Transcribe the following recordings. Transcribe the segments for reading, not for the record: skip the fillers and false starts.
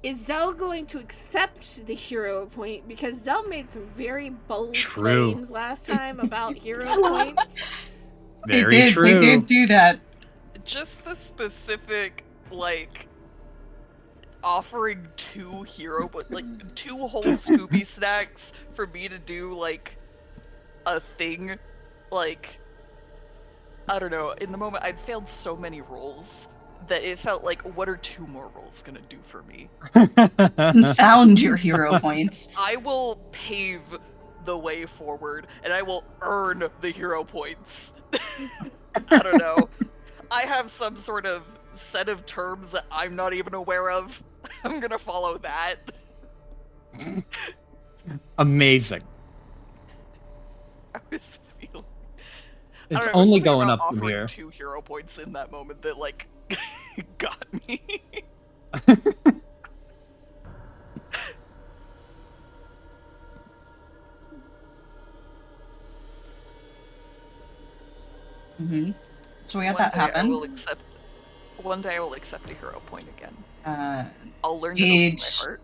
is Zell going to accept the hero point? Because Zell made some very bold True. claims last time about hero points. Very true. They did do that. Just the specific, like, offering 2 hero, but like 2 whole Scooby snacks for me to do like a thing, like, I don't know, in the moment I'd failed so many rolls that it felt like, what are 2 more rolls gonna do for me? Confound your hero points. I will pave the way forward and I will earn the hero points. I don't know. I have some sort of set of terms that I'm not even aware of. I'm gonna follow that. Amazing. I was feeling. It's I don't know, only something going about up from offering here. 2 hero points in that moment that like got me. Mm-hmm. So we had One that day happen. One day I will accept a hero point again. I'll learn Paige, to open my heart.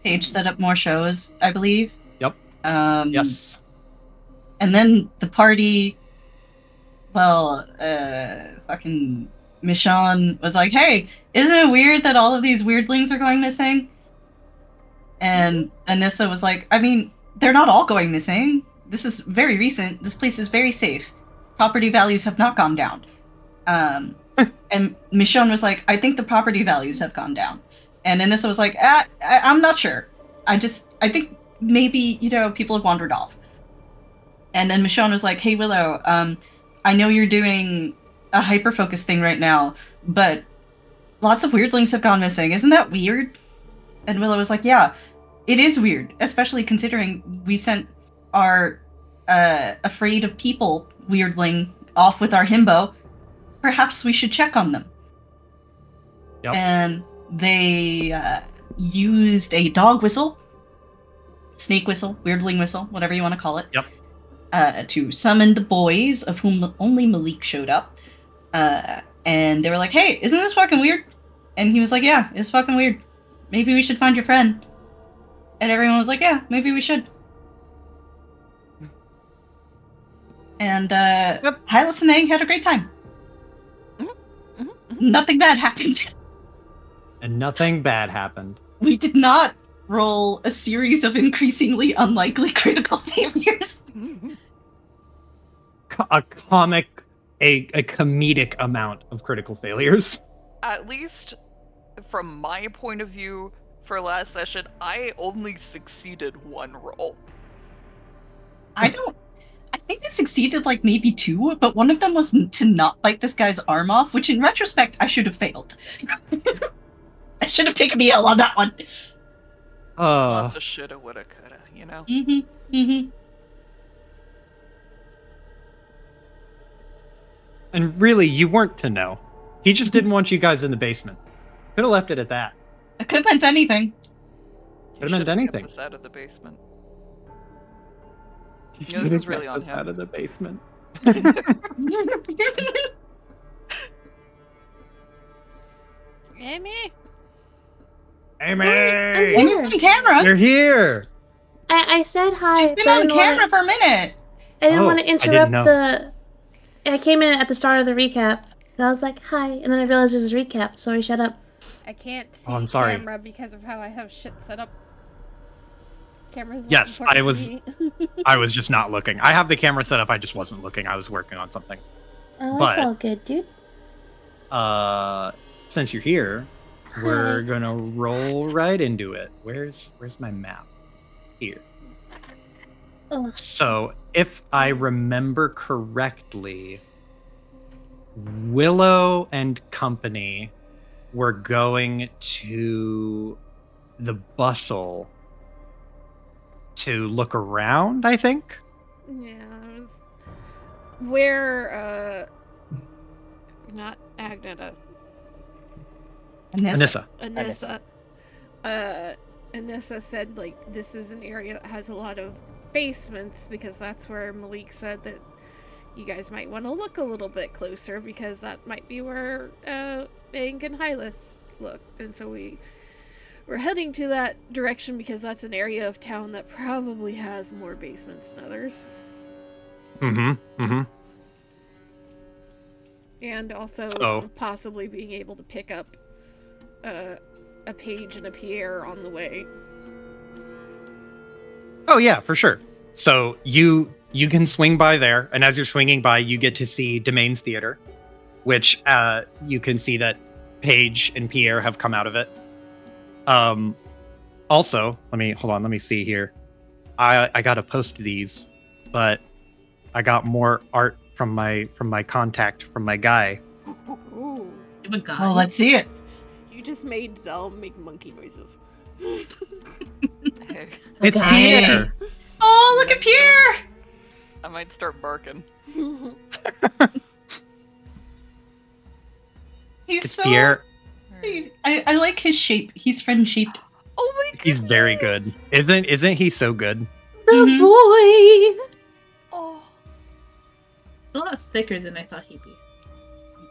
Paige set up more shows, I believe. Yep. Yes. And then the party, well, fucking Michonne was like, hey, isn't it weird that all of these weirdlings are going missing? And Anissa was like, I mean, they're not all going missing. This is very recent. This place is very safe. Property values have not gone down. And Michonne was like, I think the property values have gone down. And Anissa was like, I'm not sure. I think maybe, people have wandered off. And then Michonne was like, hey, Willow, I know you're doing a hyper-focus thing right now, but lots of weirdlings have gone missing. Isn't that weird? And Willow was like, yeah, it is weird, especially considering we sent our afraid of people weirdling off with our himbo. Perhaps we should check on them. Yep. And they used a dog whistle, snake whistle, weirdling whistle, whatever you want to call it. Yep. To summon the boys, of whom only Malik showed up. And they were like, hey, isn't this fucking weird? And he was like, yeah, it's fucking weird. Maybe we should find your friend. And everyone was like, yeah, maybe we should. And Hylas and Angh had a great time. Nothing bad happened. And nothing bad happened. We did not roll a series of increasingly unlikely critical failures. A comedic amount of critical failures. At least from my point of view, for last session, I only succeeded 1 roll. I think I succeeded like maybe 2, but one of them was to not bite this guy's arm off, which in retrospect, I should have failed. I should have taken the L on that one. Lots of shoulda, woulda, coulda, you know? And really, you weren't to know. He just didn't want you guys in the basement. Could have left it at that. It could have meant anything. Could have meant anything. Kept us out of the basement. You know, this is really on him. Out of the basement. Amy? Amy! Amy's on camera. You're here! I said hi. She's been on camera for a minute. I didn't want to interrupt know. I came in at the start of the recap, and I was like, hi, and then I realized it was a recap, so I shut up. I can't see I'm sorry. camera because of how I have shit set up. Camera's not Yes, important to me. I was just not looking. I have the camera set up, I just wasn't looking. I was working on something. Oh, that's all good, dude. Since you're here, we're gonna roll right into it. Where's my map? Here. Oh. So, if I remember correctly, Willow and company were going to the bustle to look around, I think? Yeah, it was where, not Agneta. Anissa. Anissa said, like, this is an area that has a lot of basements, because that's where Malik said that you guys might want to look a little bit closer, because that might be where Angh and Hylas looked. And so we we're heading to that direction because that's an area of town that probably has more basements than others. And also So- possibly being able to pick up a Paige and a Pierre on the way. Oh yeah, for sure. So you can swing by there, and as you're swinging by, you get to see Domains Theater, which you can see that Paige and Pierre have come out of it. Also, let me see here. I gotta post these, but I got more art from my contact from my guy. Ooh, Oh my god. Oh, let's see it. you just made Zell make monkey noises. Hey, It's Okay. Pierre. Oh, look at Pierre! I might start barking. He's It's so. Pierre. I like his shape. He's friend shaped. Oh my god. He's very good. Isn't he so good? The Mhm. boy. Oh. A lot thicker than I thought he'd be.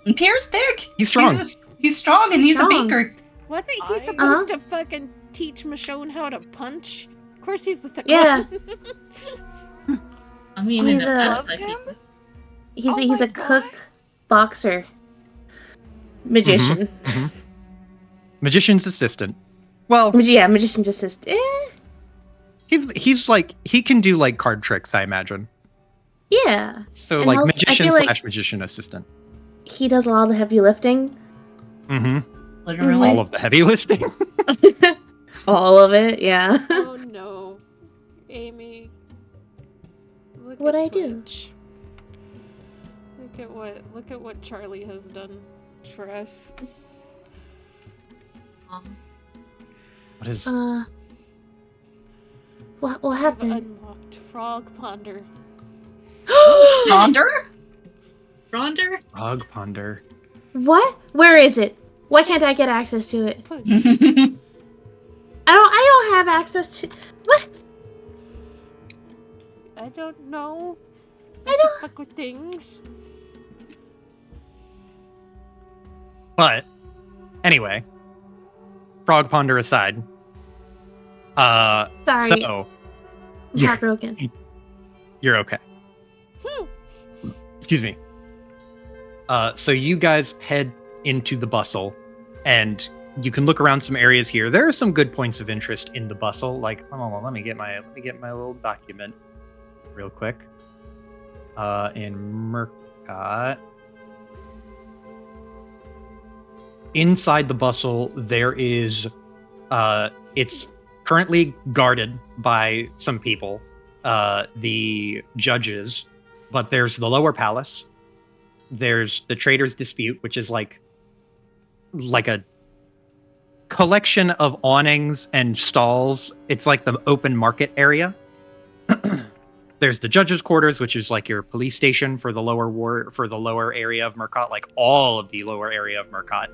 And Pierre's thick. He's strong. He's strong, and he's Strong. a baker. Wasn't he I- supposed to fucking teach Michonne how to punch? Of course he's the thick Yeah. one. I mean, Oh, in he's the a Love past, I him? think. Oh He's my a cook, God. boxer, magician. Magician's assistant. Well, Yeah, magician just says, he's like he can do like card tricks, I imagine. yeah. So And like also, I magician feel like- / magician assistant. He does a lot of the heavy lifting. Mm-hmm. Literally. All of the heavy lifting. All of it, yeah. Oh no. Amy. Look What'd at I do? Twitch. Look at what Charlie has done for us. What is What We've happened? unlocked Frog Ponder. Ronder? Ronder? Frog Ponder? What? Where is it? Why can't I get access to it? Push. Mm-hmm. I don't have access to. What? I don't know. I What don't- the fuck with things? But anyway, Frog Ponder aside. Sorry, So I'm heartbroken. you're okay. Excuse me. So you guys head into the bustle, and you can look around some areas here. There are some good points of interest in the bustle. Like, oh, let me get my little document real quick. In Murcott. Inside the bustle, there is it's currently guarded by some people, the judges, but there's the lower palace. There's the Trader's Dispute, which is like a collection of awnings and stalls. It's like the open market area. There's the judges' quarters, which is like your police station for the lower area of Murcott, like all of the lower area of Murcott.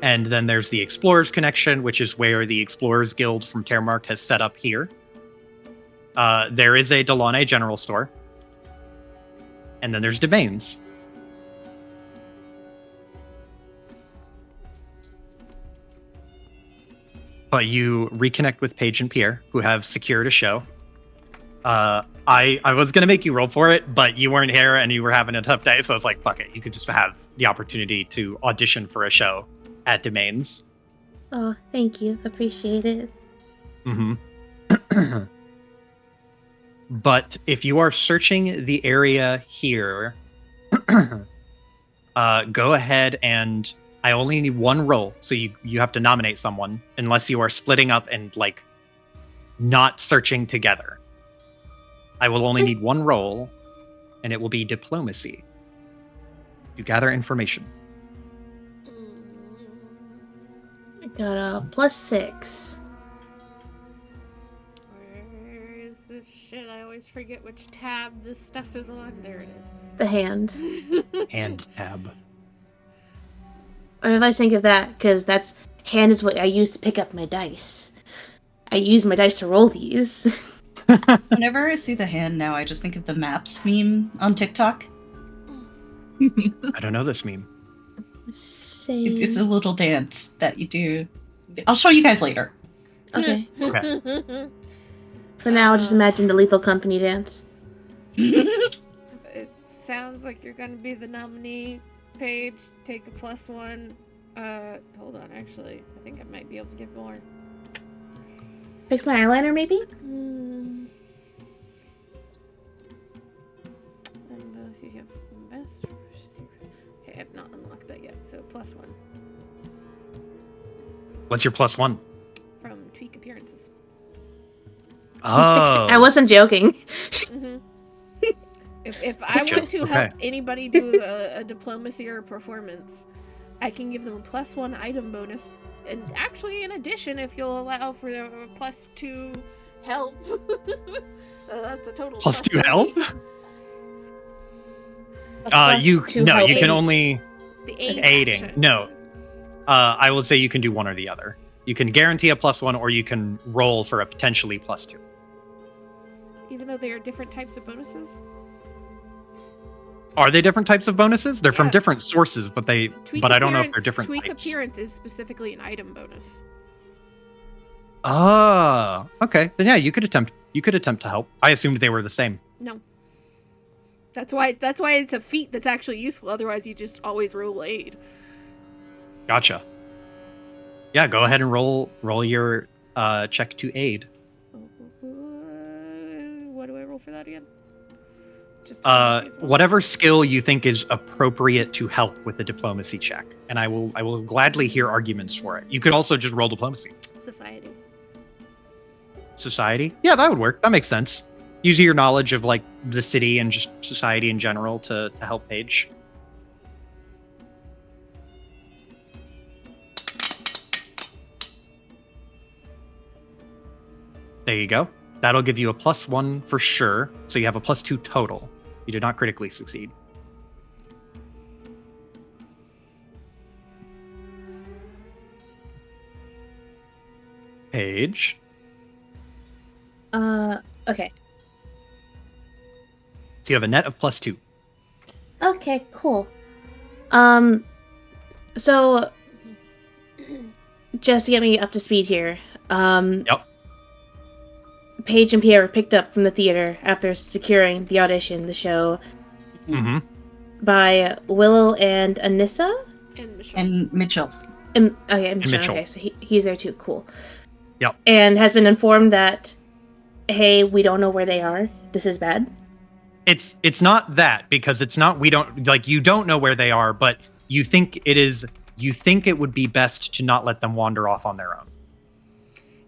And then there's the Explorers Connection, which is where the Explorers Guild from Termarkt has set up here. There is a Delaunay general store. And then there's Domains. But you reconnect with Paige and Pierre, who have secured a show. I was gonna make you roll for it, but you weren't here and you were having a tough day, so I was like, fuck it. You could just have the opportunity to audition for a show at Domains. Oh, thank you. Appreciate it. Mm-hmm. But if you are searching the area here, go ahead and I only need one roll, so you have to nominate someone, unless you are splitting up and like not searching together. I will only need one roll, and it will be diplomacy. You gather information. I got a +6. Where is this shit? I always forget which tab this stuff is on. There it The hand. is. Hand tab. Or if I think of that, because that's hand is what I use to pick up my dice. I use my dice to roll these. Whenever I see the hand now, I just think of the maps meme on TikTok. I don't know this meme. Same. It's a little dance that you do. I'll show you guys later. Okay. Okay. For now, just imagine the Lethal Company dance. It sounds like you're gonna be the nominee. Paige, take a +1. Hold on, actually. I think I might be able to give more. Fix my eyeliner, maybe? You have best secret. Okay, I have not unlocked that yet, so +1 What's your +1? from tweak appearances. Oh. I wasn't joking. Mm-hmm. If I Gotcha. want to Okay. help anybody do a diplomacy or a performance, I can give them a +1 item bonus. And actually, in addition, if you'll allow for a +2 help, that's a total +2 +3. health? A You +2 no, health. you can only The aid aiding. action. No. I will say you can do one or the other. You can guarantee a +1, or you can roll for a potentially +2. Even though they are different types of bonuses. Are they different types of bonuses? They're from Yeah. different sources, but I don't know if they're different Tweak types. appearance is specifically an item bonus. Oh, okay. Then yeah, you could attempt to help. I assumed they were the same. No. That's why it's a feat that's actually useful. Otherwise, you just always roll aid. Gotcha. Yeah, go ahead and roll your check to aid. What do I roll for that again? Just diplomacy as well? Whatever skill you think is appropriate to help with the diplomacy check, and I will gladly hear arguments for it. You could also just roll diplomacy. Society. Society? Yeah, that would work. That makes sense. Using your knowledge of like the city and just society in general to help Paige. There you go. That'll give you a +1 for sure. So you have a +2 total. You did not critically succeed. Paige. Okay. So you have a net of +2. Okay, cool. So just to get me up to speed here, Yep. Paige and Pierre were picked up from the theater after securing the audition, the show, Mm-hmm. by Willow and Anissa. And Michelle. And Mitchell. Okay, Mitchell. Mitchell. Okay, so he's there too. Cool. Yep. And has been informed that, hey, we don't know where they are. This is bad. It's not that, because it's not you don't know where they are, but you think it would be best to not let them wander off on their own.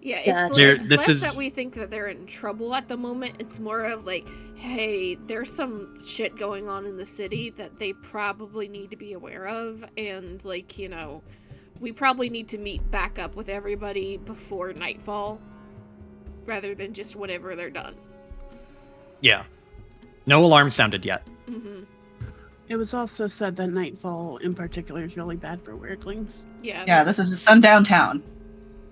Yeah, Yeah. it's This less is- that we think that they're in trouble at the moment. It's more of like, hey, there's some shit going on in the city that they probably need to be aware of, and like, you know, we probably need to meet back up with everybody before nightfall, rather than just whenever they're done. Yeah. No alarm sounded yet. Mm-hmm. It was also said that nightfall in particular is really bad for weirdlings. Yeah, this is a sundown town.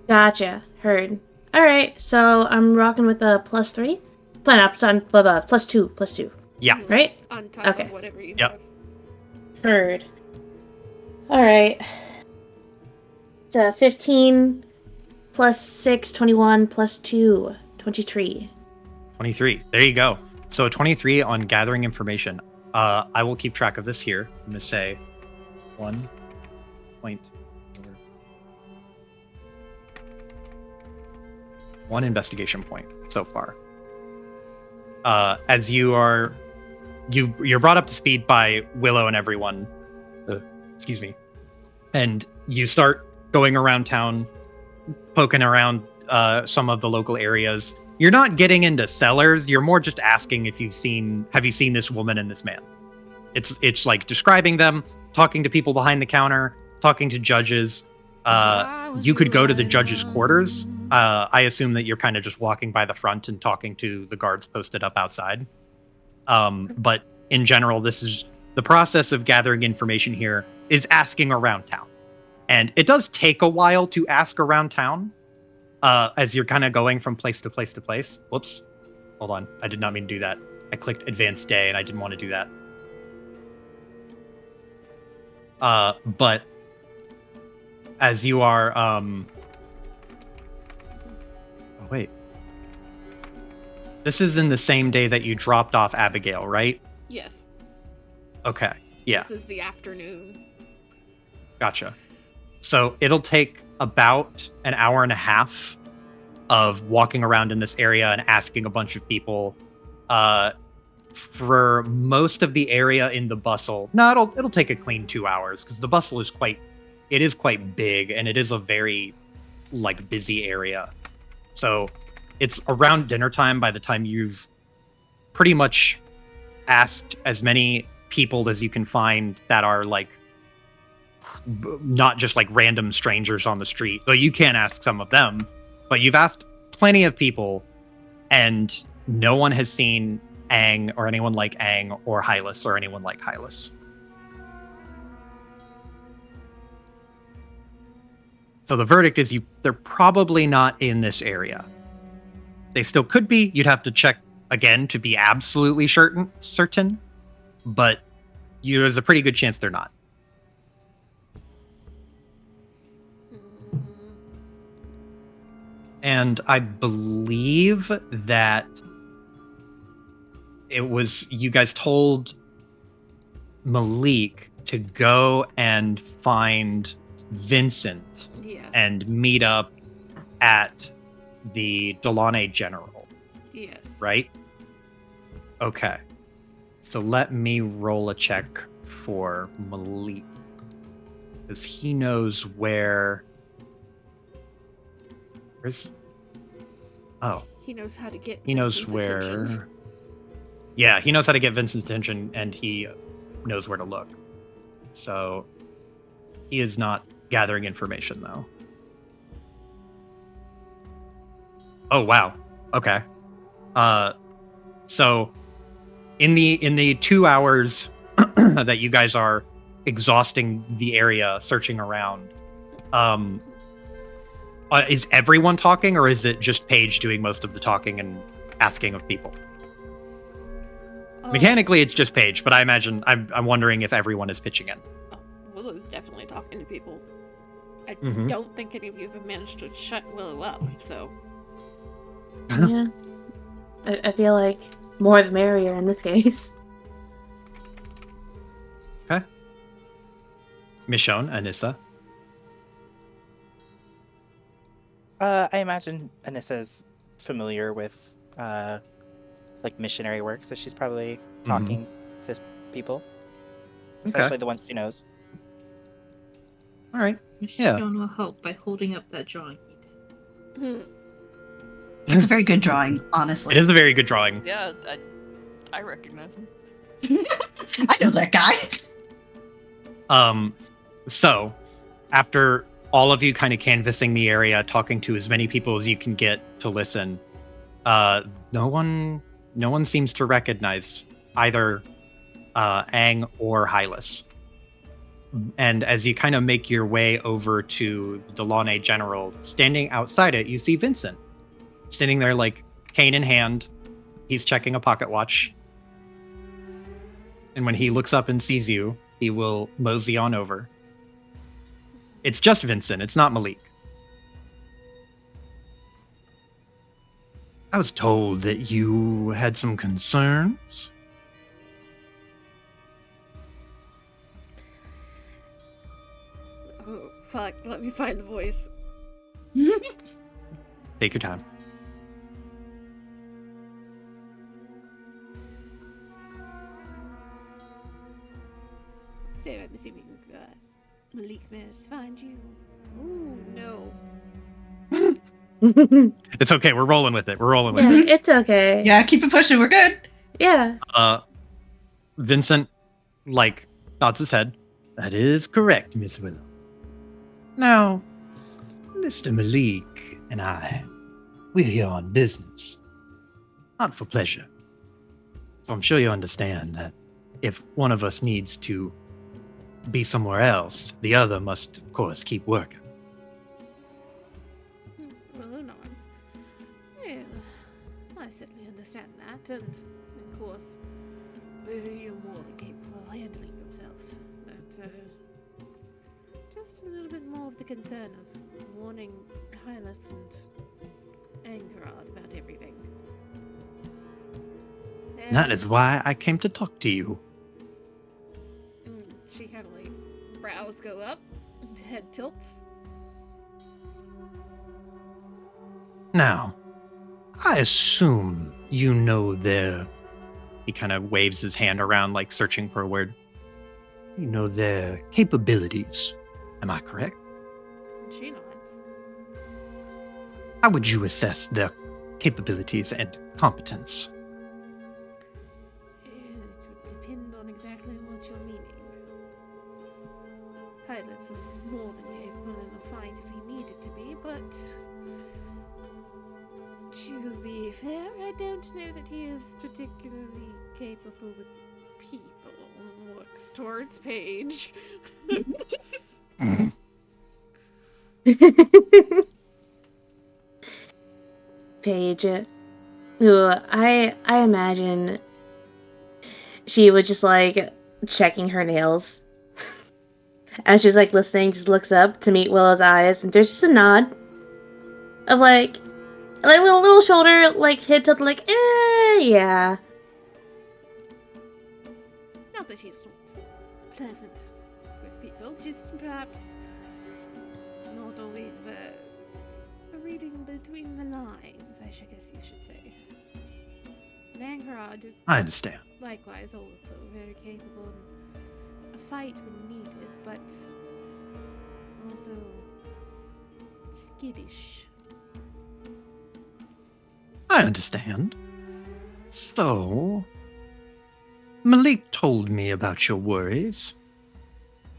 Gotcha. Heard. All right. So I'm rocking with a +3. Plan up on +2. Yeah. Right? On top Okay. of whatever you Yep. have. Heard. All right. It's 15 +6, 21 +2, 23. 23. There you go. So a 23 on gathering information. I will keep track of this here. I'm gonna say 1 point. 1 investigation point so far. As you're brought up to speed by Willow and everyone. Excuse me. And you start going around town, poking around some of the local areas. You're not getting into cellars. You're more just asking have you seen this woman and this man? It's like describing them, talking to people behind the counter, talking to judges. You could go to the judges' quarters. I assume that you're kind of just walking by the front and talking to the guards posted up outside. But in general, this is the process of gathering information here is asking around town. And it does take a while to ask around town as you're kind of going from place to place to place. Whoops. Hold on. I did not mean to do that. I clicked advanced day and I didn't want to do that. But as you are, oh wait. This is in the same day that you dropped off Abigail, right? Yes. Okay. Yeah. This is the afternoon. Gotcha. So it'll take about an hour and a half of walking around in this area and asking a bunch of people. For most of the area in the bustle, no, it'll take a clean 2 hours because the bustle is quite big and it is a very like busy area. So it's around dinner time by the time you've pretty much asked as many people as you can find that are like not just like random strangers on the street. Though you can ask some of them, but you've asked plenty of people and no one has seen Angh or anyone like Angh or Hylas or anyone like Hylas. So the verdict is they're probably not in this area. They still could be. You'd have to check again to be absolutely certain, but there's a pretty good chance they're not. And I believe that it was you guys told Malik to go and find Vincent and meet up at the Delaunay General. Yes. Right? Okay. So let me roll a check for Malik. Because he knows where's... Oh. He knows how to get He knows Vincent's where... attention. Yeah, he knows how to get Vincent's attention, and he knows where to look. So he is not gathering information, though. Oh, wow. Okay. So in the 2 hours that you guys are exhausting the area, searching around, is everyone talking, or is it just Paige doing most of the talking and asking of people? Mechanically, it's just Paige, but I imagine I'm wondering if everyone is pitching in. Oh, Willow's definitely talking to people. I Mhm. don't think any of you have managed to shut Willow up, so... Yeah. I feel like more the merrier in this case. Okay. Michonne, Anissa. I imagine Anissa's familiar with like missionary work, so she's probably talking to people, especially the ones she knows. All right. Michonne will help by holding up that drawing. Hmm. It's a very good drawing, honestly. It is a very good drawing. Yeah, I recognize him. I know that guy. So after all of you kind of canvassing the area, talking to as many people as you can get to listen, no one seems to recognize either Angh or Hylas. And as you kind of make your way over to the Delaunay General, standing outside it, you see Vincent standing there, like cane in hand. He's checking a pocket watch. And when he looks up and sees you, he will mosey on over. It's just Vincent. It's not Malik. I was told that you had some concerns. Oh, fuck. Let me find the voice. Take your time. So I'm assuming Malik managed to find you. Ooh, no. It's okay. We're rolling with it. Yeah, it's okay. Yeah, keep it pushing. We're good. Yeah. Vincent, like, nods his head. That is correct, Miss Willow. Now, Mr. Malik and I, we're here on business, not for pleasure. So I'm sure you understand that if one of us needs to be somewhere else, the other must, of course, keep working. Willow nods. Yeah, I certainly understand that, and of course, you're more than capable of handling yourselves. But, just a little bit more of the concern of warning Hylas and Angharad about everything. That is why I came to talk to you. She kind of like, brows go up, head tilts. Now, I assume you know their... He kind of waves his hand around, like searching for a word. You know their capabilities. Am I correct? She nods. How would you assess their capabilities and competence? It would depend on exactly what you're meaning. Hylas is more than capable in a fight if he needed to be, but to be fair, I don't know that he is particularly capable with people. Looks towards Paige. Paige, who I imagine she was just like checking her nails. As she was like listening, just looks up to meet Willow's eyes, and there's just a nod of like with a little shoulder like head tilt, like yeah. Not that he's not pleasant with people, just perhaps not always reading between the lines, I guess you should say. And Angharad, I understand. likewise, also very capable in a fight when needed, but also skittish. I understand. So, Malik told me about your worries,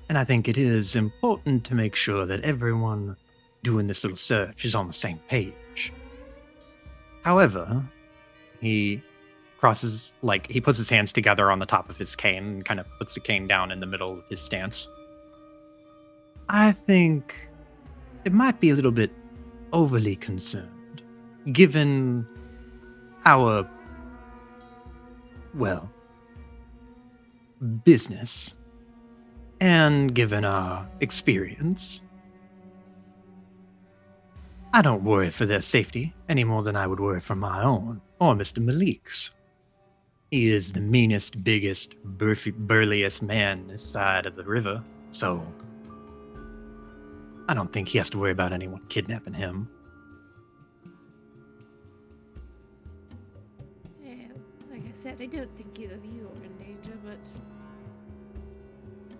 and I think it is important to make sure that everyone doing this little search is on the same page. However, he crosses, like, he puts his hands together on the top of his cane and kind of puts the cane down in the middle of his stance. I think it might be a little bit overly concerned, given our, well, business, and given our experience. I don't worry for their safety any more than I would worry for my own, or Mr. Malik's. He is the meanest, biggest, burliest man this side of the river, so I don't think he has to worry about anyone kidnapping him. Yeah, like I said, I don't think either of you are in danger, but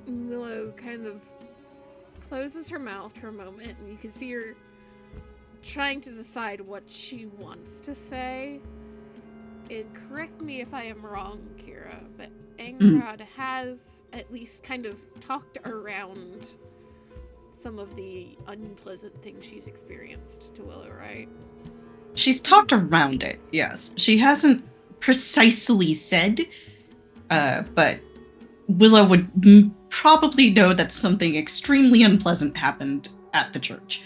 Willow kind of closes her mouth for a moment, and you can see her trying to decide what she wants to say. And correct me if I am wrong, Kira, but Angharad has at least kind of talked around some of the unpleasant things she's experienced to Willow, right? She's talked around it, yes. She hasn't precisely said, but Willow would probably know that something extremely unpleasant happened at the church.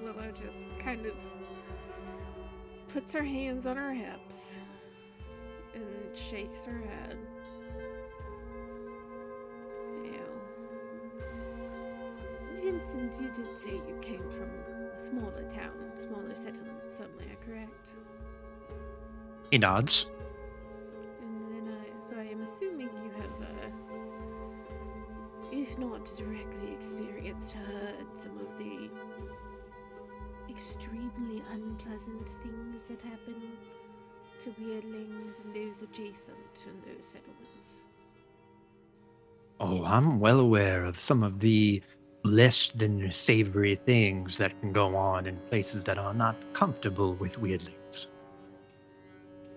Willow just kind of puts her hands on her hips and shakes her head. Vincent, you did say you came from a smaller town, smaller settlement somewhere, correct? He nods. And then so I am assuming you have, if not directly experienced, heard some of the extremely unpleasant things that happen to weirdlings and those adjacent in those settlements. Oh, I'm well aware of some of the less than savory things that can go on in places that are not comfortable with weirdlings.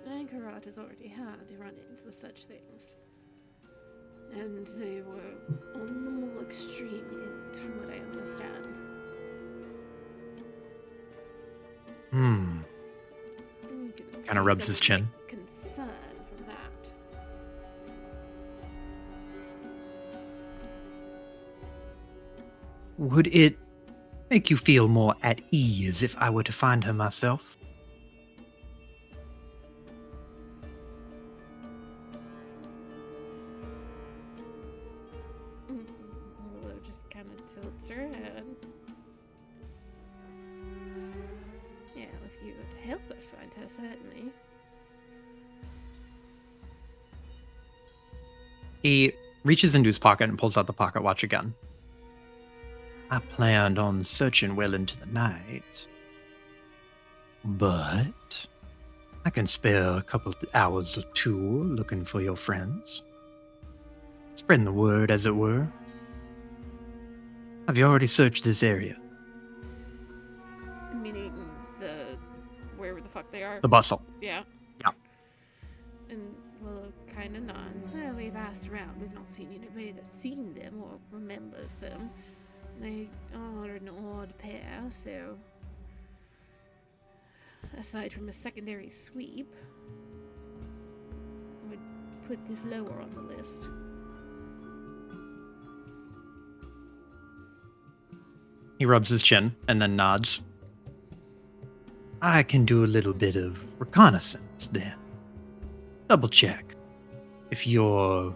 Angharad has already had run-ins with such things. And they were on the more extreme end, from what I understand. Kind of rubs his chin. Concern from that. Would it make you feel more at ease if I were to find her myself? Willow help us find her, certainly. He reaches into his pocket and pulls out the pocket watch again. I planned on searching well into the night, but I can spare a couple of hours or two looking for your friends. Spreading the word, as it were. Have you already searched this area? Meaning wherever the fuck they are. The bustle. Yeah. Yeah. And Willow kind of nods. Well, we've asked around. We've not seen anybody that's seen them or remembers them. They are an odd pair, so aside from a secondary sweep, I would put this lower on the list. He rubs his chin and then nods. I can do a little bit of reconnaissance then. Double check if you're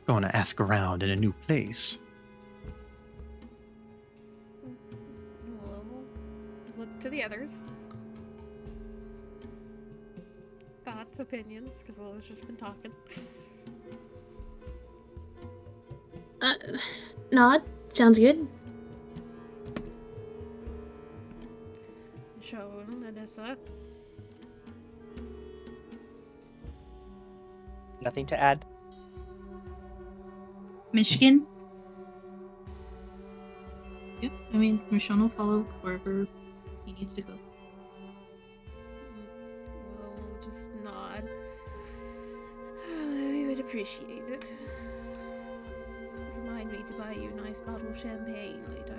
going to ask around in a new place. We'll look to the others. Thoughts, opinions, because Willow's just been talking. Nod. Sounds good. Shown, Anissa. Nothing to add. Michigan? Yep, I mean, Michonne will follow wherever he needs to go. We'll just nod. We would appreciate it. Remind me to buy you a nice bottle of champagne later.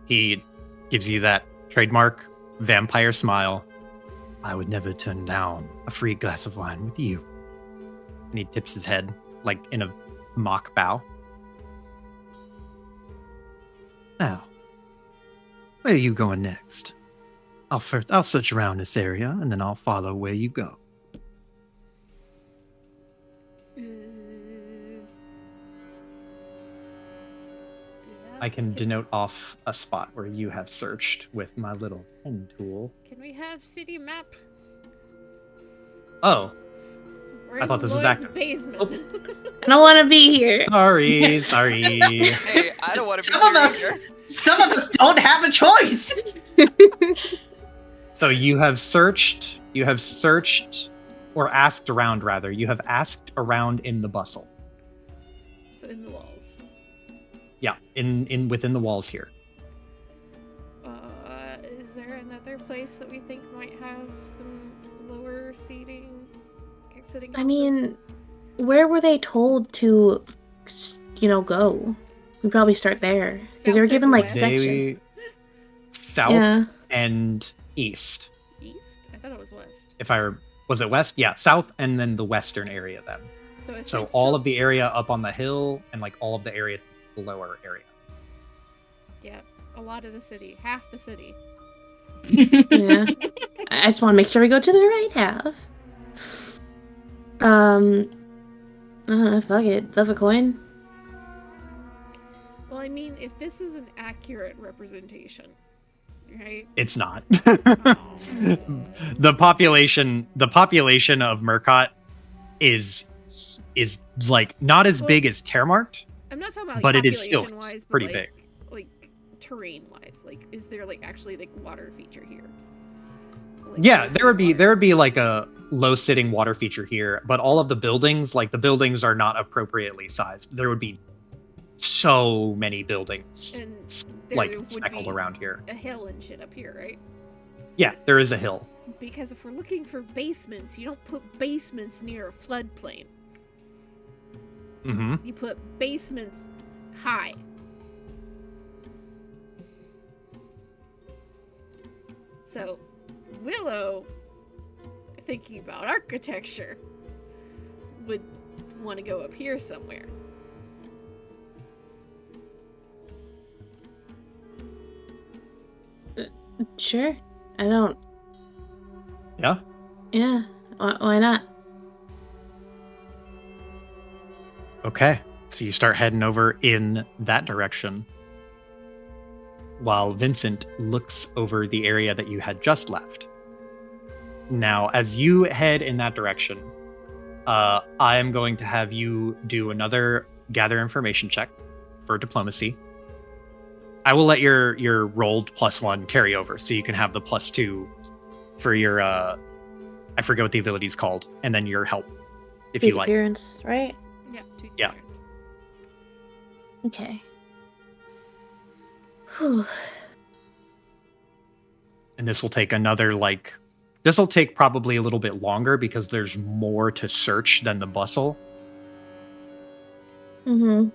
He gives you that trademark vampire smile. I would never turn down a free glass of wine with you. And he tips his head, like in a mock bow. Now, where are you going next? I'll search around this area, and then I'll follow where you go. I can denote off a spot where you have searched with my little pen tool. Can we have city map? Oh, We're I in thought this was Lloyd's accurate. basement. I don't want to be here. sorry. Hey, I don't want to be Some of here us- either. Some of us don't have a choice! So you have searched, or asked around rather. You have asked around in the bustle. So in the walls. Yeah, in within the walls here. Is there another place that we think might have some lower sitting houses? I mean, where were they told to, go? We probably start there because they were South given and like west? section. They south Yeah. and east. East? I thought it was west. Was it west? Yeah, south and then the western area then. So all of the area up on the hill and like all of the area the lower area. Yeah, a lot of the city. Half the city. Yeah. I just want to make sure we go to the right half. I don't know, fuck it. Flip a coin. Well, I mean, if this is an accurate representation, right? It's not. Oh. the population of Murcott is like not as big as Termarked. I'm not talking about like, But it is still population-wise, pretty but, big. Like terrain-wise, like is there like actually like water feature here? Like, Yeah, low-sitting there would be water? like a low sitting water feature here, but all of the buildings, like the buildings are not appropriately sized. There would be so many buildings And there like would speckled be around here. a hill and shit up here, right? Yeah, there is a hill. Because if we're looking for basements, you don't put basements near a floodplain. Mm-hmm. You put basements high. So, Willow, thinking about architecture, would want to go up here somewhere. Sure. I don't. Yeah. Yeah. Why not? Okay. So you start heading over in that direction. while Vincent looks over the area that you had just left. Now, as you head in that direction, I am going to have you do another gather information check for diplomacy. I will let your rolled +1 carry over, so you can have the +2 for your I forget what the ability is called, and then your help, if you like. Appearance, right? Yeah. Yeah. Experience. Okay. Whew. And this will take another this will take probably a little bit longer because there's more to search than the bustle. Mm-hmm.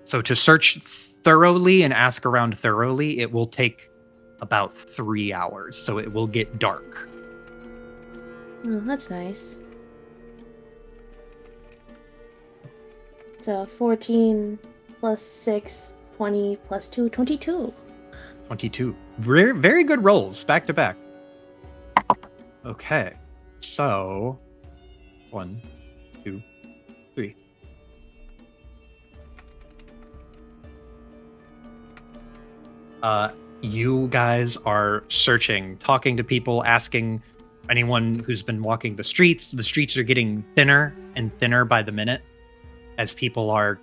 So to search thoroughly and ask around thoroughly, it will take about 3 hours. So it will get dark. Oh, that's nice. So 14 plus 6, 20 plus 2, 22. 22. Very, very good rolls, back to back. Okay. So 1, 2, 3. You guys are searching, talking to people, asking anyone who's been walking the streets. The streets are getting thinner and thinner by the minute as people are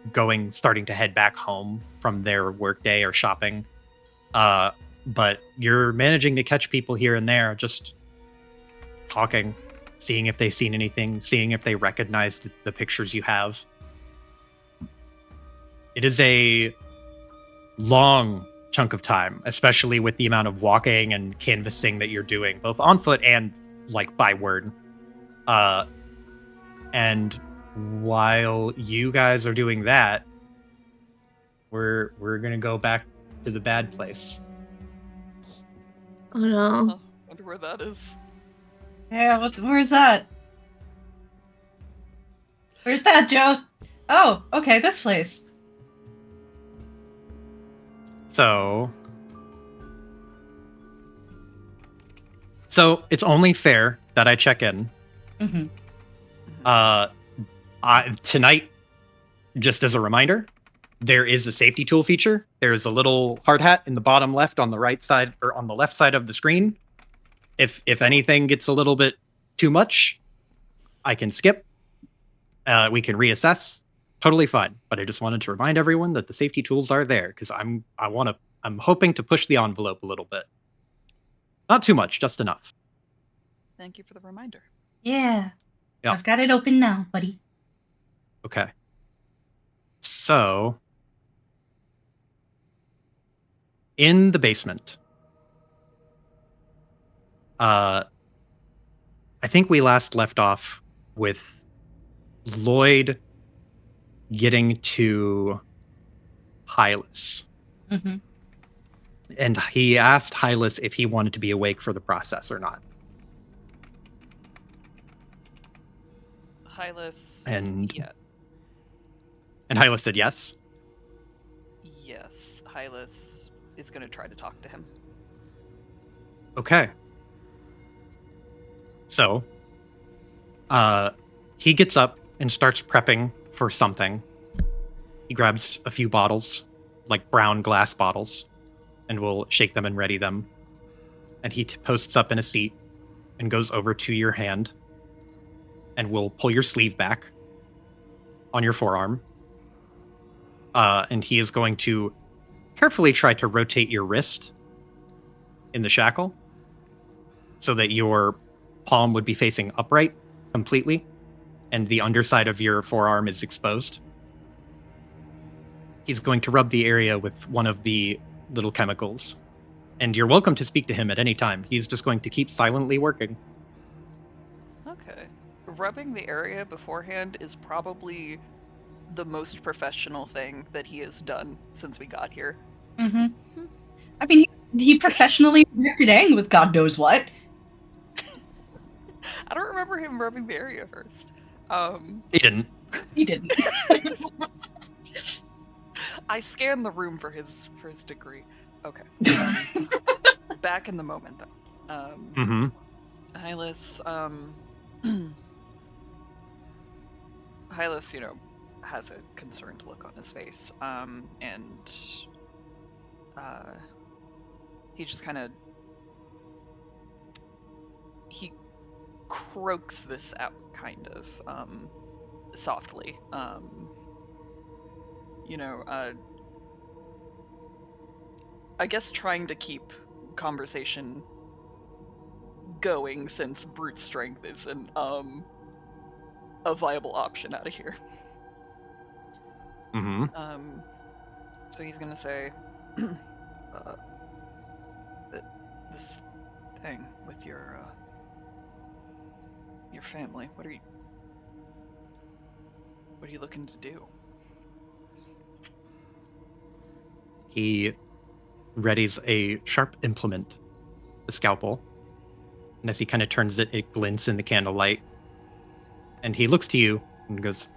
starting to head back home from their workday or shopping. But you're managing to catch people here and there, just talking, seeing if they've seen anything, seeing if they recognize the pictures you have. It is a long chunk of time, especially with the amount of walking and canvassing that you're doing, both on foot and by word. And while you guys are doing that, we're gonna go back to the bad place. Oh no. Wonder where that is. Yeah, where's that? Where's that, Joe? Oh, okay, this place. So it's only fair that I check in. Mm-hmm. Tonight, just as a reminder, there is a safety tool feature. There's a little hard hat in the bottom left on the right side, or on the left side of the screen. If anything gets a little bit too much, I can skip. We can reassess. Totally fine. But I just wanted to remind everyone that the safety tools are there because I'm hoping to push the envelope a little bit. Not too much, just enough. Thank you for the reminder. Yeah. Yeah. I've got it open now, buddy. Okay. So, in the basement, I think we last left off with Lloyd getting to Hylas. Mm-hmm. And he asked Hylas if he wanted to be awake for the process or not. Hylas. And Yeah. And Hylas said yes. Yes. Hylas is going to try to talk to him. Okay. So, he gets up and starts prepping for something. He grabs a few bottles, like brown glass bottles, and will shake them and ready them. And he posts up in a seat and goes over to your hand and will pull your sleeve back on your forearm. And he is going to carefully try to rotate your wrist in the shackle so that your palm would be facing upright completely and the underside of your forearm is exposed. He's going to rub the area with one of the little chemicals. And you're welcome to speak to him at any time. He's just going to keep silently working. Okay. Rubbing the area beforehand is probably the most professional thing that he has done since we got here. Mm-hmm. I mean, he professionally injected Angh with God knows what. I don't remember him rubbing the area first. He didn't. He didn't. I scanned the room for his degree. Okay. Back in the moment, though. Mm-hmm. Hylas, Hylas, has a concerned look on his face. And he just kind of he croaks this out kind of softly. I guess trying to keep conversation going since brute strength isn't a viable option out of here. Mm-hmm. So he's gonna say, this thing with your family. What are you looking to do? He readies a sharp implement, a scalpel, and as he kind of turns it, it glints in the candlelight. And he looks to you and goes,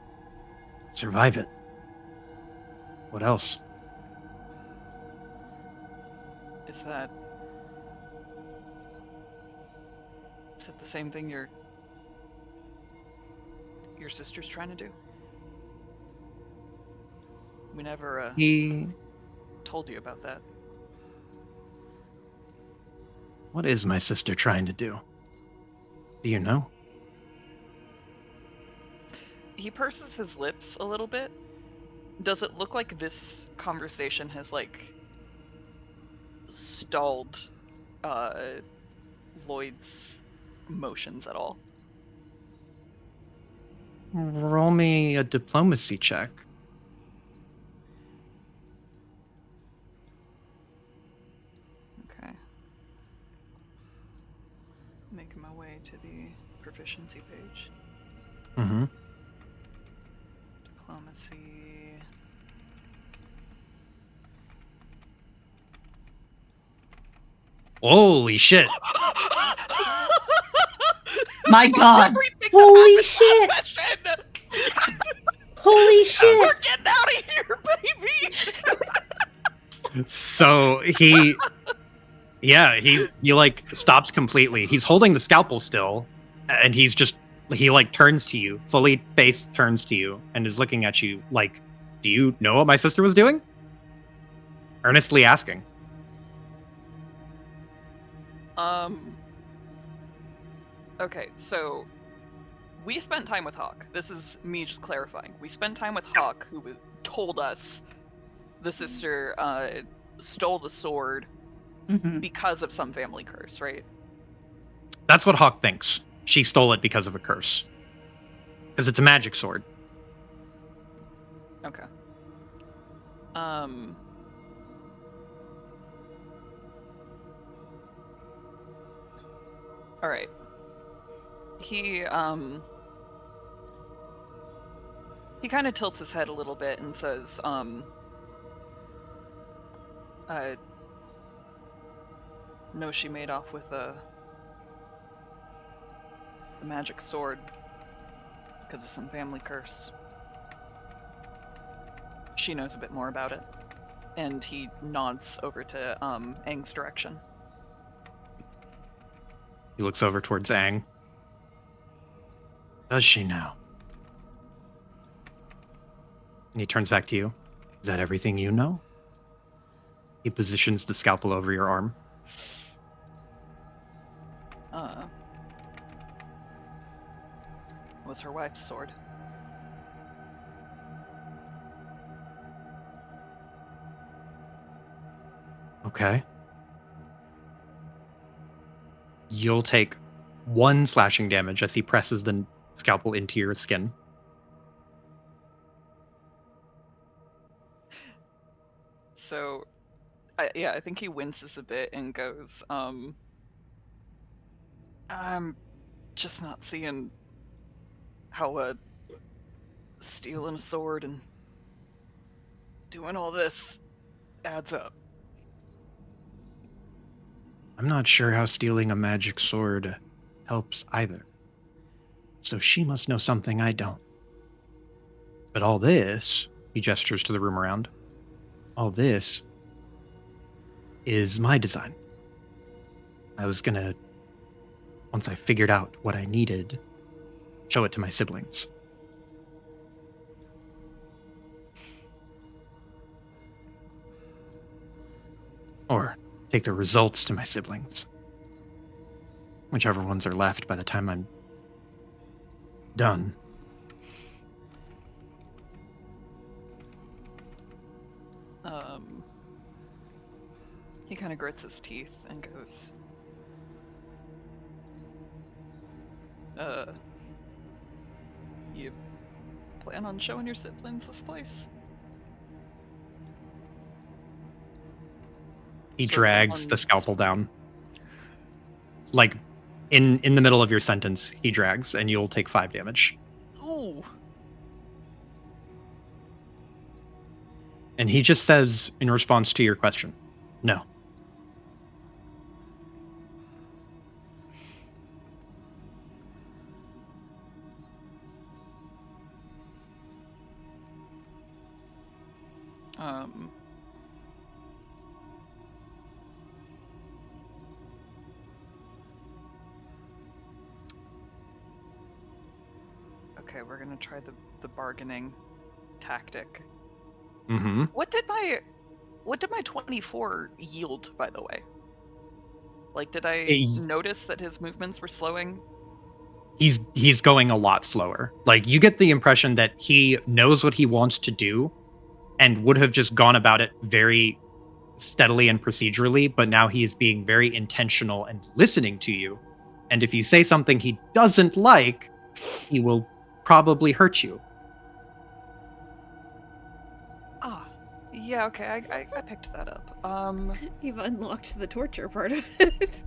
"Survive it. What else?" Is that the same thing your sister's trying to do? We never He. told you about that. What is my sister trying to do? Do you know? He purses his lips a little bit. Does it look like this conversation has stalled Lloyd's motions at all? Roll me a diplomacy check. Okay. Making my way to the proficiency page. Mm-hmm. Diplomacy. Holy shit! My God. Everything Holy that shit! happened last session! Holy shit! We're getting out of here, baby! So he stops completely. He's holding the scalpel still, and he turns to you, fully face turns to you, and is looking at you like, "Do you know what my sister was doing?" Earnestly asking. Okay, so we spent time with Hawk. This is me just clarifying. We spent time with Hawk, who told us the sister stole the sword Mhm. because of some family curse, right? That's what Hawk thinks. She stole it because of a curse. Because it's a magic sword. Okay. All right. He kind of tilts his head a little bit and says, I know she made off with the magic sword because of some family curse. She knows a bit more about it. And he nods over to Angh's direction. He looks over towards Angh. Does she now? And he turns back to you. Is that everything you know? He positions the scalpel over your arm. Was her wife's sword. Okay. You'll take 1 slashing damage as he presses the scalpel into your skin. So, I think he winces a bit and goes, I'm just not seeing how stealing a sword and doing all this adds up. I'm not sure how stealing a magic sword helps either. So she must know something I don't. But all this, he gestures to the room around, all this is my design. I was gonna, once I figured out what I needed, show it to my siblings. Or take the results to my siblings. Whichever ones are left by the time I'm done. He kind of grits his teeth and goes, you plan on showing your siblings this place? He Sort of drags the on- scalpel down. Like, in the middle of your sentence, he drags, and you'll take 5 damage. Ooh. And he just says, in response to your question, no. Okay, we're gonna try the bargaining tactic. Mm-hmm. What did my 24 yield, by the way? Like, did I notice that his movements were slowing? He's going a lot slower. Like, you get the impression that he knows what he wants to do and would have just gone about it very steadily and procedurally, but now he is being very intentional and listening to you. And if you say something he doesn't like, he will probably hurt you. Ah, yeah, okay, I picked that up. You've unlocked the torture part of it.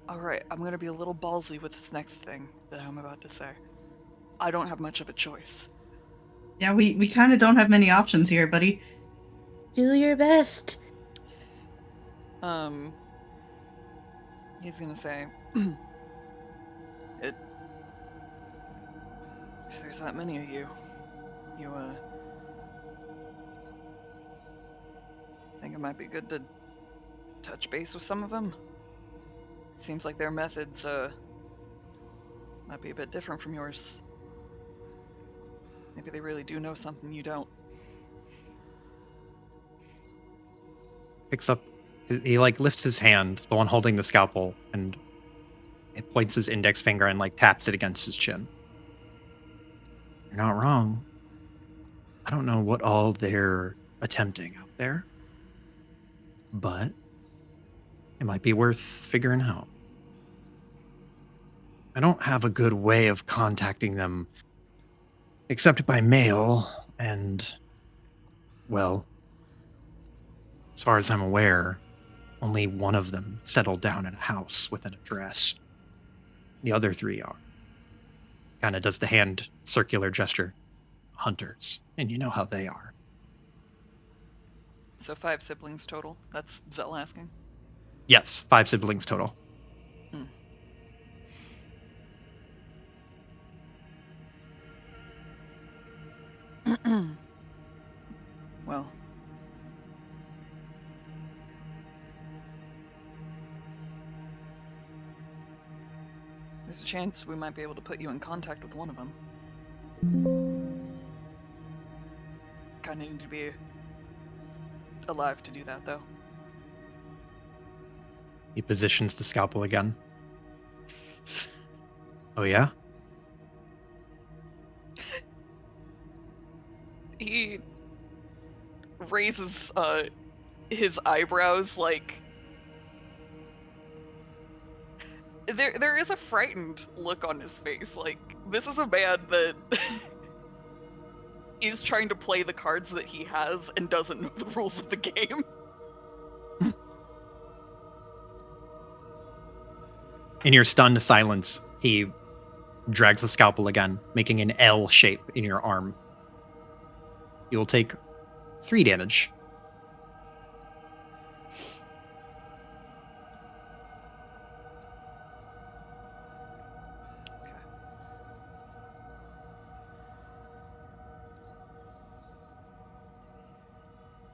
Alright, I'm gonna be a little ballsy with this next thing that I'm about to say. I don't have much of a choice. Yeah, we kind of don't have many options here, buddy. Do your best. He's gonna say, if there's that many of you, you, think it might be good to touch base with some of them? Seems like their methods, might be a bit different from yours. Maybe they really do know something you don't. Picks up, he like lifts his hand, the one holding the scalpel, and it points his index finger and like taps it against his chin. You're not wrong. I don't know what all they're attempting out there, but it might be worth figuring out. I don't have a good way of contacting them except by mail, and, well, as far as I'm aware, only one of them settled down in a house with an address. The other 3 are. Kind of does the hand circular gesture. Hunters, and you know how they are. So 5 siblings total? That's Zell asking? Yes, 5 siblings total. Well. There's a chance we might be able to put you in contact with one of them. Kinda need to be alive to do that, though. He positions the scalpel again. Oh, yeah? He raises his eyebrows like there is a frightened look on his face. Like, this is a man that is trying to play the cards that he has and doesn't know the rules of the game. In your stunned silence, he drags the scalpel again, making an L shape in your arm. You will take 3 damage.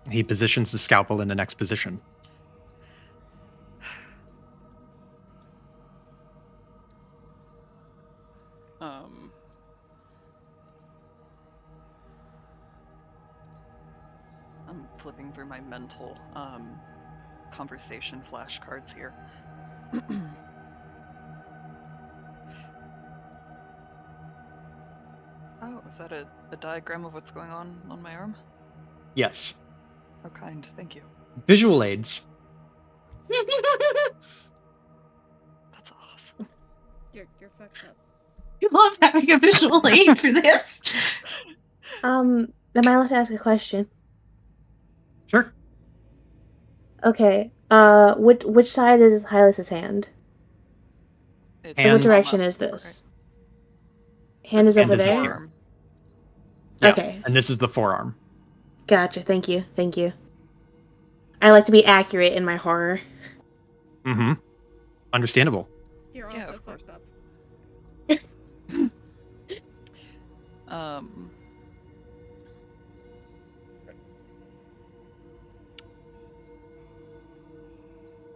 He positions the scalpel in the next position. I'm flipping through my mental conversation flashcards here. Oh, is that a diagram of what's going on my arm? Yes. Oh, kind. Thank you. Visual aids. That's awesome. You're fucked up. You love having a visual aid for this. Am I allowed to ask a question? Sure. Okay. Which side is Hylas's hand? It's Hand- What on direction the is right. this? Hand is This over is there? here. forearm. Yeah. Okay. And this is the forearm. Gotcha. Thank you. Thank you. I like to be accurate in my horror. Mm-hmm. Understandable. You're Yeah, also of course. fucked up.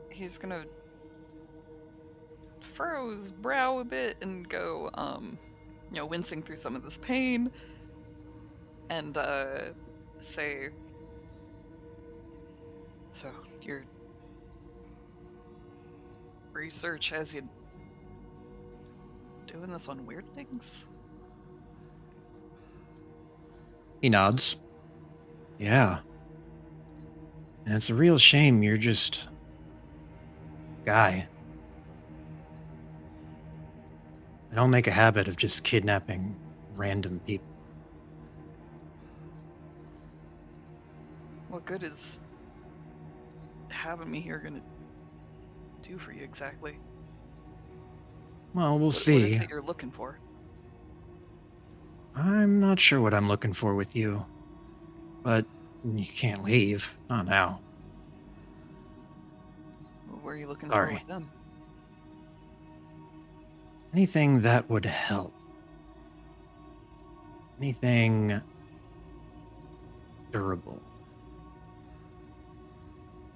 He's gonna furrow his brow a bit and go, wincing through some of this pain, and say, "So your research has you doing this on weirdlings?" He nods. Yeah. And it's a real shame you're just guy. I don't make a habit of just kidnapping random people. What good is having me here gonna do for you exactly? Well, we'll What is see. it you're looking for? I'm not sure what I'm looking for with you. But you can't leave. Not now. What are you looking for Sorry. with them? Anything that would help. Anything durable.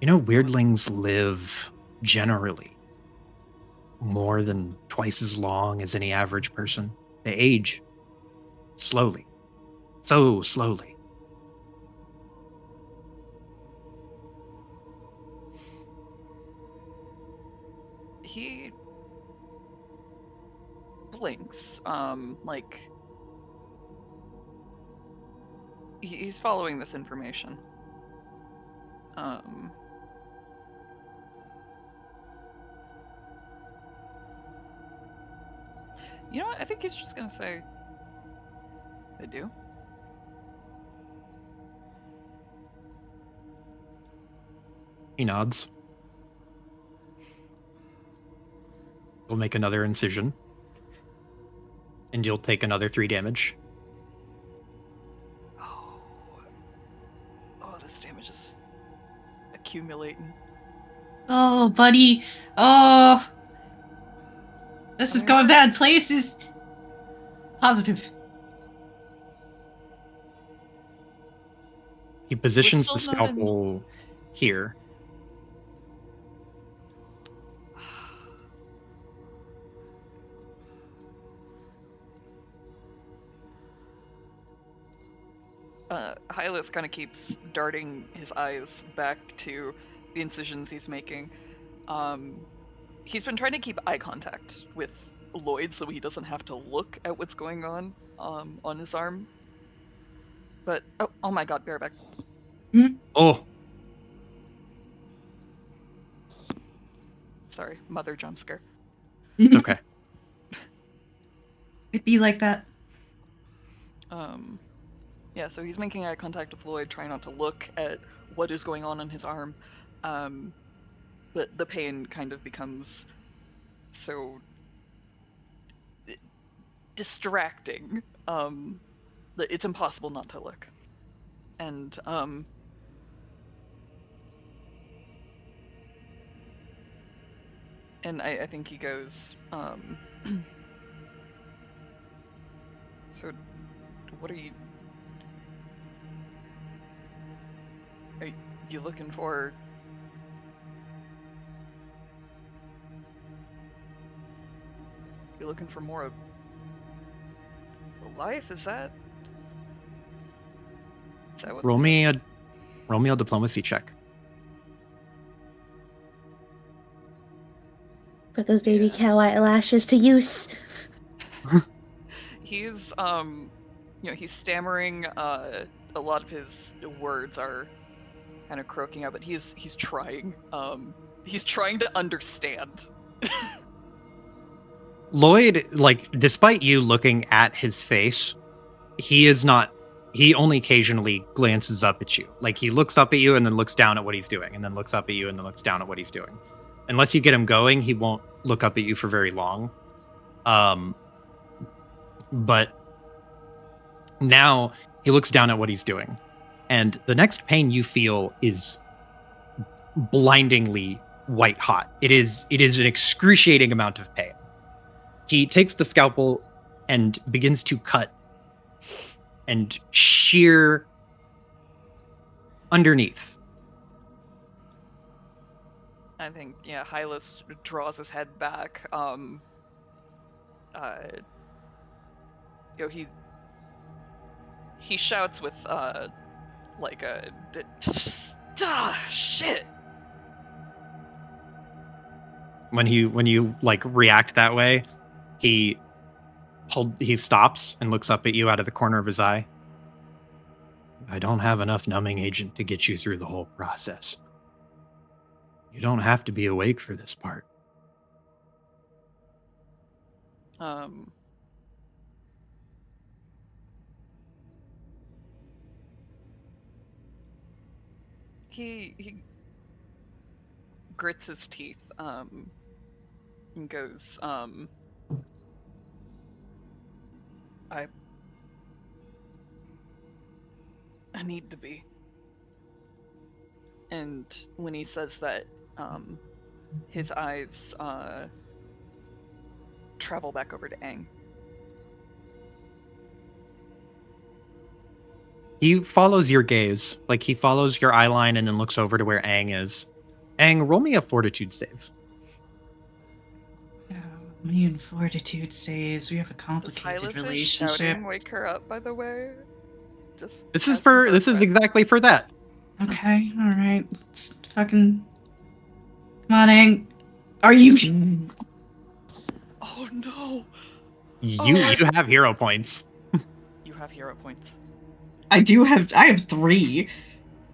You know, weirdlings live generally more than twice as long as any average person. They age slowly. So slowly. He blinks, like he's following this information. You know what? I think he's just gonna say, "They do." He nods. We'll make another incision. And you'll take another 3 damage. Oh, this damage is accumulating. Oh, buddy. Oh. This is I mean, going bad places. Positive. He positions the still not in- scalpel here. Hylas kind of keeps darting his eyes back to the incisions he's making. He's been trying to keep eye contact with Lloyd so he doesn't have to look at what's going on his arm. But oh my god, bareback. Oh, Sorry, mother jump scare. it's okay. It'd be like that. Yeah, so he's making eye contact with Lloyd, trying not to look at what is going on his arm. But the pain kind of becomes so distracting that it's impossible not to look. And I think he goes, so what are you looking for? You're looking for more of life? Is that what Roll me a Roll me a diplomacy check. Put those baby cow eyelashes to use. He's he's stammering. A lot of his words are kind of croaking out, but he's trying. He's trying to understand. Lloyd, like, despite you looking at his face, he only occasionally glances up at you. Like, he looks up at you and then looks down at what he's doing, and then looks up at you and then looks down at what he's doing. Unless you get him going, he won't look up at you for very long. But now he looks down at what he's doing. And the next pain you feel is blindingly white hot. It is an excruciating amount of pain. He takes the scalpel and begins to cut and shear underneath. I think, Hylas draws his head back. He shouts with shit. When you like react that way, he stops and looks up at you out of the corner of his eye. I don't have enough numbing agent to get you through the whole process. You don't have to be awake for this part. He grits his teeth, and goes, I need to be. And when he says that, his eyes, travel back over to Angh. He follows your gaze, like he follows your eye line and then looks over to where Angh is. Angh, roll me a fortitude save. Me and fortitude saves. We have a complicated relationship. Shouting wake her up, by the way? This is exactly for that. Okay, all right. Let's fucking come on, Angh. Are you? Oh no! You have hero points. You have hero points. I have 3.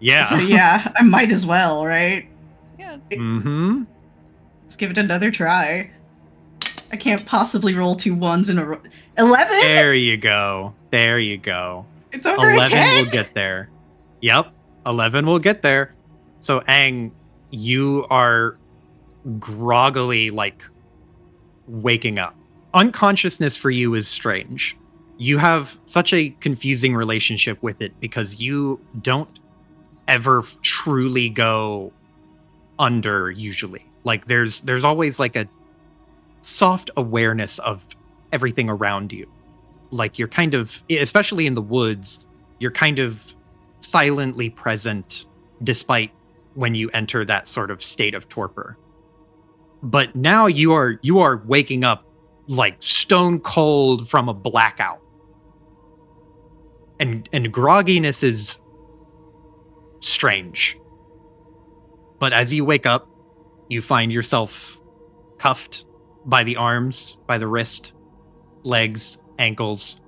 Yeah. So yeah, I might as well, right? Yeah. Mm-hmm. Let's give it another try. I can't possibly roll 2 1s in a row. 11? There you go. It's over 11 a 10? will get there. Yep. 11 will get there. So Angh, you are groggily like waking up. Unconsciousness for you is strange. You have such a confusing relationship with it because you don't ever truly go under usually. Like there's always like a soft awareness of everything around you. Like you're kind of, especially in the woods, you're kind of silently present despite when you enter that sort of state of torpor. But now you are waking up like stone cold from a blackout. And grogginess is strange. But as you wake up, you find yourself cuffed by the arms, by the wrist, legs, ankles,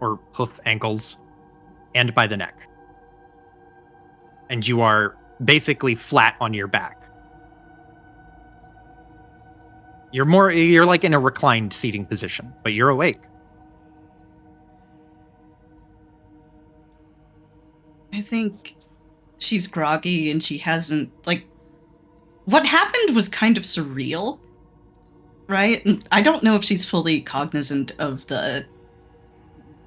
or hoof ankles, and by the neck. And you are basically flat on your back. You're like in a reclined seating position, but you're awake. I think she's groggy and she hasn't, like, what happened was kind of surreal, right? And I don't know if she's fully cognizant of the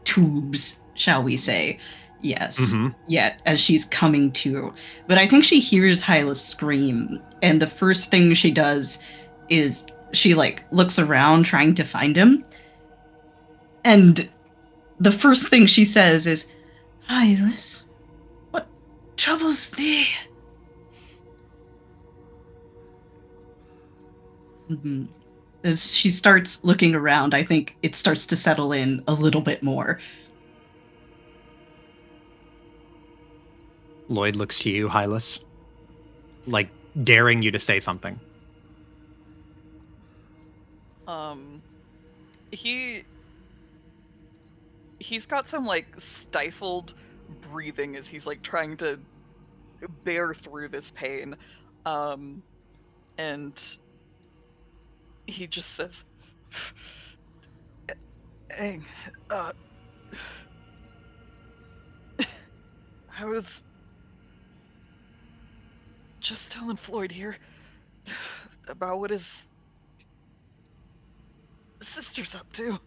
tubes, shall we say, yet, as she's coming to. But I think she hears Hylas scream, and the first thing she does is she, like, looks around trying to find him. And the first thing she says is, Hylas, what troubles thee? Mm-hmm. As she starts looking around, I think it starts to settle in a little bit more. Lloyd looks to you, Hylas, like daring you to say something. He's got some like stifled breathing as he's like trying to bear through this pain. And he just says, Angh, I was just telling Floyd here about what his sister's up to.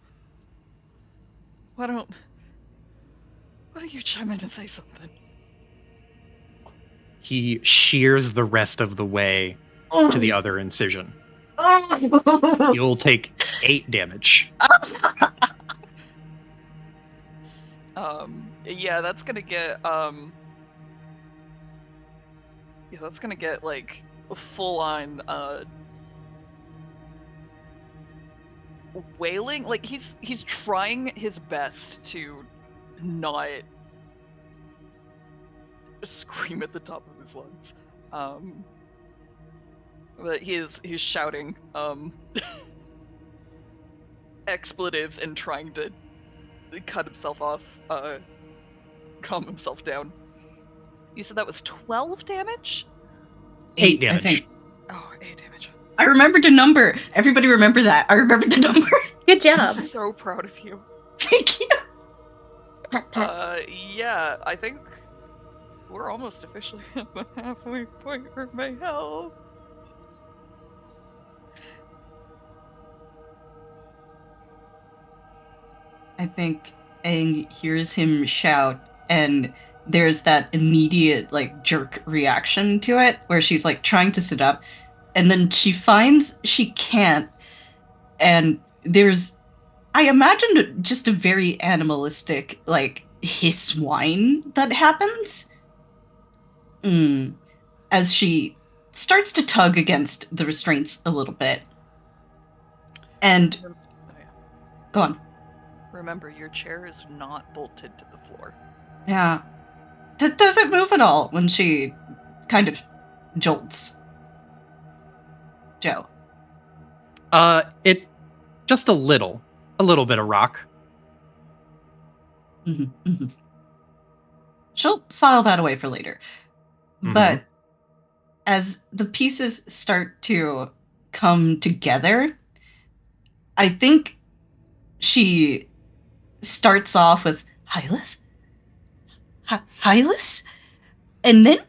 Why don't you chime in and say something? He shears the rest of the way to the other incision. You'll take 8 damage. Yeah, that's gonna get like full on wailing. Like he's trying his best to not scream at the top of his lungs. But he's shouting expletives and trying to cut himself off, calm himself down. You said that was 12 damage? 8 damage. I think. Oh, 8 damage. I remembered the number. Everybody remember that. I remembered the number. Good job. I'm so proud of you. Thank you. Pat, pat. Yeah, I think we're almost officially at the halfway point for my health. I think Aang hears him shout, and there's that immediate like jerk reaction to it, where she's like trying to sit up, and then she finds she can't, and there's, I imagine, just a very animalistic like hiss whine that happens. As she starts to tug against the restraints a little bit. And go on. Remember, your chair is not bolted to the floor. Yeah. Does it move at all when she kind of jolts? Joe. It just a little bit of rock. She'll file that away for later. But as the pieces start to come together, I think she starts off with Hylas? Hylas? And then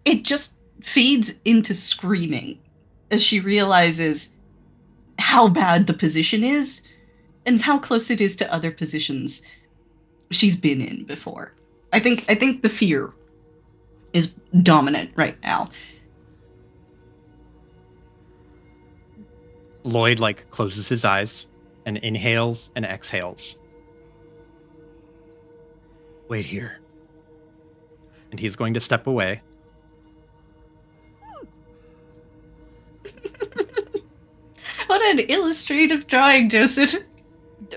it just fades into screaming as she realizes how bad the position is and how close it is to other positions she's been in before. I think the fear is dominant right now. Lloyd like closes his eyes and inhales and exhales. Wait here. And he's going to step away. What an illustrative drawing, Joseph.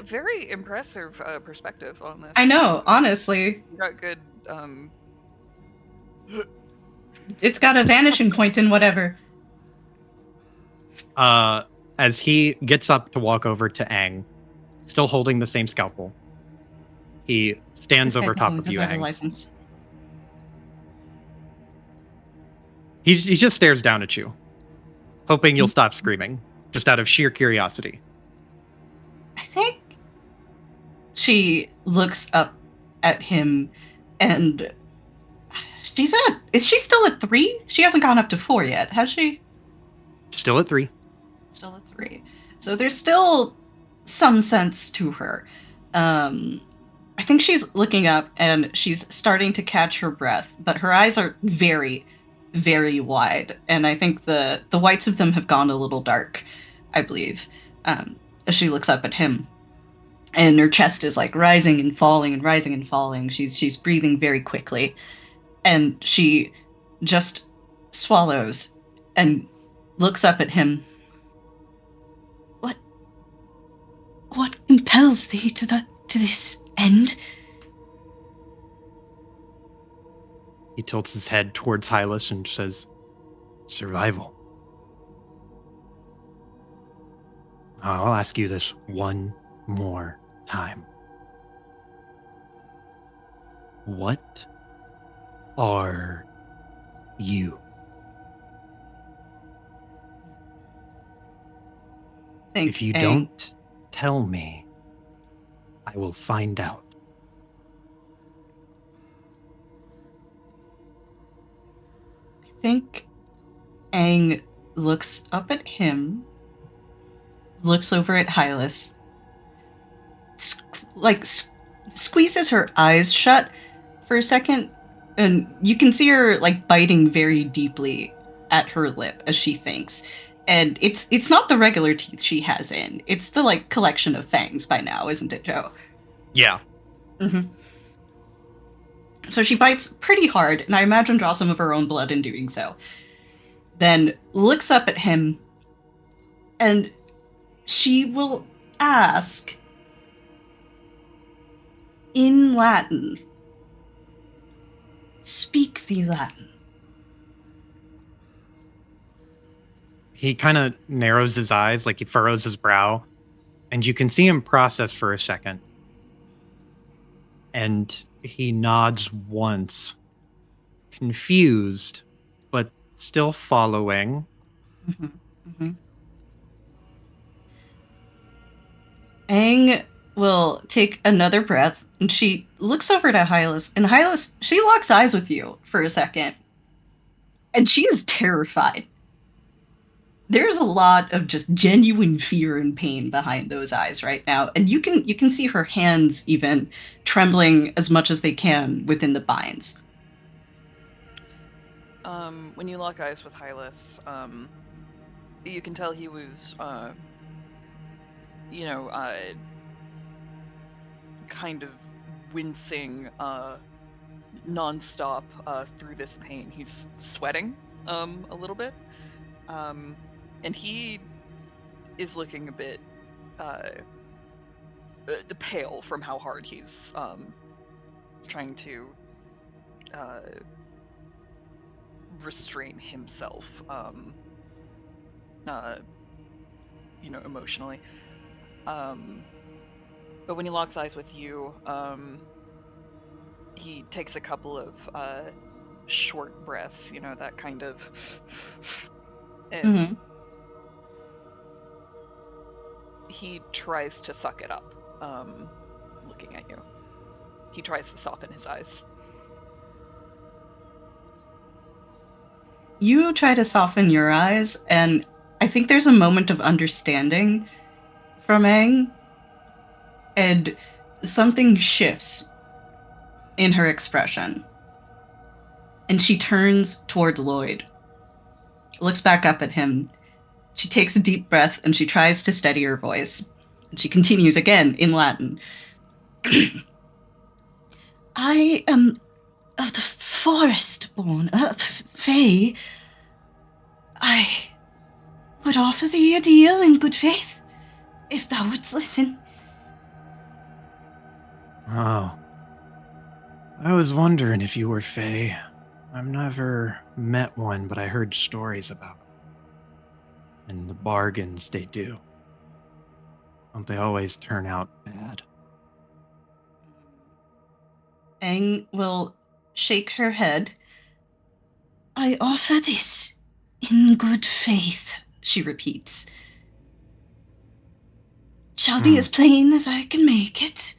Very impressive perspective on this. I know, honestly. You got good, It's got a vanishing point in whatever. As he gets up to walk over to Angh, still holding the same scalpel, he stands over top of you, Angh. License. He just stares down at you, hoping you'll stop screaming, just out of sheer curiosity. I think she looks up at him and is she still at 3? She hasn't gone up to 4 yet, has she? Still at 3. Still at 3. So there's still some sense to her. I think she's looking up and she's starting to catch her breath, but her eyes are very, very wide. And I think the whites of them have gone a little dark, I believe, as she looks up at him. And her chest is like rising and falling and rising and falling. She's breathing very quickly. And she just swallows and looks up at him. What compels thee to this end? He tilts his head towards Hylas and says, survival. I'll ask you this one more time. What are you? If you don't tell me, I will find out. I think Angh looks up at him, looks over at Hylas, squeezes her eyes shut for a second, and you can see her like biting very deeply at her lip as she thinks. And it's not the regular teeth she has in; it's the like collection of fangs by now, isn't it, Joe? Yeah. Mm-hmm. So she bites pretty hard, and I imagine draws some of her own blood in doing so. Then looks up at him, and she will ask in Latin, speak the Latin. He kind of narrows his eyes, like he furrows his brow, and you can see him process for a second. And he nods once, confused, but still following. Mm-hmm. Mm-hmm. Angh will take another breath, and she looks over to Hylas, and Hylas, she locks eyes with you for a second. And she is terrified. There's a lot of just genuine fear and pain behind those eyes right now, and you can see her hands even trembling as much as they can within the binds. When you lock eyes with Hylas, you can tell he was, kind of wincing nonstop through this pain. He's sweating a little bit, and he is looking a bit pale from how hard he's trying to restrain himself, emotionally. But when he locks eyes with you, he takes a couple of short breaths, that kind of, and he tries to suck it up, looking at you. He tries to soften his eyes. You try to soften your eyes, and I think there's a moment of understanding from Angh, and something shifts in her expression. And she turns toward Lloyd, looks back up at him. She takes a deep breath, and she tries to steady her voice. And she continues again in Latin. I am of the forest-born, Fae. I would offer thee a deal in good faith, if thou wouldst listen. Oh. I was wondering if you were Fae. I've never met one, but I heard stories about them. And the bargains they do. Don't they always turn out bad? Angh will shake her head. I offer this in good faith, she repeats. Shall be as plain as I can make it.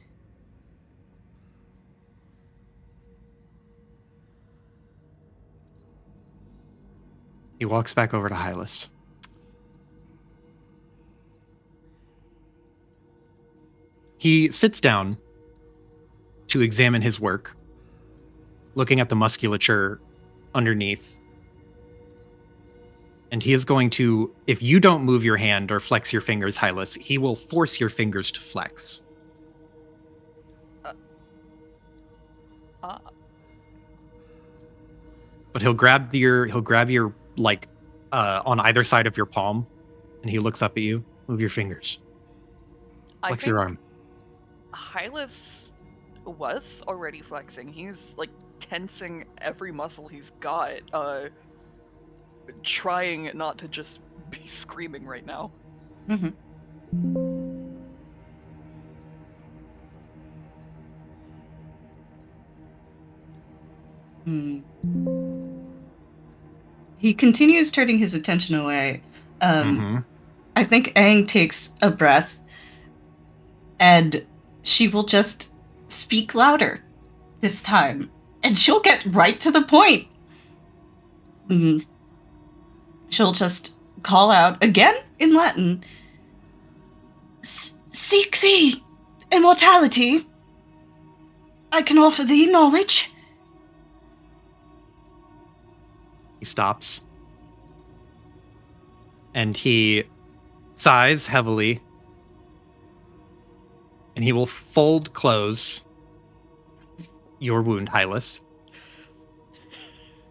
He walks back over to Hylas. He sits down to examine his work, looking at the musculature underneath. And he is going to, if you don't move your hand or flex your fingers, Hylas, he will force your fingers to flex. But he'll grab your like on either side of your palm, and he looks up at you. Move your fingers. Flex your arm. Hylas was already flexing. He's like tensing every muscle he's got, trying not to just be screaming right now. He continues turning his attention away. I think Angh takes a breath, and she will just speak louder this time, and she'll get right to the point. She'll just call out again in Latin, "Seek thee immortality. I can offer thee knowledge." He stops. And he sighs heavily. And he will fold close your wound, Hylas.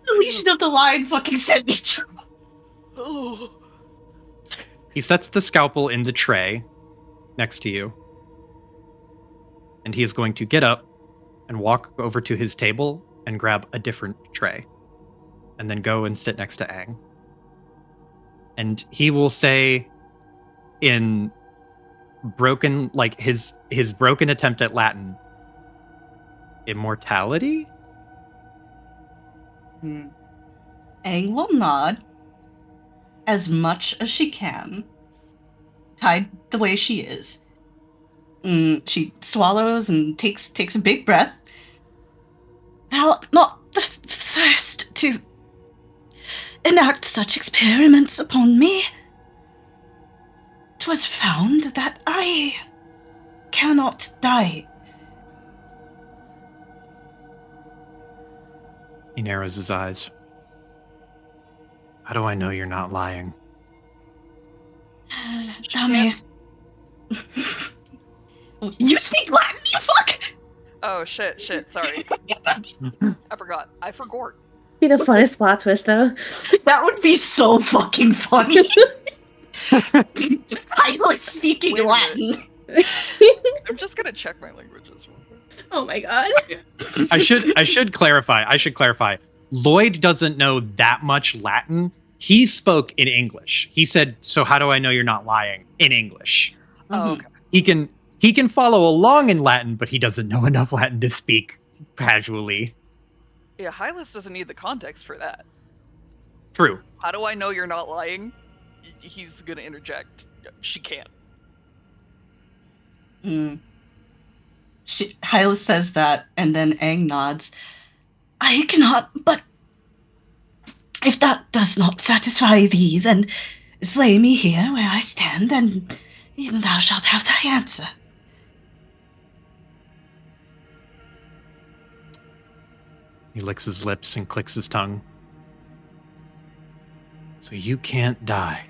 Deletion of the line fucking sent me through. Oh. He sets the scalpel in the tray next to you. And he is going to get up and walk over to his table and grab a different tray. And then go and sit next to Angh. And he will say in broken, like his broken attempt at Latin, "Immortality?" Angh will nod as much as she can, tied the way she is. She swallows and takes a big breath. "Thou art not the first to enact such experiments upon me. 'Twas found that I cannot die." He narrows his eyes. "How do I know you're not lying?" Thou mayest... You speak Latin, you fuck! Oh, shit, sorry. I forgot. Be the funnest plot twist, though. That would be so fucking funny. I like speaking Wait a Latin. I'm just gonna check my languages real quick. Oh my god. I should clarify. Lloyd doesn't know that much Latin. He spoke in English. He said, "So how do I know you're not lying?" in English. Oh, okay. He can follow along in Latin, but he doesn't know enough Latin to speak casually. Yeah, Hylas doesn't need the context for that. True. How do I know you're not lying? He's gonna interject. She can't. Hylas says that, and then Angh nods. "I cannot, but if that does not satisfy thee, then slay me here where I stand, and even thou shalt have thy answer." He licks his lips and clicks his tongue. "So you can't die.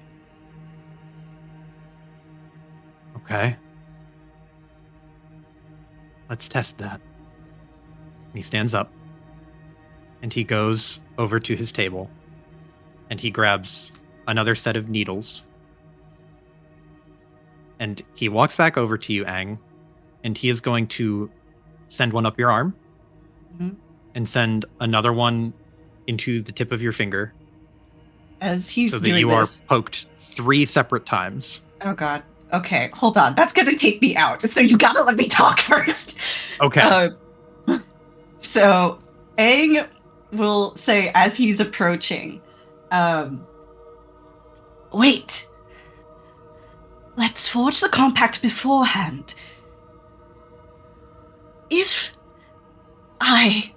Okay. Let's test that." And he stands up. And he goes over to his table. And he grabs another set of needles. And he walks back over to you, Angh. And he is going to send one up your arm. And send another one into the tip of your finger. As he's so that doing you this, are poked 3 separate times. Oh god. Okay, hold on. That's gonna take me out. So you gotta let me talk first. Okay. So Angh will say as he's approaching, "Wait. Let's forge the compact beforehand. If I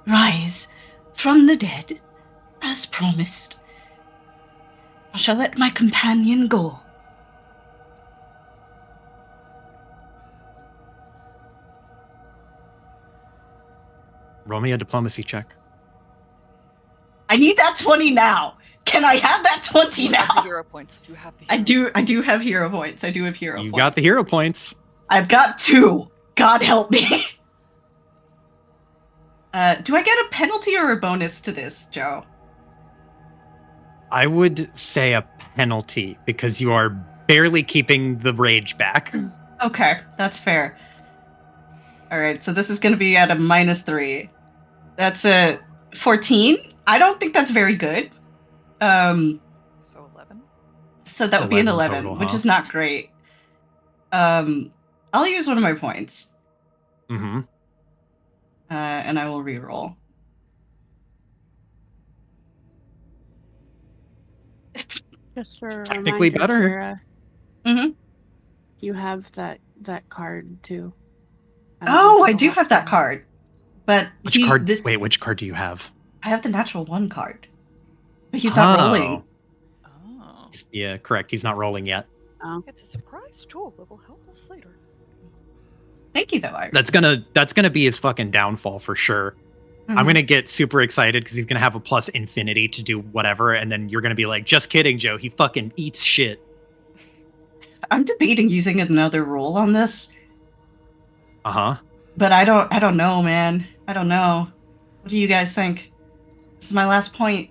rise from the dead, as promised, I shall let my companion go. Roll me a diplomacy check. I need that 20 now. Can I have that 20 You now? have the hero points. You have the I hero do have hero points. I do have hero You points. got the hero points. I've got 2. God help me. Do I get a penalty or a bonus to this, Joe? I would say a penalty because you are barely keeping the rage back. Okay, that's fair. Alright, so this is going to be at a -3. That's a 14. I don't think that's very good. So 11? So that would be an 11 11, total, which huh? is not great. I'll use one of my points, Mm-hmm. and I will reroll. Just for a Technically reminder, better. Kira, Mm-hmm. you have that card too. Oh, I do have that card, but Which card? Wait, which card do you have? I have the natural 1 card, but he's not rolling. Oh. Yeah, correct. He's not rolling yet. Oh. It's a surprise tool that will help us later. Thank you, though, Iris. That's gonna be his fucking downfall for sure. I'm gonna get super excited because he's gonna have a plus infinity to do whatever, and then you're gonna be like, "Just kidding, Joe. He fucking eats shit." I'm debating using another roll on this, Uh huh. but I don't know, man. I don't know. What do you guys think? This is my last point.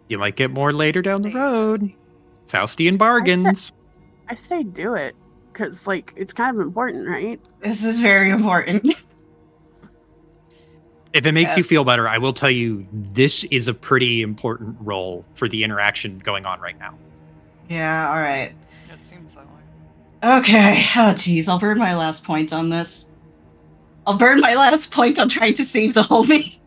You might get more later down the road. Faustian bargains. I say do it, because like it's kind of important, right? This is very important. If it makes Yeah. you feel better, I will tell you this is a pretty important role for the interaction going on right now. Yeah, all right. It seems that way. Okay. Oh, geez. I'll burn my last point on this. I'll burn my last point on trying to save the homie.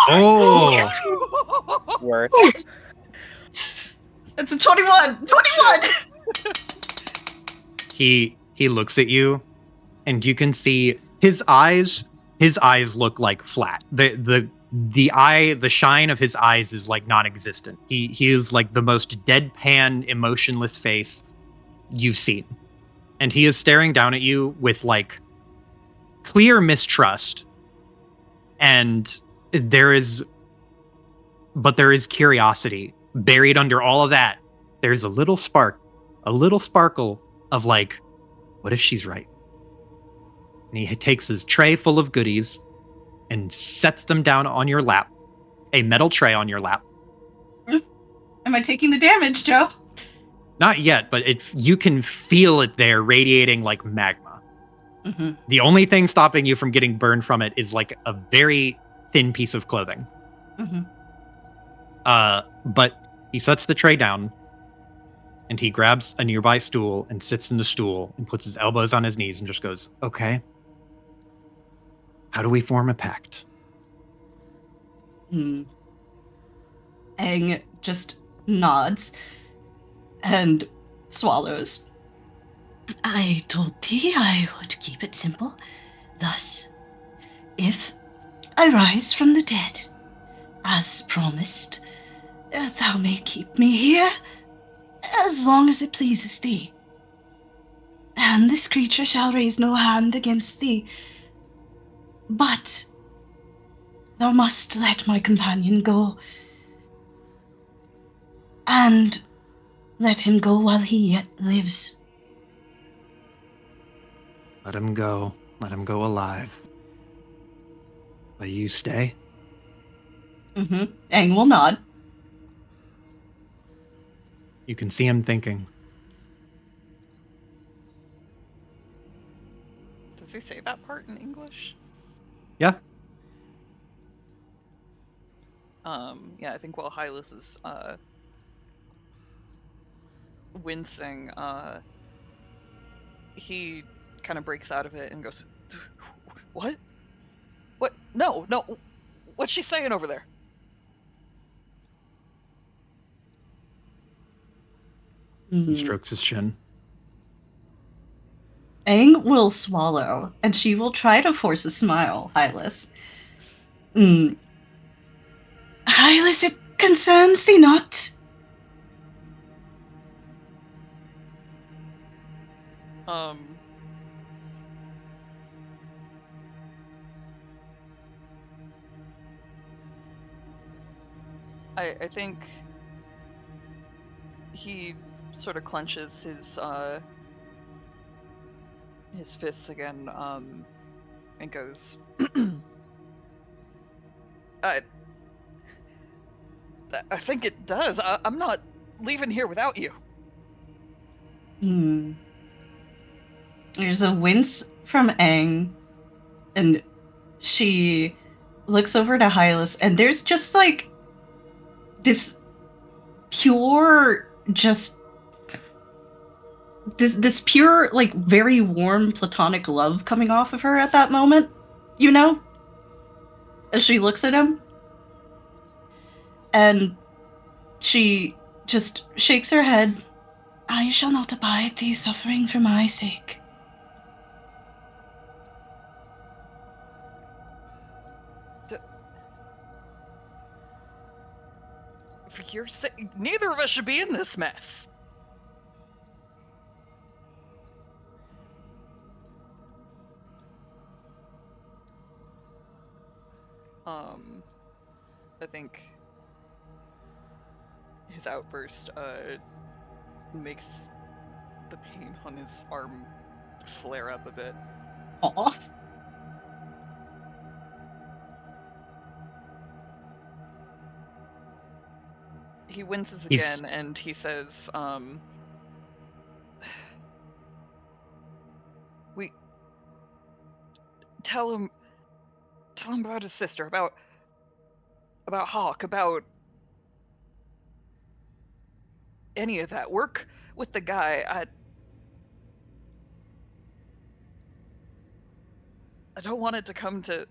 Oh, Worth. It's a 21! 21! he looks at you, and you can see his eyes. His eyes look like flat. The shine of his eyes is like non-existent. He is like the most deadpan, emotionless face you've seen, and he is staring down at you with like clear mistrust. And there is curiosity buried under all of that. There's a little sparkle of like, what if she's right? And he takes his tray full of goodies and sets them down on your lap, a metal tray on your lap. Am I taking the damage, Joe? Not yet, but you can feel it there radiating like magma. Mm-hmm. The only thing stopping you from getting burned from it is like a very thin piece of clothing. Mm-hmm. But he sets the tray down, and he grabs a nearby stool and sits in the stool and puts his elbows on his knees and just goes, "Okay, how do we form a pact?" Angh just nods and swallows. I told thee I would keep it simple. Thus, if I rise from the dead, as promised, thou may keep me here as long as it pleases thee. And this creature shall raise no hand against thee. But thou must let my companion go. And let him go while he yet lives. Let him go alive. Will you stay? Angh will nod. You can see him thinking. Does he say that part in English? Yeah. Yeah, I think while Hylas is wincing, he kind of breaks out of it and goes, "What? What? No. What's she saying over there?" He strokes his chin. Angh will swallow, and she will try to force a smile, Hylas. Hylas, it concerns thee not. I think he sort of clenches his fists again, and goes, I think it does. I'm not leaving here without you. Hmm. There's a wince from Angh, and she looks over to Hylas, and there's just like this pure, just this pure, like very warm platonic love coming off of her at that moment, you know? As she looks at him. And she just shakes her head. I shall not abide thee suffering for my sake. For your sake, neither of us should be in this mess. I think his outburst makes the pain on his arm flare up a bit. Aw. He winces He's- again and he says, we tell him about his sister, about Hawk, about any of that. Work with the guy. I don't want it to come to.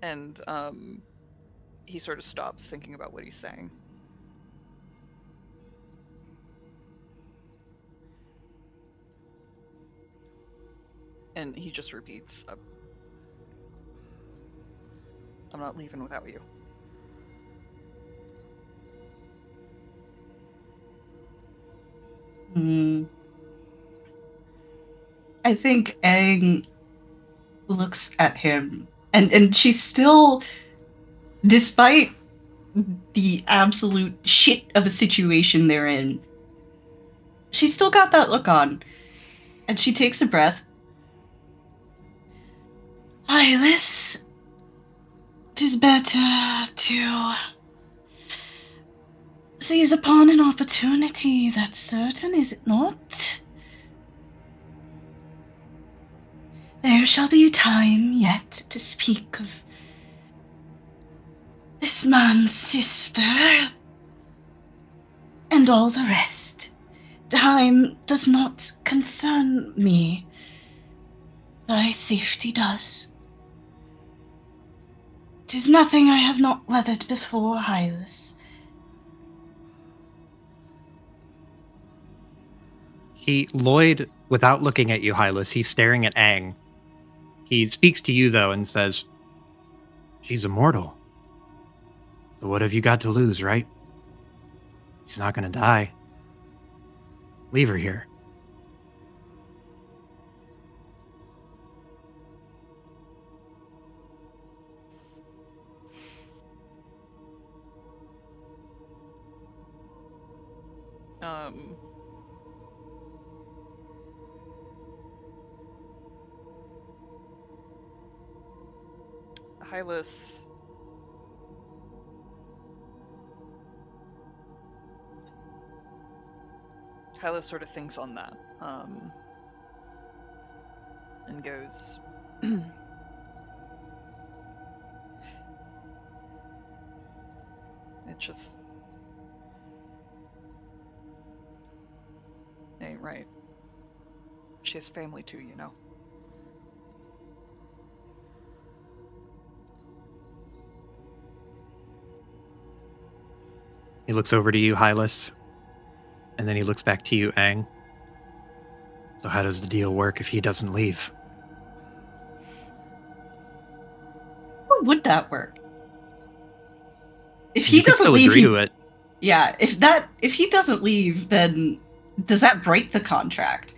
And he sort of stops thinking about what he's saying. And he just repeats, I'm not leaving without you. I think Angh looks at him, and she's still, despite the absolute shit of a situation they're in, she's still got that look on. And she takes a breath. Hylas, 'tis better to seize upon an opportunity, that's certain, is it not? There shall be time yet to speak of this man's sister and all the rest. Time does not concern me. Thy safety does. 'Tis nothing I have not weathered before, Hylas. Lloyd, without looking at you, Hylas, he's staring at Angh. He speaks to you, though, and says, she's immortal. So what have you got to lose, right? She's not going to die. Leave her here. Hylas sort of thinks on that, and goes, it just ain't right. She has family too, you know. He looks over to you, Hylas, and then he looks back to you, Angh. So how does the deal work if he doesn't leave? How would that work? If You he could doesn't still leave, agree to it. Yeah, if he doesn't leave, then does that break the contract?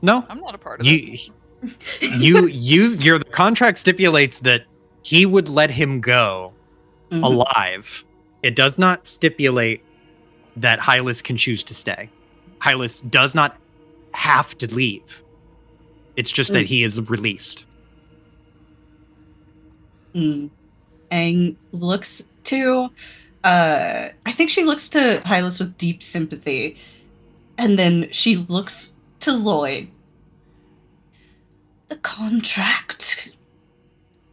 No, I'm not a part of it. Your contract stipulates that he would let him go Mhm. alive. It does not stipulate that Hylas can choose to stay. Hylas does not have to leave. It's just that he is released. Angh looks to, I think she looks to Hylas with deep sympathy, And then she looks to Lloyd. The contract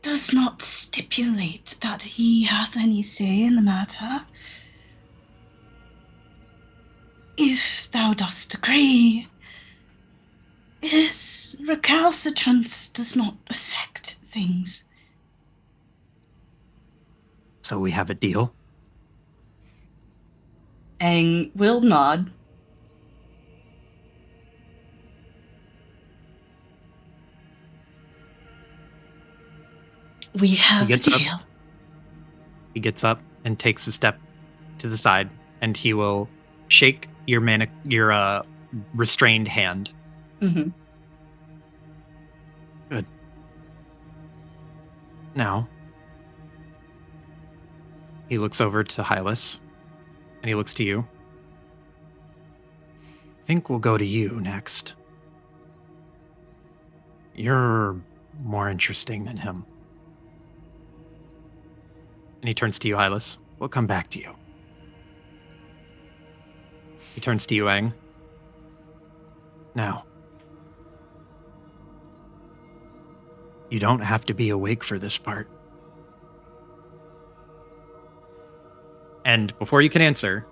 does not stipulate that he hath any say in the matter. If thou dost agree, his recalcitrance does not affect things. So we have a deal? Angh will nod. We have a deal. He gets up and takes a step to the side, and he will shake your restrained hand. Mm-hmm. Good. Now, he looks over to Hylas, and he looks to you. I think we'll go to you next. You're more interesting than him. And he turns to you, Hylas. We'll come back to you. He turns to you, Angh. Now, you don't have to be awake for this part. And before you can answer,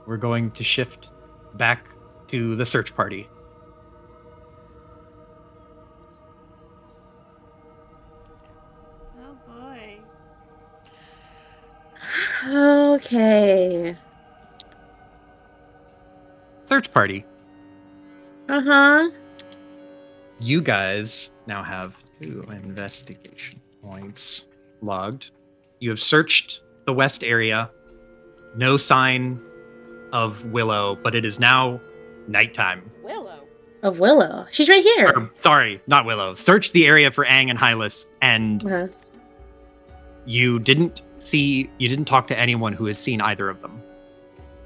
we're going to shift back to the search party. Oh boy. Okay. Search party. Uh-huh. You guys now have 2 investigation points logged. You have searched the west area. No sign of Willow, but it is now nighttime. Willow. Of Willow. She's right here. Or, sorry, not Willow. Search the area for Angh and Hylas, and Uh-huh. you didn't talk to anyone who has seen either of them.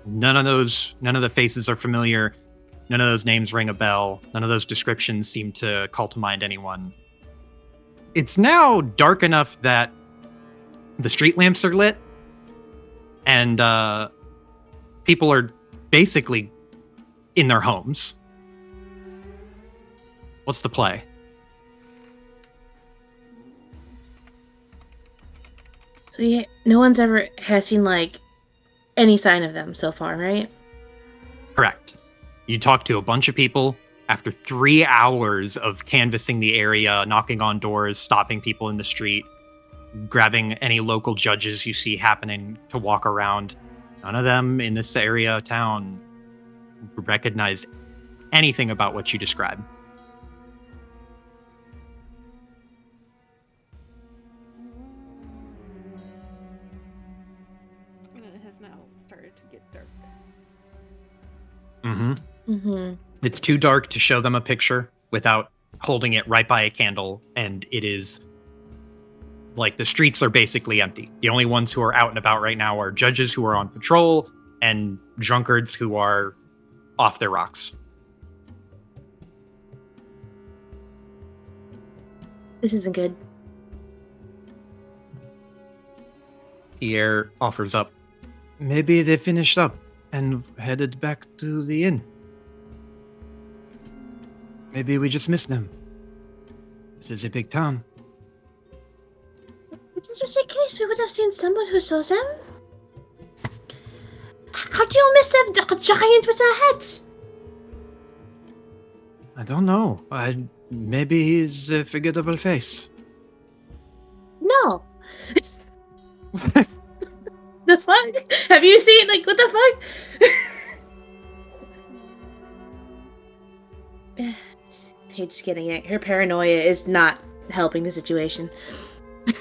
None of the faces are familiar. None of those names ring a bell. None of those descriptions seem to call to mind anyone. It's now dark enough that the street lamps are lit, and people are basically in their homes. What's the play? So yeah, no one's ever has seen like any sign of them so far, right? Correct. You talk to a bunch of people after 3 hours of canvassing the area, knocking on doors, stopping people in the street, grabbing any local judges you see happening to walk around. None of them in this area of town recognize anything about what you describe. And it has now started to get dark. Mm-hmm. Mm-hmm. It's too dark to show them a picture without holding it right by a candle, and it is like the streets are basically empty. The only ones who are out and about right now are judges who are on patrol and drunkards who are off their rocks. This isn't good. Pierre offers up. Maybe they finished up and headed back to the inn. Maybe we just missed them. This is a big town. Just in case we would have seen someone who saw them. How do you miss a giant with a head? I don't know. Maybe he's a forgettable face. No. The fuck? Have you seen, like, what the fuck? Paige getting it. Her paranoia is not helping the situation. Give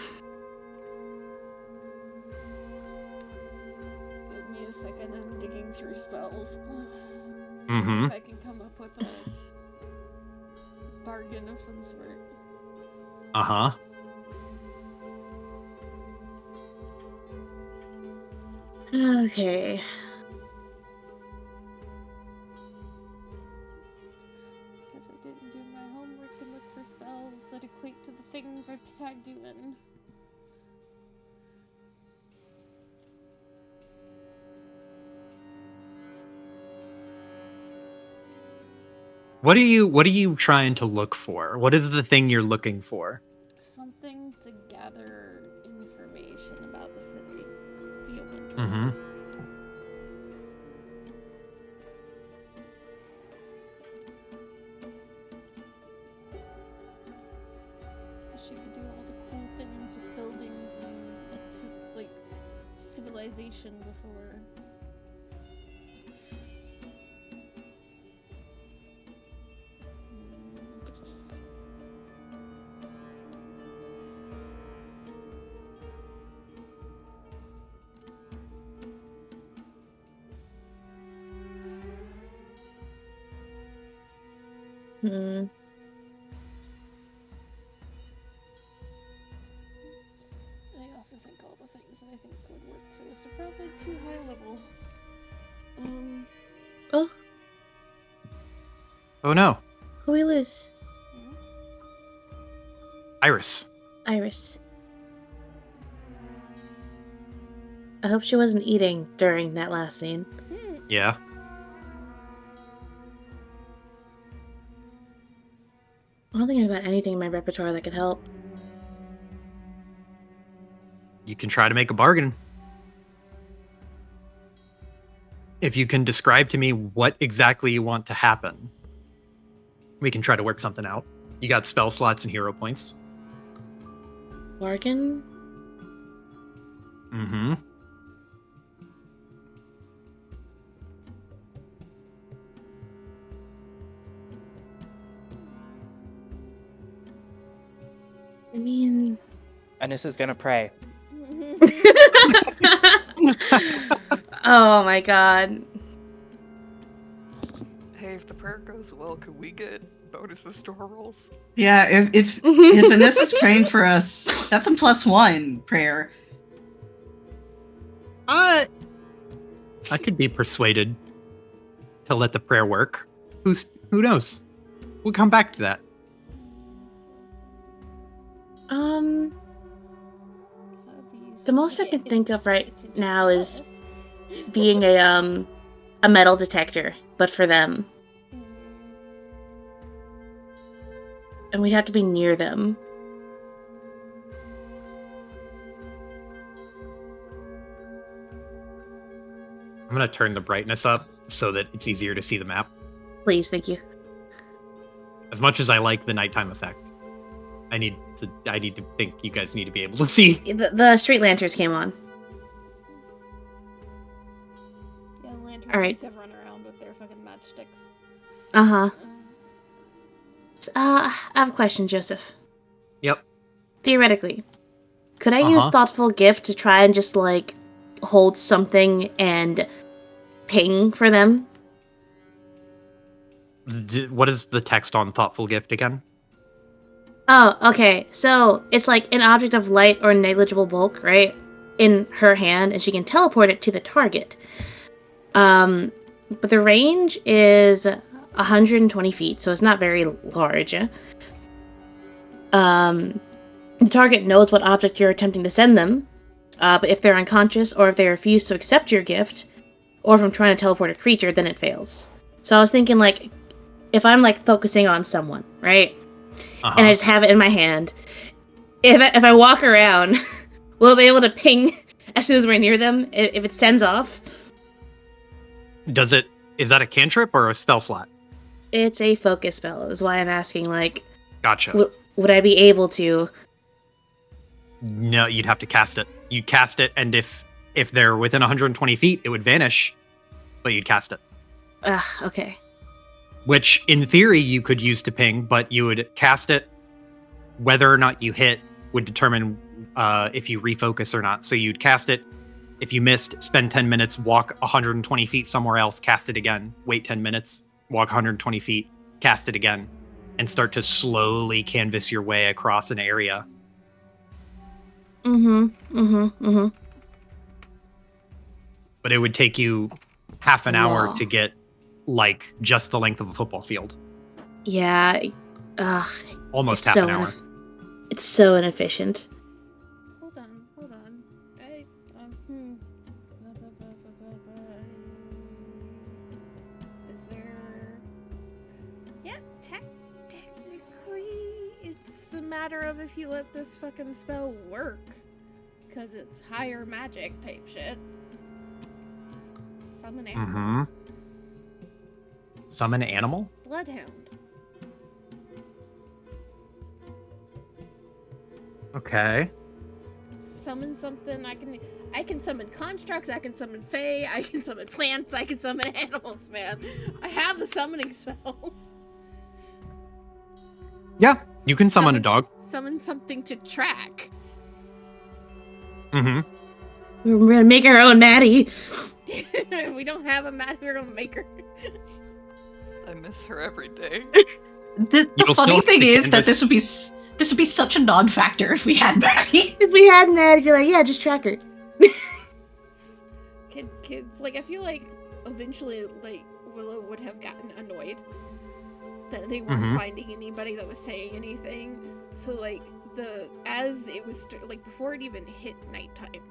me a second, I'm digging through spells. Mm-hmm. If I can come up with a bargain of some sort. Uh-huh. Okay. Because I didn't do my homework and look for spells that equate to the things I tagged you in. What are you trying to look for? What is the thing you're looking for? Something to gather information about the city via winter. Mm-hmm. She could do all the cool things with buildings and like civilization before. Hmm. I also think all the things that I think would work for this are probably too high level. Oh, Oh no, who we lose? Iris. Iris. I hope she wasn't eating during that last scene. Yeah. I don't think I've got anything in my repertoire that could help. You can try to make a bargain. If you can describe to me what exactly you want to happen, we can try to work something out. You got spell slots and hero points. Bargain? Mm-hmm. I mean... Anissa's gonna pray. Oh my god. Hey, if the prayer goes well, could we get bonuses to our rolls? Yeah, if Anissa's praying for us, that's a +1 prayer. I could be persuaded to let the prayer work. Who knows? We'll come back to that. The most I can think of right now is being a metal detector, but for them. And we'd have to be near them. I'm gonna turn the brightness up so that it's easier to see the map. Please, thank you. As much as I like the nighttime effect, I need to think you guys need to be able to see. The street lanterns came on. Yeah, lantern All right. lights have run around with their fucking matchsticks. Uh-huh. I have a question, Joseph. Yep. Theoretically, could I use Thoughtful Gift to try and just, like, hold something and ping for them? What is the text on Thoughtful Gift again? Oh, okay. So, it's like an object of light or negligible bulk, right? In her hand, and she can teleport it to the target. But the range is 120 feet, so it's not very large. The target knows what object you're attempting to send them, but if they're unconscious or if they refuse to accept your gift, or if I'm trying to teleport a creature, then it fails. So I was thinking, like, if I'm, like, focusing on someone, right? And I just have it in my hand, if I walk around, will it be able to ping as soon as we're near them if it sends off? Is that a cantrip or a spell slot? It's a focus spell, is why I'm asking, like... Gotcha. Would I be able to? No, you'd have to cast it. You'd cast it, and if they're within 120 feet, it would vanish, but you'd cast it. Okay. Which, in theory, you could use to ping, but you would cast it. Whether or not you hit would determine if you refocus or not. So you'd cast it. If you missed, spend 10 minutes, walk 120 feet somewhere else, cast it again. Wait 10 minutes, walk 120 feet, cast it again, and start to slowly canvas your way across an area. But it would take you half an hour to get, like, just the length of a football field. Yeah. Almost half an hour. It's so inefficient. Hold on. Is there... Yeah, it's a matter of if you let this fucking spell work. Because it's higher magic type shit. Summon animal. Summon animal? Bloodhound. Okay. Summon something. I can summon constructs, I can summon fae, I can summon plants, I can summon animals, man. I have the summoning spells. Yeah, you can summon a dog. Summon something to track. We're gonna make our own Maddie. If we don't have a Maddie, we're gonna make her. I miss her every day. The funny thing is that this would be such a non-factor if we had Maddie. If we had Maddie, you're like, yeah, just track her. Kids, like, I feel like eventually, like, Willow would have gotten annoyed that they weren't finding anybody that was saying anything. So, like, as it was, like, before it even hit nighttime,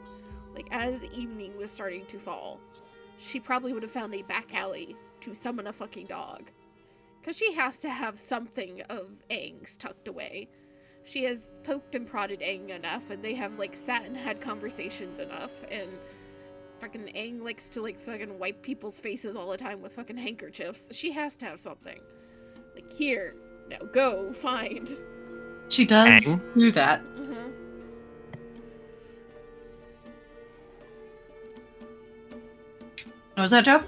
like, as evening was starting to fall, she probably would have found a back alley to summon a fucking dog. Because she has to have something of Angh's tucked away. She has poked and prodded Angh enough, and they have, like, sat and had conversations enough, and fucking Angh likes to, like, fucking wipe people's faces all the time with fucking handkerchiefs. She has to have something. Like, here, now go, find. She does do that. What was that, Joe?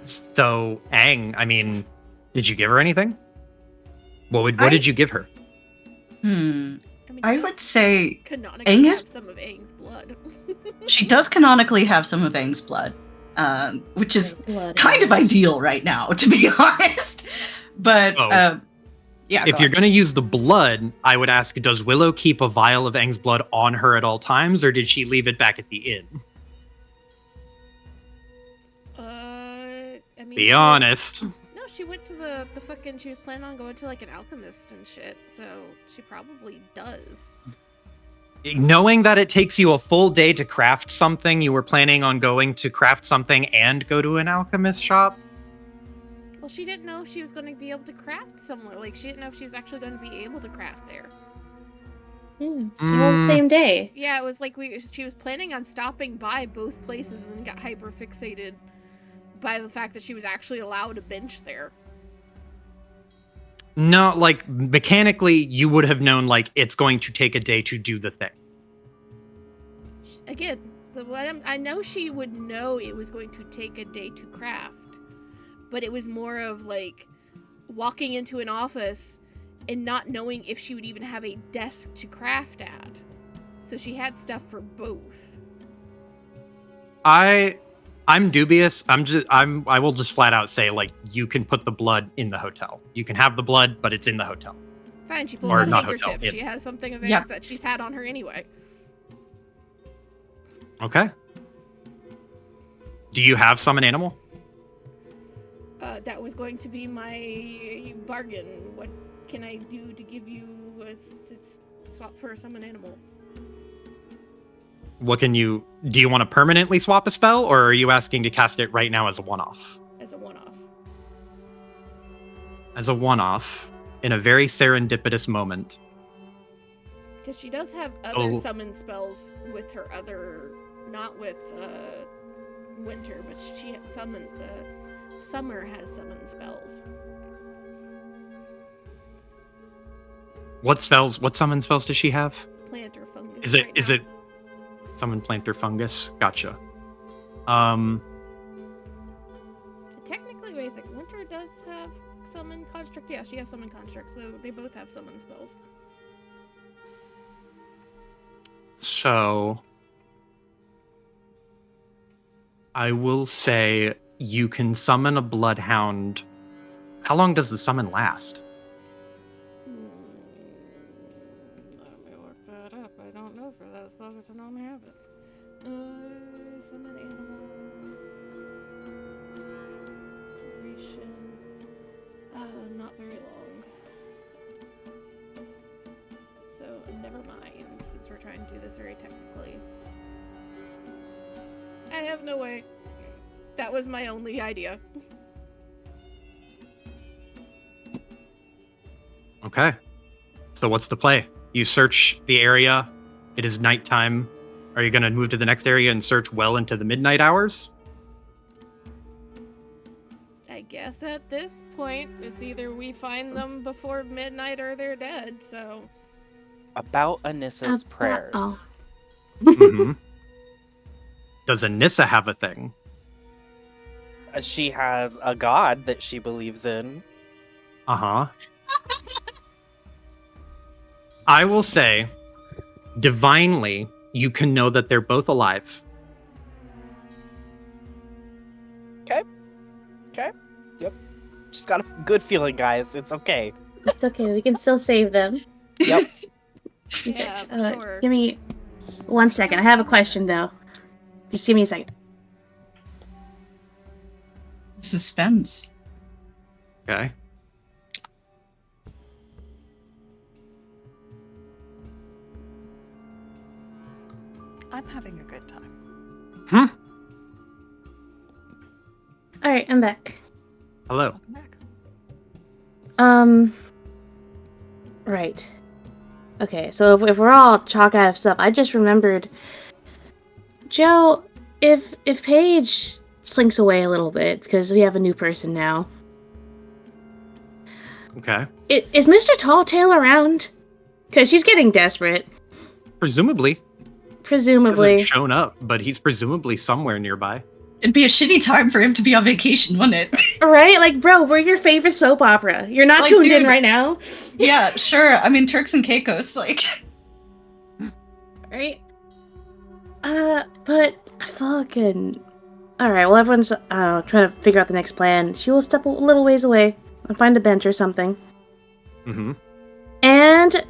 So Angh, I mean, did you give her anything? What did you give her? I would say canonically Angh have some of Angh's blood. She does canonically have some of Angh's blood, which is kind of ideal right now, to be honest. But yeah. If you're going to use the blood, I would ask, does Willow keep a vial of Angh's blood on her at all times, or did she leave it back at the inn? I mean, be honest. No, she went to the fucking, she was planning on going to, like, an alchemist and shit, so she probably does. Knowing that it takes you a full day to craft something, you were planning on going to craft something and go to an alchemist shop? Well, she didn't know if she was going to be able to craft somewhere. Like, she didn't know if she was actually going to be able to craft there. On the same day. Yeah, it was like she was planning on stopping by both places and then got hyper fixated by the fact that she was actually allowed a bench there. No, like, mechanically, you would have known, like, it's going to take a day to do the thing. Again, I know she would know it was going to take a day to craft, but it was more of, like, walking into an office and not knowing if she would even have a desk to craft at. So she had stuff for both. I'm dubious. I will just flat out say, like, you can put the blood in the hotel. You can have the blood, but it's in the hotel. Fine, she pulls out a handkerchief. She has something of Angh's that she's had on her anyway. Okay. Do you have summon animal? That was going to be my bargain. What can I do to give you to swap for a summon animal? Do you want to permanently swap a spell, or are you asking to cast it right now as a one-off? As a one-off. As a one-off, in a very serendipitous moment. Because she does have other summon spells with her other, not with Winter, but she has summoned, Summer has summon spells. What summon spells does she have? Plant or fungus. Is it summon plant or fungus? Gotcha. Technically, wait a second. Winter does have summon construct. Yeah, she has summon construct, so they both have summon spells. So I will say you can summon a bloodhound. How long does the summon last? Let me look that up. I don't know for that spell because I don't have it. Summon animal. Duration. Not very long. So, never mind, since we're trying to do this very technically. I have no way. That was my only idea. Okay. So what's the play? You search the area. It is nighttime. Are you going to move to the next area and search well into the midnight hours? I guess at this point, it's either we find them before midnight or they're dead, so... About Anissa's prayers. Oh. Mm-hmm. Does Anissa have a thing? She has a god that she believes in. Uh-huh. I will say, divinely, you can know that they're both alive. Okay. Yep. She's got a good feeling, guys. It's okay. It's okay. We can still save them. Yep. Yeah, sure. Give me 1 second. I have a question, though. Just give me a second. Suspense. Okay. I'm having a good time. Hmm? All right, I'm back. Hello. Welcome back. Right. Okay, so if we're all chalk out of stuff, I just remembered, Joe, if Paige slinks away a little bit because we have a new person now, Okay. is Mr. Talltail around? Because she's getting desperate. Presumably. Presumably. Hasn't shown up, but he's presumably somewhere nearby. It'd be a shitty time for him to be on vacation, wouldn't it? Right? Like, bro, we're your favorite soap opera. You're not Like, tuned in dude. right now. Yeah, sure. I mean, Turks and Caicos, like... Right? But fucking... Alright, well, everyone's, trying to figure out the next plan. She will step a little ways away and find a bench or something. Mm-hmm. And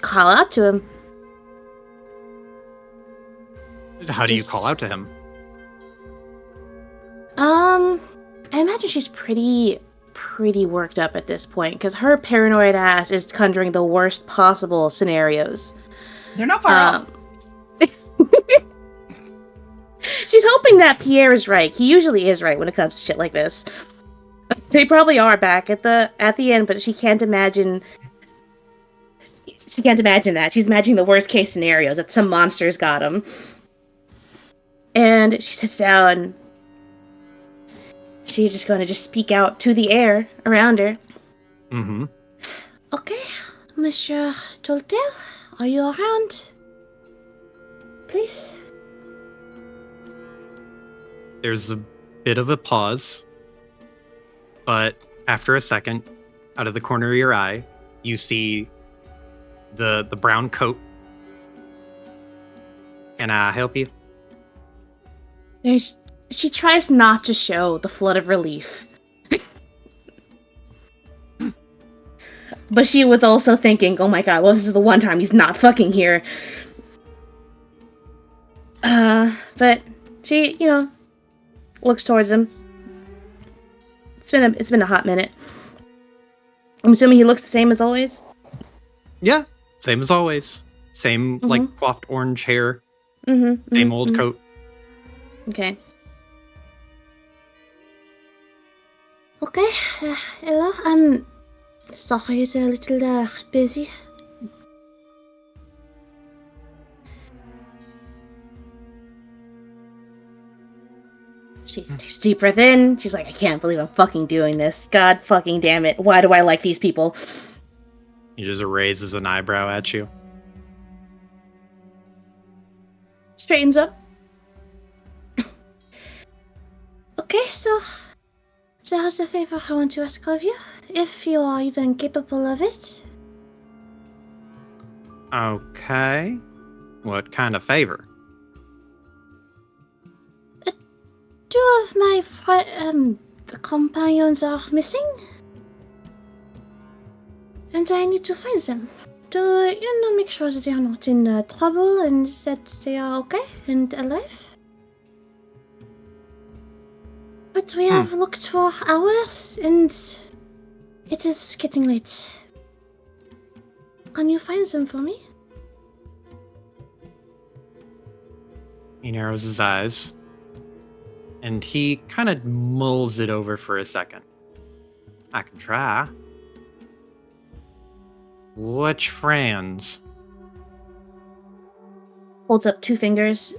call out to him. How do you call out to him? I imagine she's pretty worked up at this point, because her paranoid ass is conjuring the worst possible scenarios. They're not far off. She's hoping that Pierre is right. He usually is right when it comes to shit like this. They probably are back at the end, but she can't imagine. She can't imagine that. She's imagining the worst case scenarios, that some monsters got him. And she sits down. She's just going to speak out to the air around her. Mm-hmm. Okay, Mr. Toltel, are you around? Please? There's a bit of a pause, but after a second, out of the corner of your eye, you see the brown coat. Can I help you? She tries not to show the flood of relief. But she was also thinking, oh my god, well, this is the one time he's not fucking here. But she, looks towards him. It's been a hot minute. I'm assuming he looks the same as always? Yeah, same as always. Same, like, coiffed orange hair. Same old coat. Okay. Okay, Ella, I'm sorry it's a little busy. She takes a deep breath in. She's like, I can't believe I'm fucking doing this. God fucking damn it. Why do I like these people? He just raises an eyebrow at you. Straightens up. Okay, so there's a favor I want to ask of you, if you are even capable of it. Okay. What kind of favor? Two of my the companions are missing, and I need to find them to, make sure that they are not in trouble and that they are okay and alive. But we have looked for hours, and it is getting late. Can you find them for me? He narrows his eyes, and he kind of mulls it over for a second. I can try. Which friends? Holds up 2 fingers.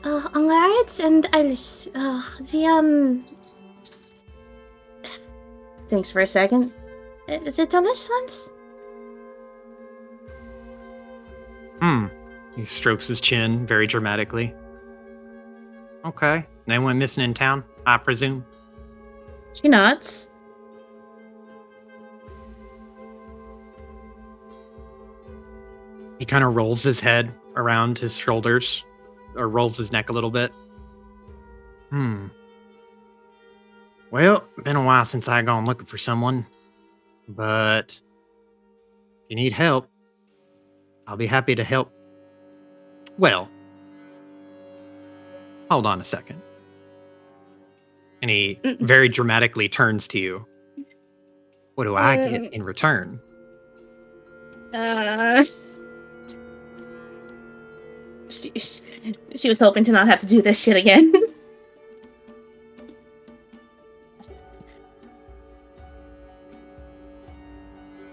Angh and Alice. Thanks for a second. Is it the last ones? He strokes his chin very dramatically. Okay. Anyone missing in town, I presume? She nods. He kind of rolls his head around his shoulders, or rolls his neck a little bit. Well, been a while since I gone looking for someone, but if you need help, I'll be happy to help. Well, hold on a second. And he very dramatically turns to you. What do I get in return? She was hoping to not have to do this shit again.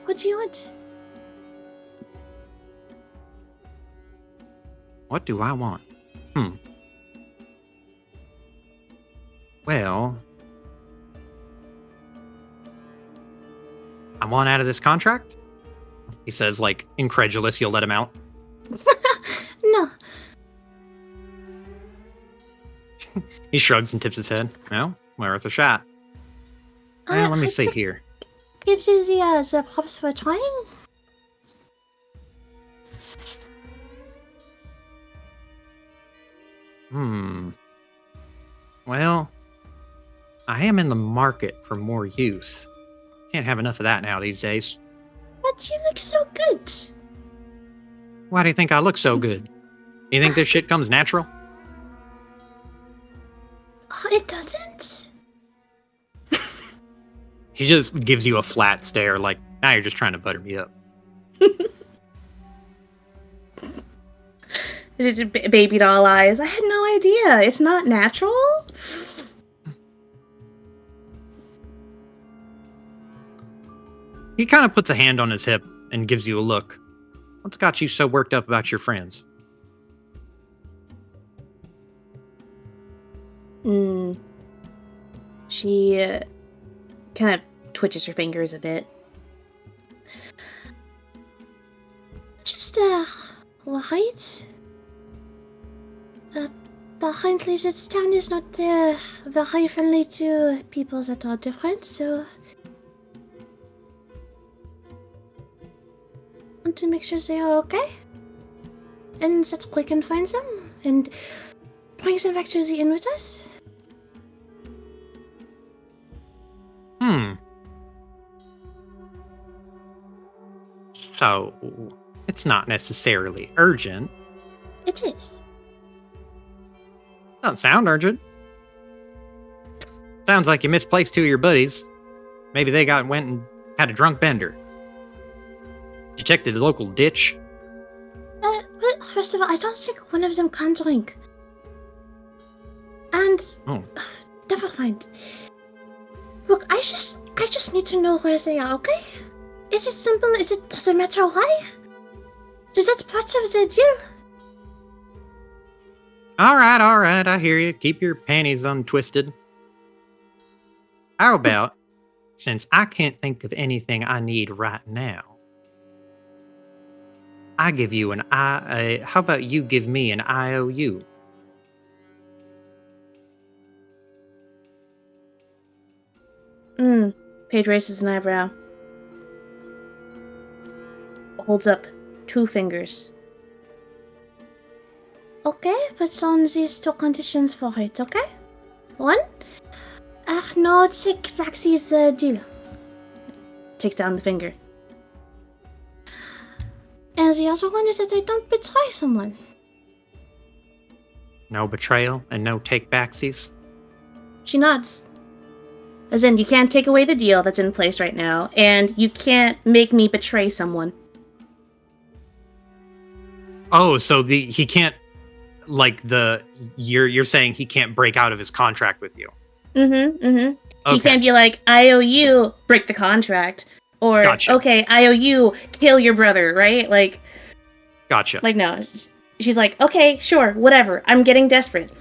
What do you want? What do I want? Well, I want out of this contract? He says, like, incredulous, you'll let him out. No. He shrugs and tips his head. Well, worth a shot. Well, let me see here. Gives you the props for trying? Well, I am in the market for more youth. Can't have enough of that now these days. But you look so good. Why do you think I look so good? You think this shit comes natural? Oh, it doesn't? He just gives you a flat stare, like, now you're just trying to butter me up. Baby doll eyes. I had no idea. It's not natural? He kind of puts a hand on his hip and gives you a look. What's got you so worked up about your friends? She kind of twitches her fingers a bit. Just, right? Apparently this town is not very friendly to people that are different, so want to make sure they are okay, and that we can find them and bring them back to the inn with us. So, it's not necessarily urgent. It is. Doesn't sound urgent. Sounds like you misplaced 2 of your buddies. Maybe they went and had a drunk bender. You checked the local ditch? Well, first of all, I don't think one of them can drink. And never mind. Look, I just need to know where they are, okay? Is it simple? Does it matter why? Is that part of the deal? All right, I hear you. Keep your panties untwisted. How about, since I can't think of anything I need right now, I give you how about you give me an IOU? Paige raises an eyebrow. Holds up 2 fingers. Okay, but on these 2 conditions for it, okay? 1, no take Vaxie's deal. Takes down the finger. And the other one is that I don't betray someone. No betrayal and no take-backsies? She nods. As in, you can't take away the deal that's in place right now, and you can't make me betray someone. Oh, so he can't, like, you're saying he can't break out of his contract with you? Okay. He Okay. can't be like, I owe you, break the contract. Or, Gotcha. okay, I owe you, kill your brother, right? Like, Gotcha. no. She's like, okay, sure, whatever. I'm getting desperate.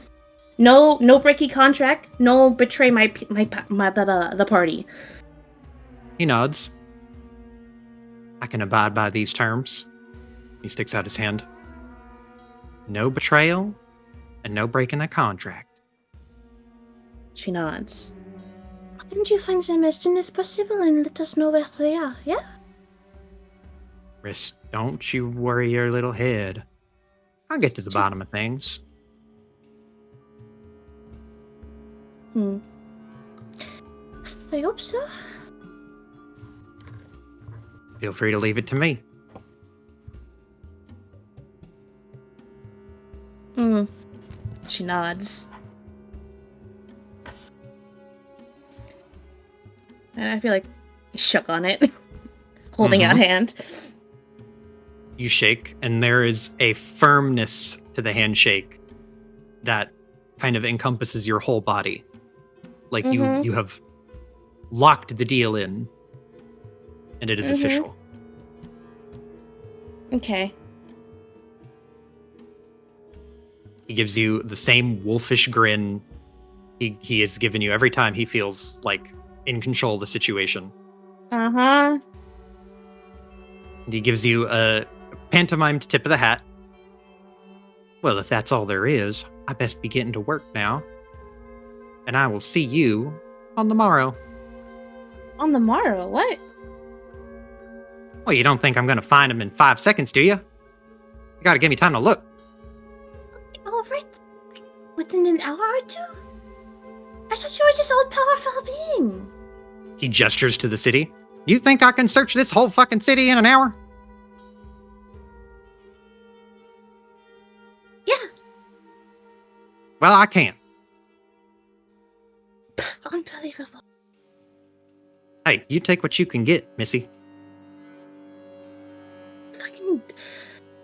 No breaking contract. No betray the party. He nods. I can abide by these terms. He sticks out his hand. No betrayal and no breaking the contract. She nods. Why didn't you find them as soon as possible and let us know where they are, yeah? Riss, don't you worry your little head. I'll get to the bottom of things. I hope so. Feel free to leave it to me. She nods. And I feel like he shook on it, holding out hand. You shake, and there is a firmness to the handshake that kind of encompasses your whole body. Like you have locked the deal in, and it is official. Okay. He gives you the same wolfish grin he has given you every time he feels like in control of the situation. Uh-huh. And he gives you a pantomimed tip of the hat. Well, if that's all there is, I best be getting to work now. And I will see you on the morrow. On the morrow? What? Well, you don't think I'm going to find him in 5 seconds, do you? You got to give me time to look. All right. Within an hour or two? I thought you were this all-powerful being. He gestures to the city. You think I can search this whole fucking city in an hour? Yeah. Well, I can't. Unbelievable. Hey, you take what you can get, Missy.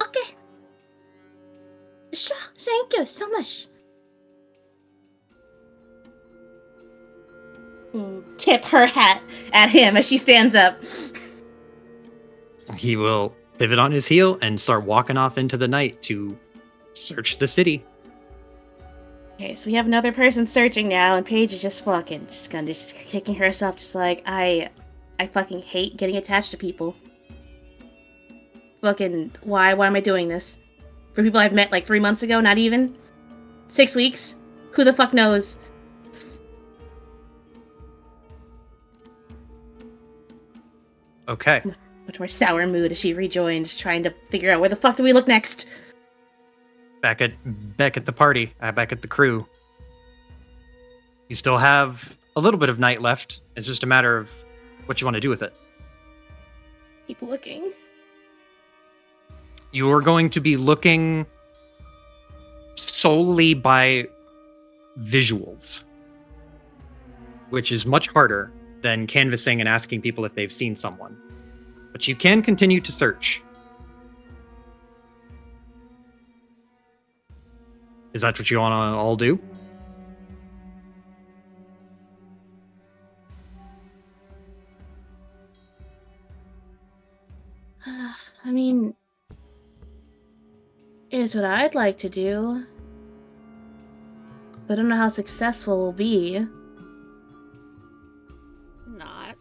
Okay. Sure. Thank you so much. Tip her hat at him as she stands up. He will pivot on his heel and start walking off into the night to search the city. Okay, so we have another person searching now, and Paige is just fucking, just kicking herself, just like, I fucking hate getting attached to people. Fucking, why am I doing this? For people I've met like 3 months ago, not even? 6 weeks? Who the fuck knows? Okay. Much more sour mood as she rejoins, trying to figure out where the fuck do we look next? Back at the party, back at the crew. You still have a little bit of night left. It's just a matter of what you want to do with it. Keep looking. You're going to be looking solely by visuals, which is much harder than canvassing and asking people if they've seen someone. But you can continue to search. Is that what you want to all do? I mean, it's what I'd like to do. But I don't know how successful we'll be. Not.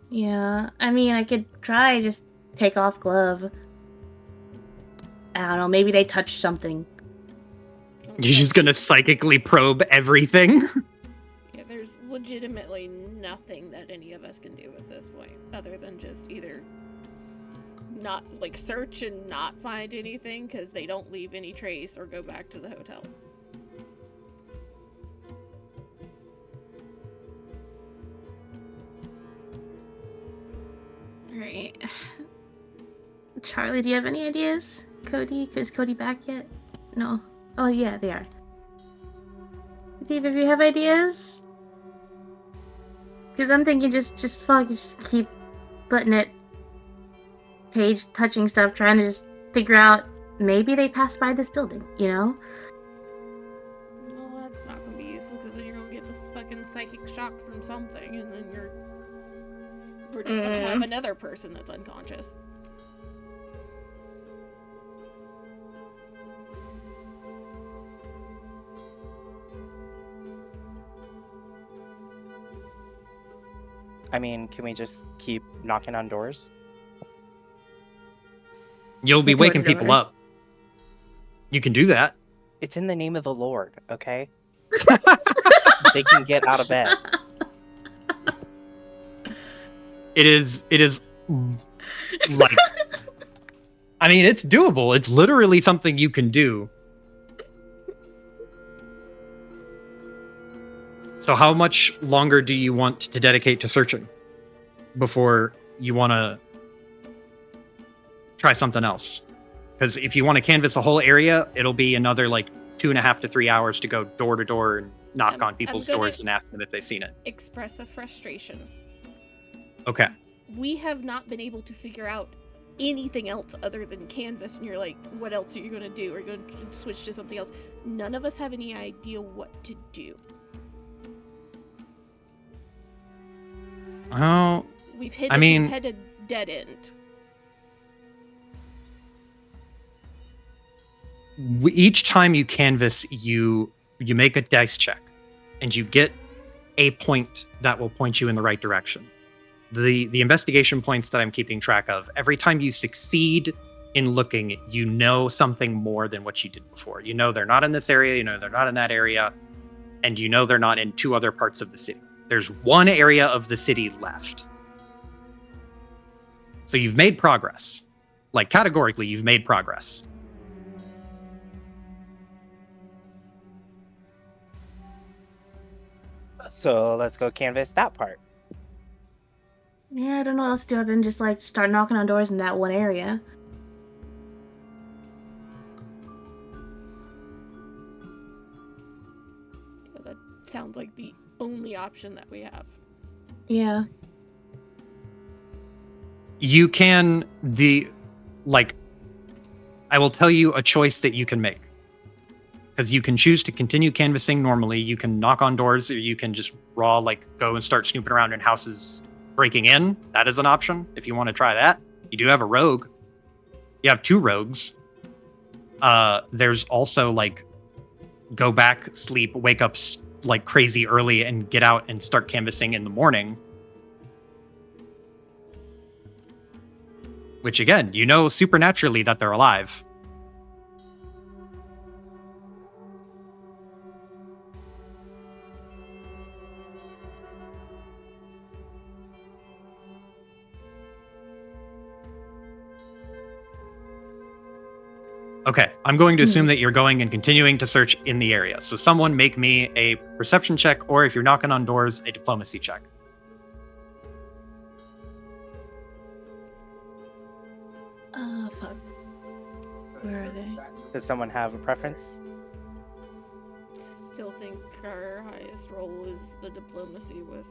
Yeah, I mean, I could try just take off glove. I don't know, maybe they touched something. You're just gonna psychically probe everything? Yeah, there's legitimately nothing that any of us can do at this point, other than just either not, like, search and not find anything, because they don't leave any trace, or go back to the hotel. Alright. Charlie, do you have any ideas? Cody? Is Cody back yet? No. Oh, yeah, they are. Do either of you have ideas? Because I'm thinking just keep putting it. Paige touching stuff, trying to just figure out maybe they passed by this building, you know? Well, that's not gonna be useful, because then you're gonna get this fucking psychic shock from something, and then you're we're just gonna have another person that's unconscious. I mean, can we just keep knocking on doors? You'll be Door to waking people door. up. You can do that. It's in the name of the Lord, okay? They can get out of bed. It is like, I mean, it's doable. It's literally something you can do. So how much longer do you want to dedicate to searching before you want to try something else? Because if you want to canvass a whole area, it'll be another like 2.5 to 3 hours to go door to door and knock on people's gonna doors and ask them if they've seen it. Express a frustration. Okay. We have not been able to figure out anything else other than canvas, and you're like, what else are you going to do? Are you going to switch to something else? None of us have any idea what to do. Oh, We've hit mean- we've had a dead end. each time you canvass, you make a dice check, and you get a point that will point you in the right direction. The investigation points that I'm keeping track of, every time you succeed in looking, you know something more than what you did before. You know they're not in this area, you know they're not in that area, and you know they're not in 2 other parts of the city. There's 1 area of the city left. So you've made progress. Like, categorically, you've made progress. So let's go canvas that part. Yeah, I don't know what else to do other than just like start knocking on doors in that one area. Yeah, that sounds like the only option that we have. Yeah. You can I will tell you a choice that you can make, because you can choose to continue canvassing normally. You can knock on doors, or you can just go and start snooping around in houses, breaking in. That is an option if you want to try that. You do have a rogue. You have 2 rogues. There's also go back, sleep, wake up like crazy early, and get out and start canvassing in the morning. Which, again, you know supernaturally that they're alive. Okay, I'm going to assume that you're going and continuing to search in the area. So someone make me a perception check, or if you're knocking on doors, a diplomacy check. Fuck. Where are they? Does someone have a preference? Still think our highest roll is the diplomacy with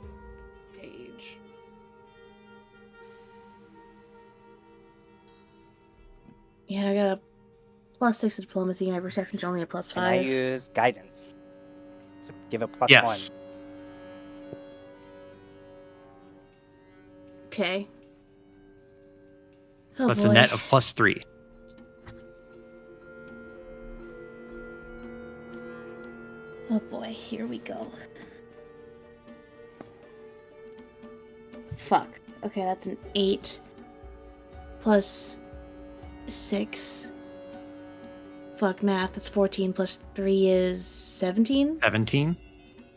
Paige. Yeah, I got a +6 to diplomacy, and my perception's only a +5. Can I use guidance to give a +1? Yes. Okay. Oh, That's boy. a net of +3. Oh boy, here we go. Fuck. Okay, that's an 8 plus 6. Fuck math, that's 14 plus 3 is 17? 17.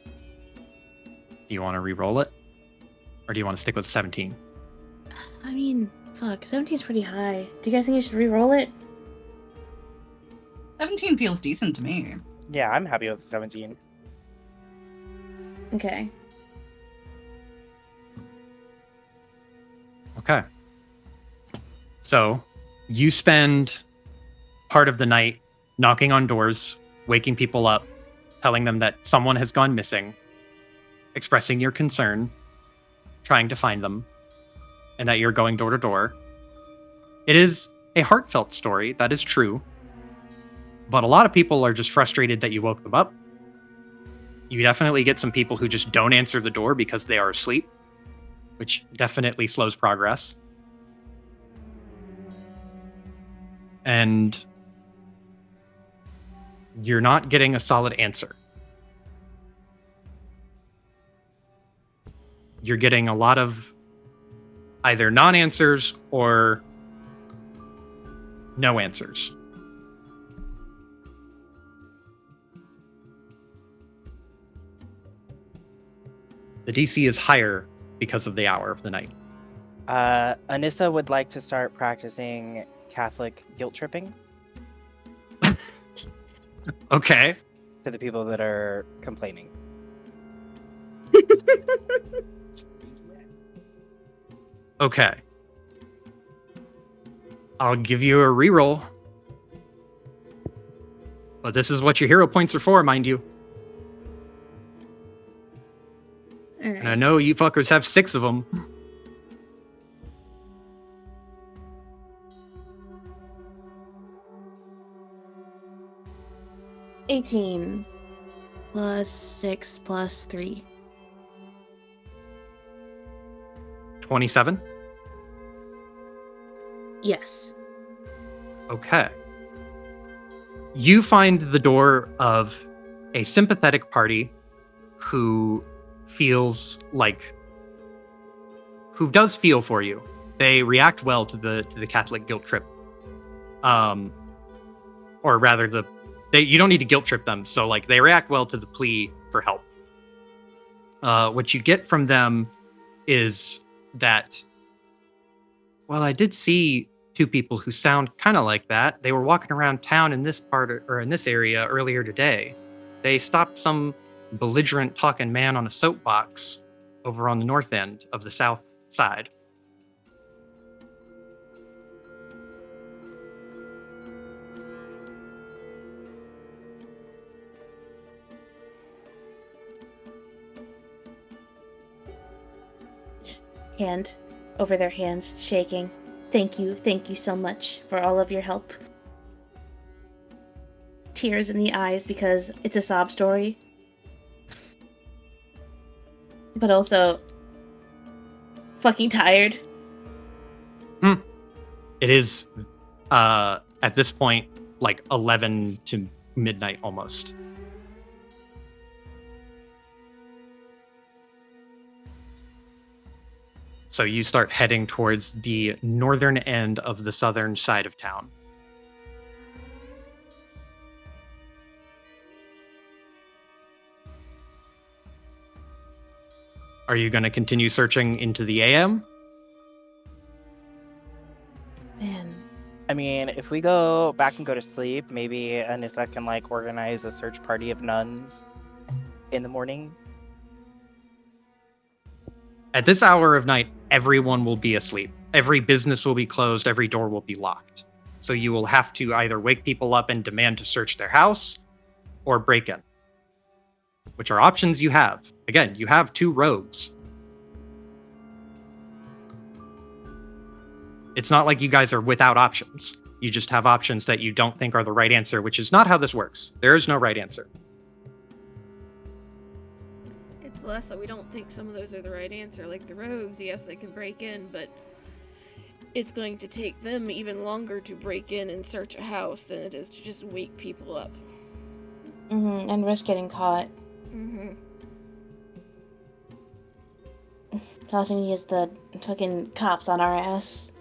Do you want to re-roll it? Or do you want to stick with 17? I mean, fuck, 17 is pretty high. Do you guys think I should re-roll it? 17 feels decent to me. Yeah, I'm happy with 17. Okay. Okay. So, you spend part of the night knocking on doors, waking people up, telling them that someone has gone missing, expressing your concern, trying to find them, and that you're going door to door. It is a heartfelt story, that is true. But a lot of people are just frustrated that you woke them up. You definitely get some people who just don't answer the door because they are asleep. which definitely slows progress. And you're not getting a solid answer. You're getting a lot of either non-answers or no answers. The DC is higher because of the hour of the night. Anissa would like to start practicing Catholic guilt tripping Okay. to the people that are complaining. Okay. I'll give you a reroll. But this is what your hero points are for, mind you. All And I right. know you fuckers have 6 of them. $18 plus 6 plus 3. 27. Yes. Okay. You find the door of a sympathetic party who does feel for you. They react well to the Catholic guilt trip. Or rather you don't need to guilt trip them, so like they react well to the plea for help. What you get from them is that, well, I did see 2 people who sound kind of like that. They were walking around town in this part or in this area earlier today. They stopped some belligerent talking man on a soapbox over on the north end of the south side. Just hand over their hands, shaking. Thank you so much for all of your help. Tears in the eyes because it's a sob story. But also fucking tired. It is at this point like 11 to midnight almost. So you start heading towards the northern end of the southern side of town. Are you going to continue searching into the AM? Man. I mean, if we go back and go to sleep, maybe Anissa can like organize a search party of nuns in the morning. At this hour of night, everyone will be asleep. Every business will be closed. Every door will be locked. So you will have to either wake people up and demand to search their house or break in, which are options you have. Again, you have 2 rogues. It's not like you guys are without options. You just have options that you don't think are the right answer, which is not how this works. There is no right answer. It's less that we don't think some of those are the right answer. Like the rogues, yes, they can break in, but it's going to take them even longer to break in and search a house than it is to just wake people up. And risk getting caught. Tossing me as the fucking cops on our ass.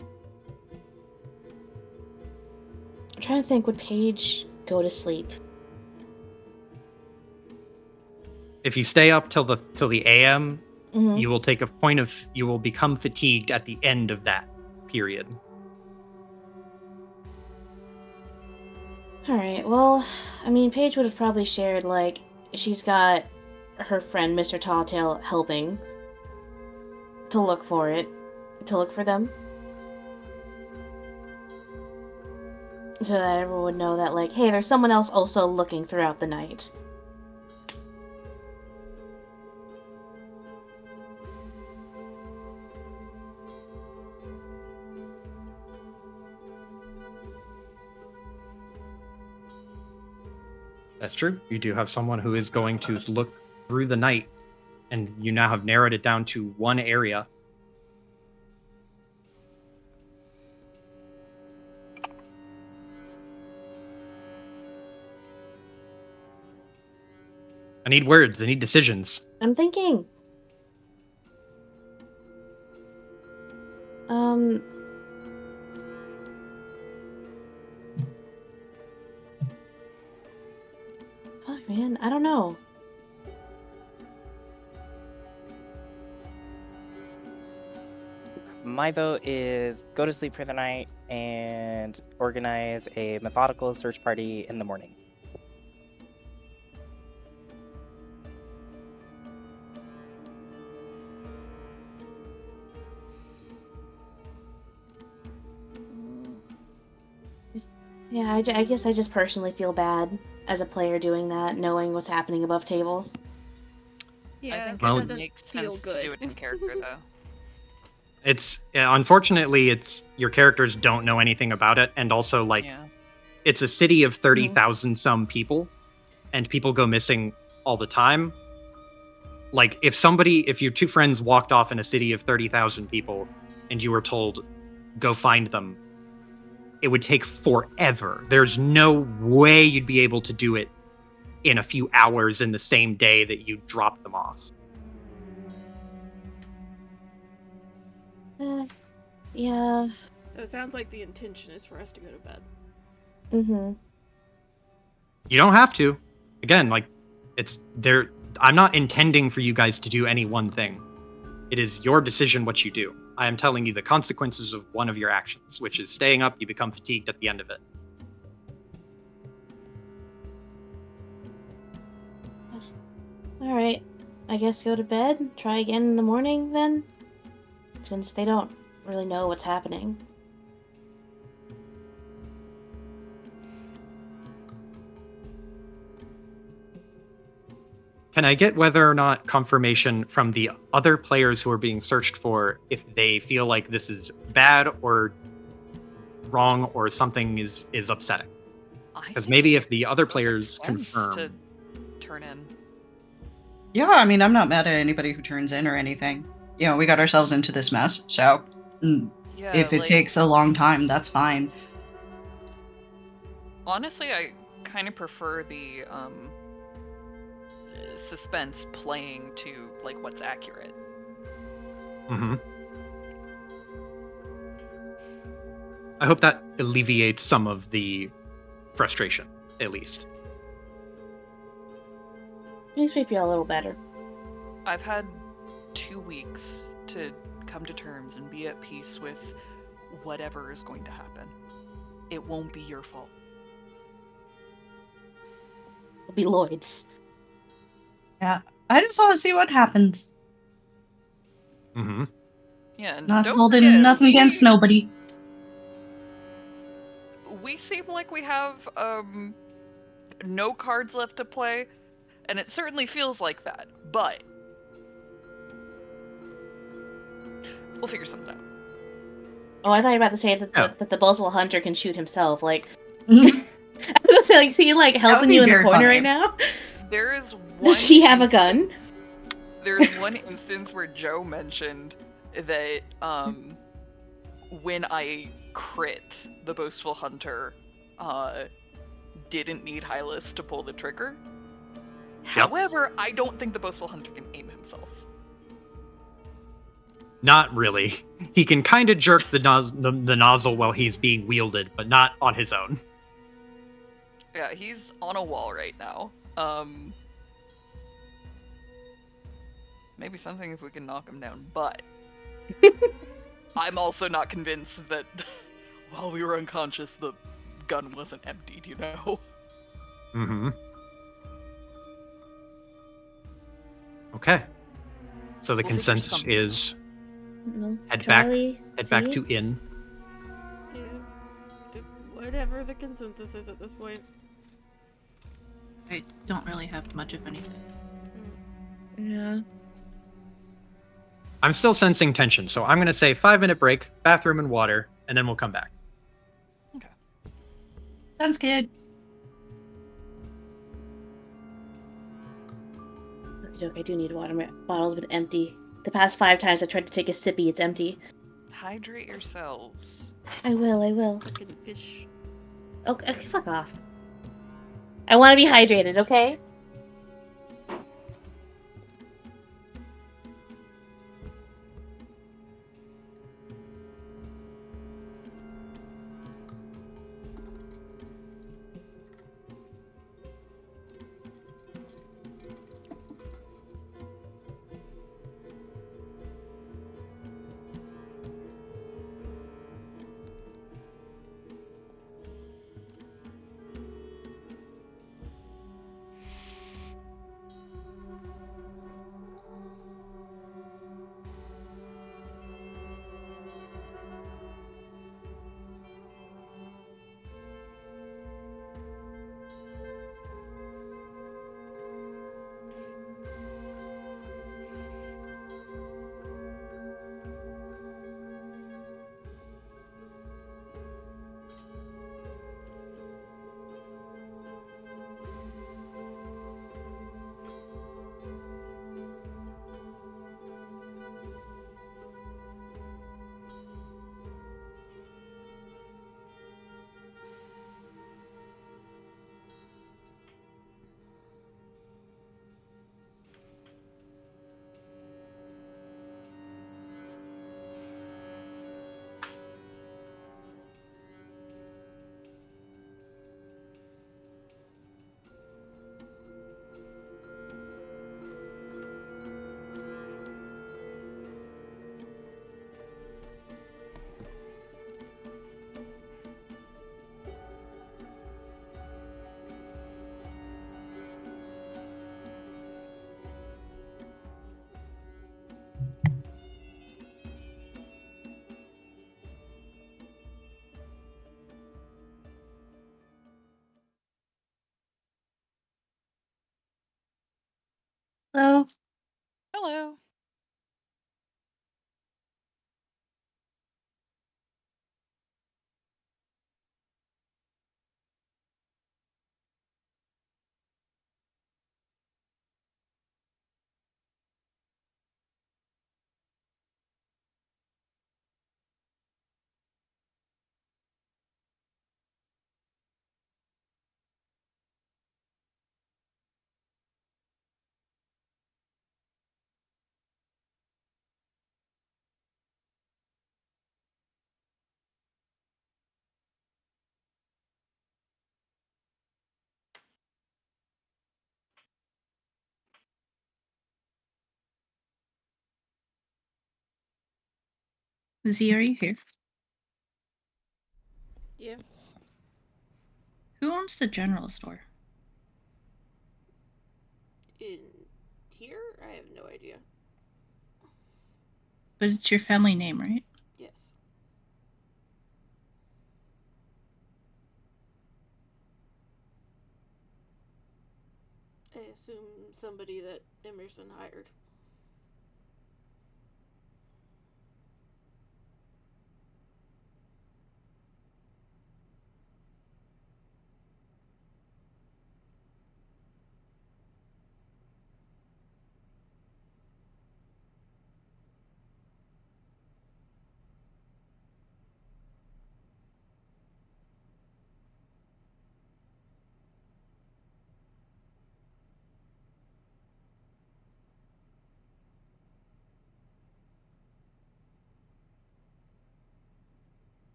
I'm trying to think, would Paige go to sleep? If you stay up till the AM, Mm-hmm. you will become fatigued at the end of that period. Alright, well, I mean, Paige would have probably shared, like, she's got her friend, Mr. Talltail, helping to look for them. So that everyone would know that, like, hey, there's someone else also looking throughout the night. That's true. You do have someone who is going to look through the night, and you now have narrowed it down to one area. I need words. I need decisions. I'm thinking. Fuck, man. I don't know. My vote is go to sleep for the night and organize a methodical search party in the morning. Yeah, I guess I just personally feel bad as a player doing that, knowing what's happening above table. Yeah, I think it Well- it doesn't makes feel sense good. to do it in character, though. It's unfortunately, it's your characters don't know anything about it, and also like Yeah. it's a city of 30,000 some people, and people go missing all the time. Like if your two friends walked off in a city of 30,000 people, and you were told, "Go find them," it would take forever. There's no way you'd be able to do it in a few hours in the same day that you drop them off. Yeah. So it sounds like the intention is for us to go to bed. Mm-hmm. You don't have to. Again, like it's there. I'm not intending for you guys to do any one thing. It is your decision what you do. I am telling you the consequences of one of your actions, which is staying up. You become fatigued at the end of it. All right. I guess go to bed. Try again in the morning then, since they don't really know what's happening. Can I get whether or not confirmation from the other players who are being searched for if they feel like this is bad or wrong or something is upsetting? Because maybe if the other players confirm. To turn in. Yeah, I mean, I'm not mad at anybody who turns in or anything. You know, we got ourselves into this mess, so Yeah, if it like, takes a long time, that's fine. honestly, I kind of prefer the suspense playing to like what's accurate. Mm-hmm. I hope that alleviates some of the frustration, at least. Makes me feel a little better. I've had 2 weeks to come to terms and be at peace with whatever is going to happen. It won't be your fault. It'll be Lloyd's. Yeah, I just want to see what happens. Mm-hmm. Yeah, and Not don't holding forget, nothing against nobody. We seem like we have no cards left to play, and it certainly feels like that, but we'll figure something out. Oh, I thought you were about to say that Oh. that the Buzzwell Hunter can shoot himself. Like, Mhm. I was gonna say, like, is he like helping be you in the very corner funny. right now? There is one Does he have a gun? instance- There's one instance where Joe mentioned that when I crit the Boastful Hunter, didn't need Hylas to pull the trigger. However, I don't think the Boastful Hunter can aim himself. Not really. He can kind of jerk the nozzle while he's being wielded, but not on his own. Yeah, he's on a wall right now. Maybe something if we can knock him down, but I'm also not convinced that while we were unconscious, the gun wasn't emptied, you know? Mm-hmm. Okay. So the We'll figure consensus something is No. head Charlie, back see? to inn. Yeah. Whatever the consensus is at this point. I don't really have much of anything. Yeah. I'm still sensing tension, so I'm gonna say 5-minute break, bathroom and water, and then we'll come back. Sounds good. I do need water. My bottle's been empty. The past 5 times I tried to take a sippy, it's empty. Hydrate yourselves. I will. Fucking fish. Okay, fuck off. I want to be hydrated, okay? Hello. Hello. Z, are you here? Yeah. Who owns the general store? In here? I have no idea. But it's your family name, right? Yes. I assume somebody that Emerson hired.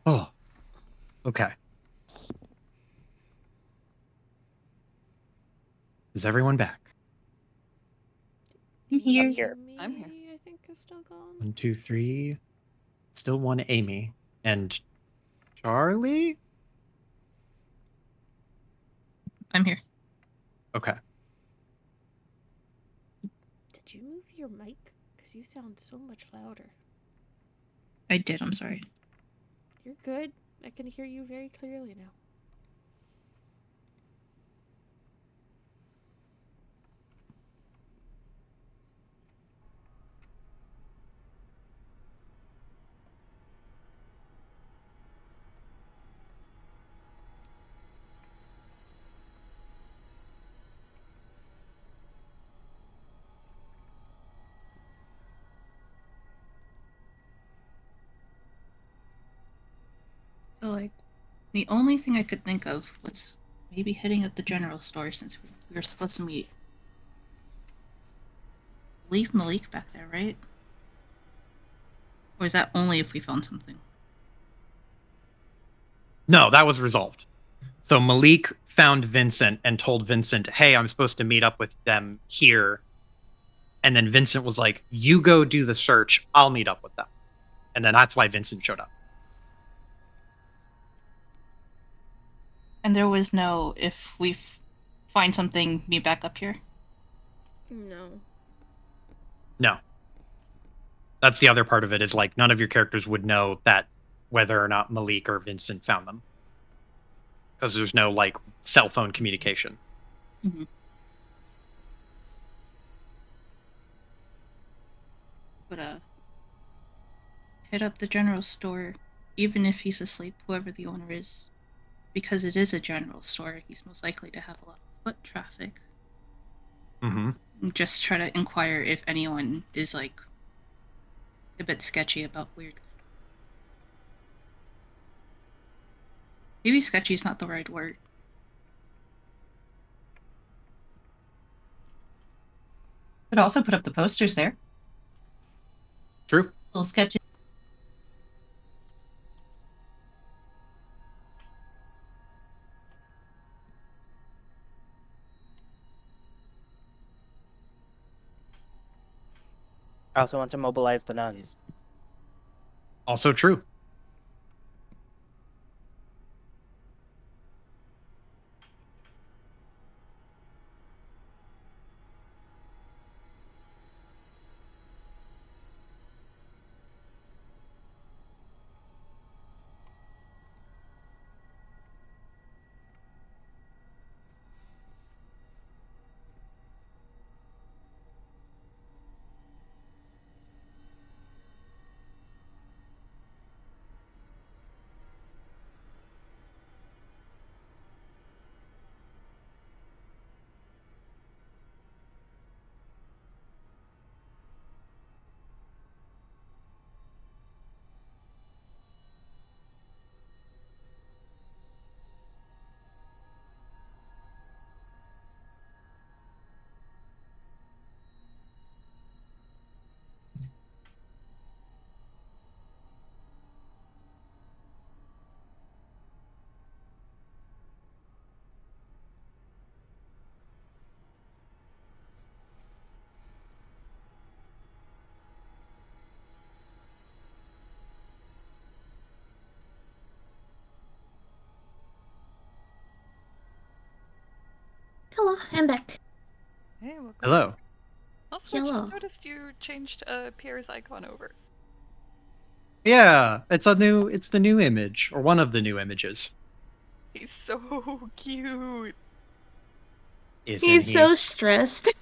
Oh, okay. Is everyone back? I'm here. I'm here. Amy, I'm here. I think is still gone. 1, 2, 3. Still one Amy. And Charlie? I'm here. Okay. Did you move your mic? Because you sound so much louder. I did, I'm sorry. You're good. I can hear you very clearly now. So, like, the only thing I could think of was maybe hitting up the general store since we were supposed to meet. Leave Malik back there, right? Or is that only if we found something? No, that was resolved. So Malik found Vincent and told Vincent, hey, I'm supposed to meet up with them here. And then Vincent was like, you go do the search. I'll meet up with them. And then that's why Vincent showed up. And there was no, if we find something, meet back up here? No. No. That's the other part of it is like none of your characters would know that whether or not Malik or Vincent found them. Because there's no like cell phone communication. Mm-hmm. But, hit up the general store, even if he's asleep, whoever the owner is. Because it is a general store, he's most likely to have a lot of foot traffic. Mm-hmm. Just try to inquire if anyone is, like, a bit sketchy about weird. Maybe sketchy is not the right word. Could also put up the posters there. True. Little sketches. I also want to mobilize the nuns. Also true. I'm back. Hey, welcome. Hello. Also, I Hello. just noticed you changed Pierre's icon over. Yeah, it's the new image, or one of the new images. He's so cute. Isn't He's he? so stressed.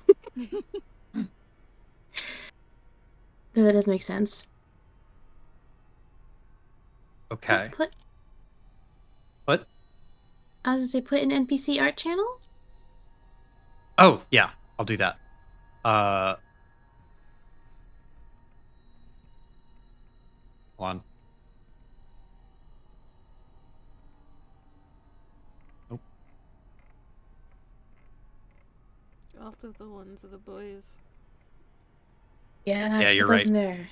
That does make sense. Okay. Put. What? I was gonna say put an NPC art channel. Oh, yeah, I'll do that. Hold on. Nope. Also the ones of the boys. Yeah, Yeah, just you're put those right. in there.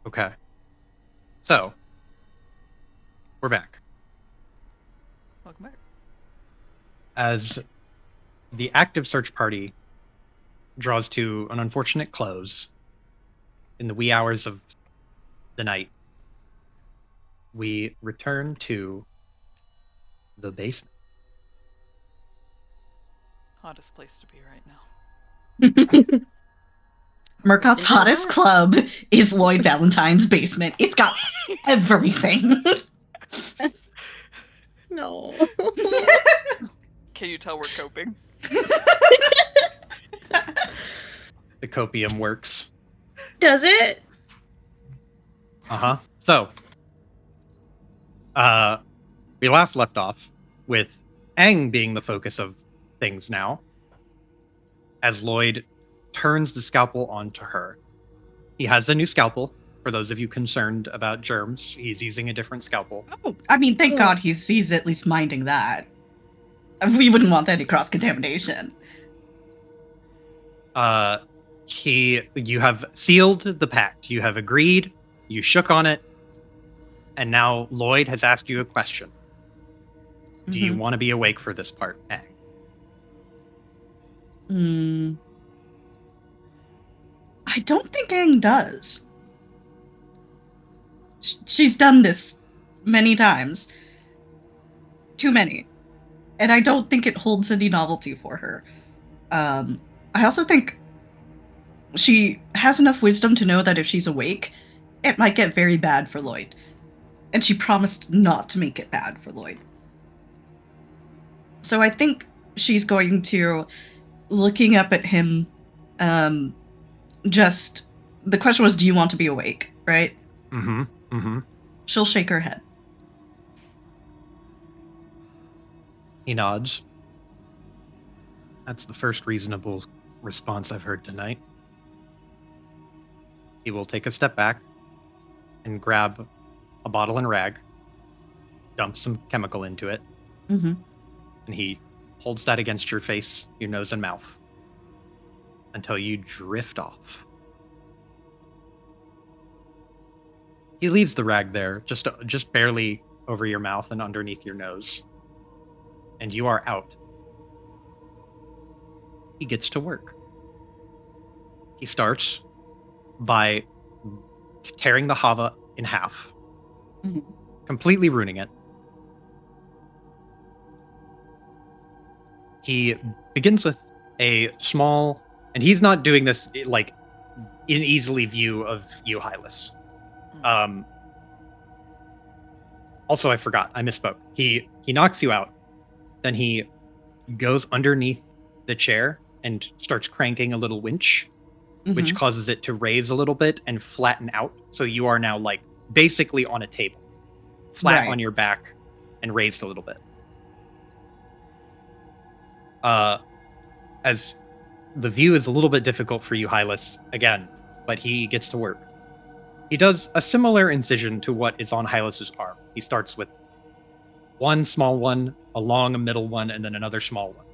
Okay. So, we're back. Welcome back. As the active search party draws to an unfortunate close in the wee hours of the night, we return to the basement. Hottest place to be right now. Murkott's Is it hottest hot? club is Lloyd Valentine's basement. It's got everything. No. Can you tell we're coping? The copium works. Does it? So, we last left off with Angh being the focus of things now, as Lloyd turns the scalpel onto her. He has a new scalpel. For those of you concerned about germs, he's using a different scalpel. Oh, I mean, thank Oh. God he's at least minding that. We wouldn't want any cross contamination. You have sealed the pact. You have agreed. You shook on it. And now Lloyd has asked you a question. Do you want to be awake for this part, Angh? I don't think Angh does. She's done this many times. Too many. And I don't think it holds any novelty for her. I also think she has enough wisdom to know that if she's awake, it might get very bad for Lloyd. And she promised not to make it bad for Lloyd. So I think she's going to, looking up at him, just, the question was, do you want to be awake, right? She'll shake her head. He nods. That's the first reasonable response I've heard tonight. He will take a step back and grab a bottle and rag, dump some chemical into it, and he holds that against your face, your nose and mouth, until you drift off. He leaves the rag there, just barely over your mouth and underneath your nose, and you are out. He gets to work. He starts by tearing the Hava in half, completely ruining it. He begins with a small, and he's not doing this like in easily view of you, Hylas. Also, I forgot. I misspoke. He knocks you out. Then he goes underneath the chair and starts cranking a little winch, which causes it to raise a little bit and flatten out. So you are now like basically on a table, flat on your back and raised a little bit. As the view is a little bit difficult for you, Hylas, again, but he gets to work. He does a similar incision to what is on Hylas's arm. He starts with one small one, a long, a middle one, and then another small one.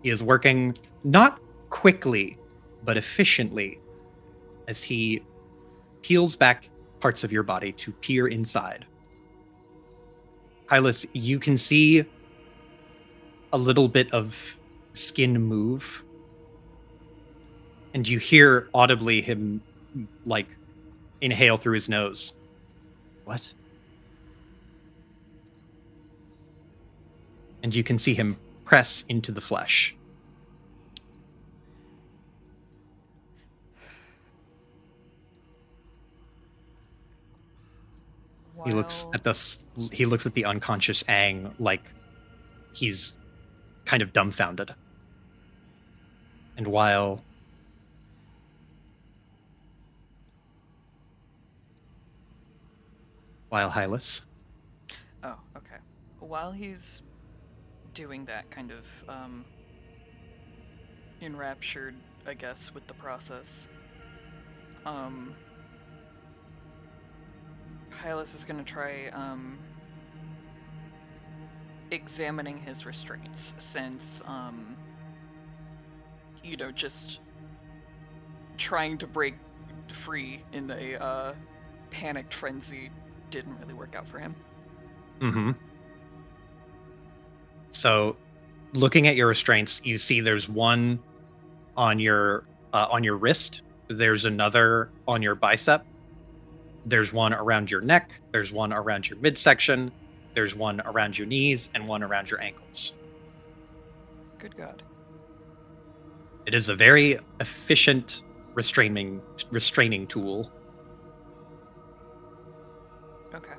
He is working not quickly, but efficiently as he peels back parts of your body to peer inside. Hylas, you can see a little bit of skin move, and you hear audibly him, like, inhale through his nose. What? And you can see him press into the flesh. He looks While at he looks at the unconscious Angh like he's kind of dumbfounded. And while Hylas, oh, okay. While he's doing that, kind of enraptured, I guess, with the process, Hylas is gonna try examining his restraints, since just trying to break free in a panicked frenzy didn't really work out for him. Mm-hmm. So, looking at your restraints, you see there's one on your wrist. There's another on your bicep. There's one around your neck. There's one around your midsection. There's one around your knees and one around your ankles. Good God. It is a very efficient restraining tool. Okay.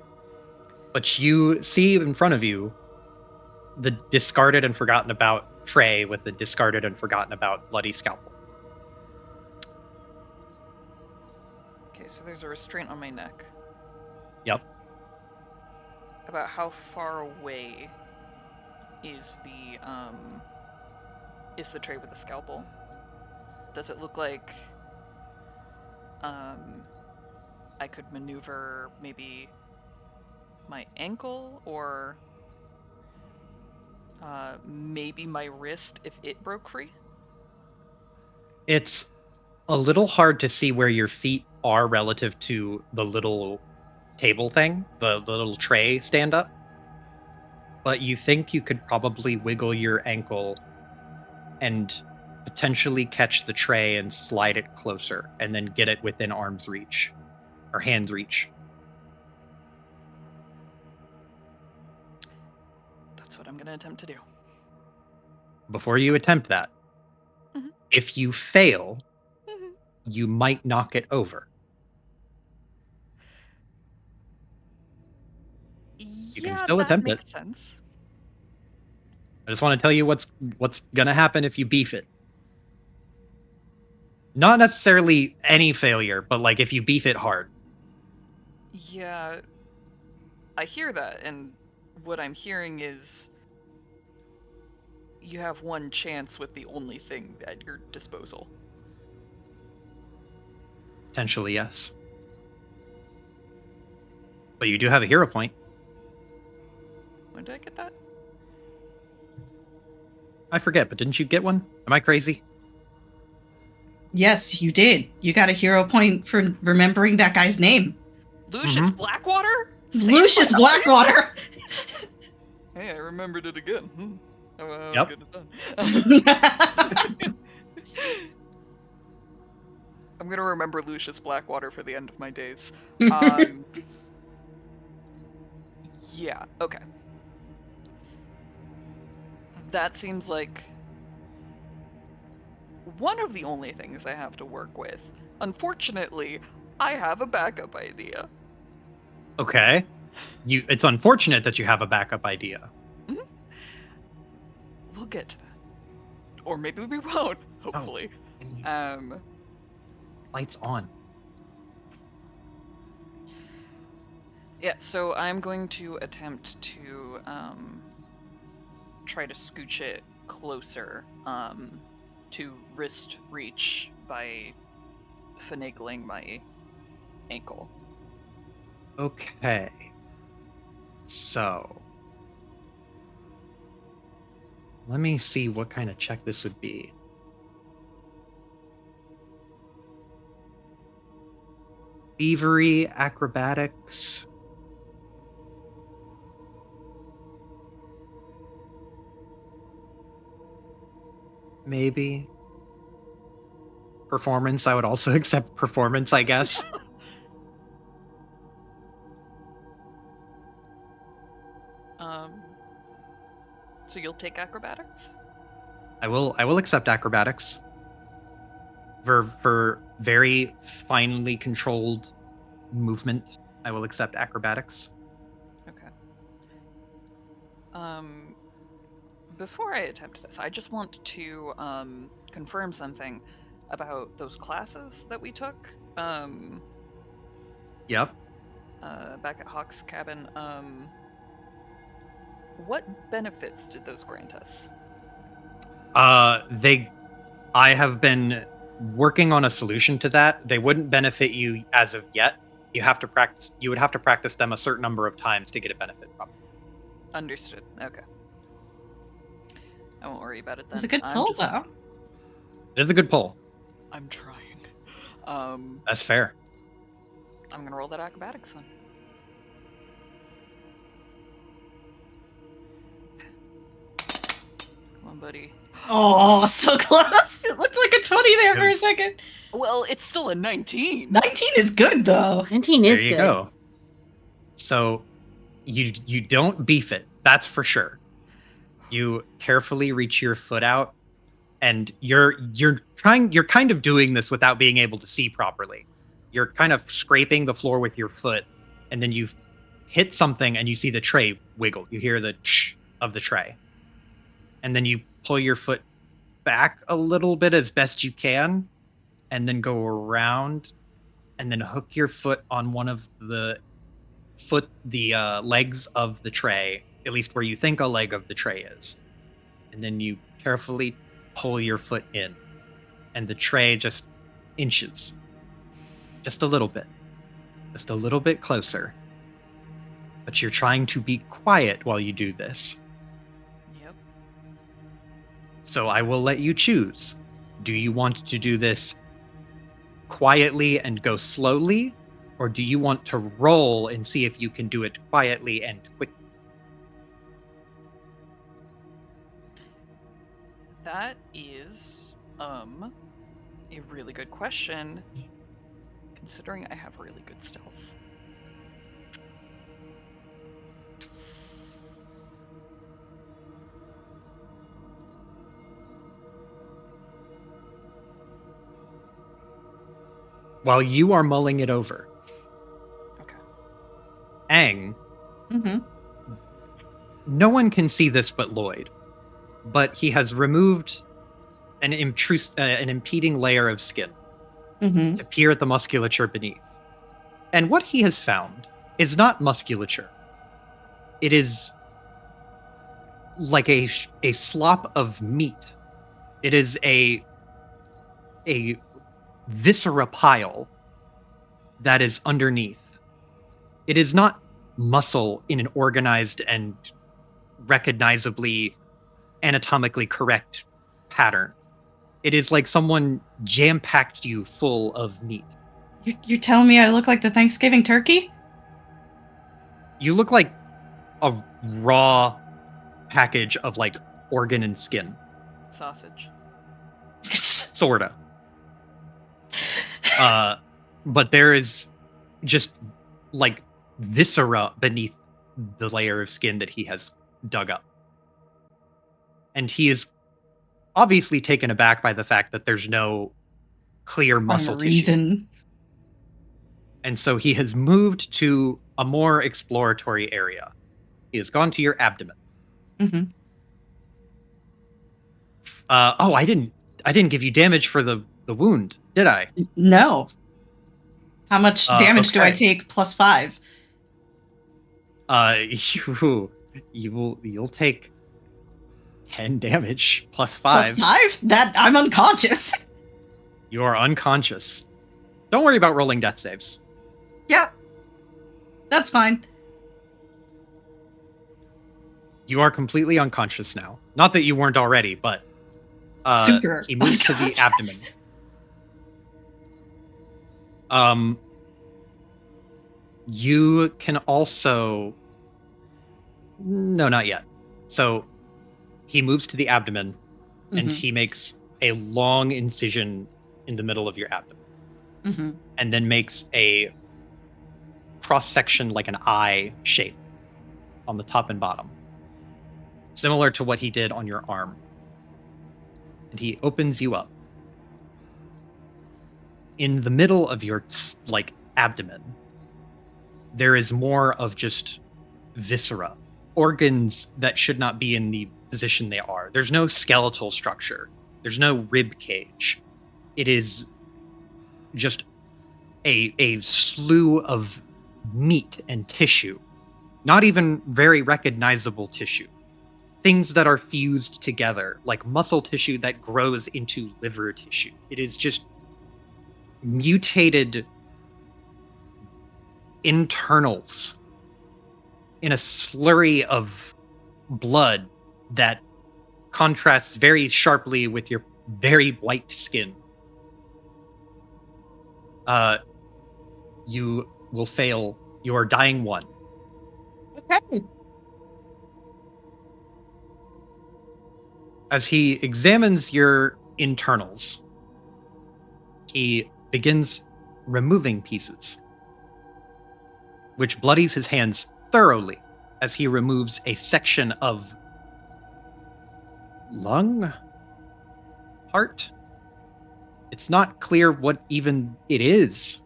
But you see in front of you the discarded and forgotten about tray with the discarded and forgotten about bloody scalpel. Okay, so there's a restraint on my neck. Yep. About how far away is the tray with the scalpel? Does it look like I could maneuver maybe my ankle, or maybe my wrist if it broke free? It's a little hard to see where your feet are relative to the little table thing, the little tray stand up. But you think you could probably wiggle your ankle and potentially catch the tray and slide it closer and then get it within arm's reach or hand's reach. That's what I'm going to attempt to do. Before you attempt that, Mhm. if you fail, Mhm. you might knock it over. You can Yeah, still that attempt it. makes sense. I just want to tell you what's gonna happen if you beef it. Not necessarily any failure, but like if you beef it hard. Yeah, I hear that, and what I'm hearing is you have one chance with the only thing at your disposal. Potentially, yes. But you do have a hero point. When did I get that? I forget, but didn't you get one? Am I crazy? Yes, you did. You got a hero point for remembering that guy's name. Lucius Mhm. Blackwater? Lucius Saved my life? Blackwater. Hey, I remembered it again. How Yep. good is that? I'm gonna remember Lucius Blackwater for the end of my days. Yeah, okay. That seems like one of the only things I have to work with. Unfortunately, I have a backup idea. Okay. It's unfortunate that you have a backup idea. Mhm. We'll get to that. Or maybe we won't, hopefully. Lights on. Yeah, so I'm going to attempt to try to scooch it closer to wrist reach by finagling my ankle. Okay. So let me see what kind of check this would be. Thievery, acrobatics. maybe. Performance, I would also accept performance, I guess. So you'll take acrobatics? I will accept acrobatics. For very finely controlled movement, I will accept acrobatics. Okay. Before I attempt this, I just want to confirm something about those classes that we took. Yep. Back at Hawk's cabin. What benefits did those grant us? I have been working on a solution to that. They wouldn't benefit you as of yet. You would have to practice them a certain number of times to get a benefit from them. Understood. Okay. I won't worry about it then. It's a good pull, though. It is a good pull. I'm trying. That's fair. I'm gonna roll that acrobatics then. Come on, buddy. Oh, so close. It looked like a 20 there for a second. Well, it's still a 19. 19 is good, though. 19 is There you good. go. So you don't beef it, that's for sure. You carefully reach your foot out, and you're kind of doing this without being able to see properly. You're kind of scraping the floor with your foot, and then you hit something and you see the tray wiggle. You hear the ch of the tray. And then you pull your foot back a little bit as best you can, and then go around, and then hook your foot on one of the legs of the tray, at least where you think a leg of the tray is. And then you carefully pull your foot in, and the tray just inches. Just a little bit closer. But you're trying to be quiet while you do this. Yep. So I will let you choose. Do you want to do this quietly and go slowly? Or do you want to roll and see if you can do it quietly and quickly? That is a really good question, considering I have really good stealth. While you are mulling it over, Okay. Angh, Mm-hmm. no one can see this but Lloyd, but he has removed an impeding layer of skin Mm-hmm. to peer at the musculature beneath. And what he has found is not musculature. It is like a slop of meat. It is a viscera pile that is underneath. It is not muscle in an organized and recognizably anatomically correct pattern. It is like someone jam-packed you full of meat. You're telling me I look like the Thanksgiving turkey? You look like a raw package of like organ and skin. Sausage. Sorta. But there is just like viscera beneath the layer of skin that he has dug up. And he is obviously taken aback by the fact that there's no clear muscle tissue. Reason. And so he has moved to a more exploratory area. He has gone to your abdomen. Mm-hmm. I didn't give you damage for the wound, did I? No. How much damage do I okay. take plus 5? You'll take 10 damage plus 5. Plus 5? That I'm unconscious. You are unconscious. Don't worry about rolling death saves. Yeah. That's fine. You are completely unconscious now. Not that you weren't already, but Super he moves to the abdomen. You can also... No, not yet. So he moves to the abdomen, and he makes a long incision in the middle of your abdomen, Mm-hmm. and then makes a cross-section like an eye shape on the top and bottom, similar to what he did on your arm. And he opens you up. In the middle of your abdomen, there is more of just viscera, organs that should not be in the position they are. There's no skeletal structure. There's no rib cage. It is just a slew of meat and tissue, not even very recognizable tissue. Things that are fused together, like muscle tissue that grows into liver tissue. It is just mutated internals in a slurry of blood that contrasts very sharply with your very white skin. You will fail your dying one. Okay. As he examines your internals, he begins removing pieces, which bloodies his hands thoroughly as he removes a section of lung, heart. It's not clear what even it is.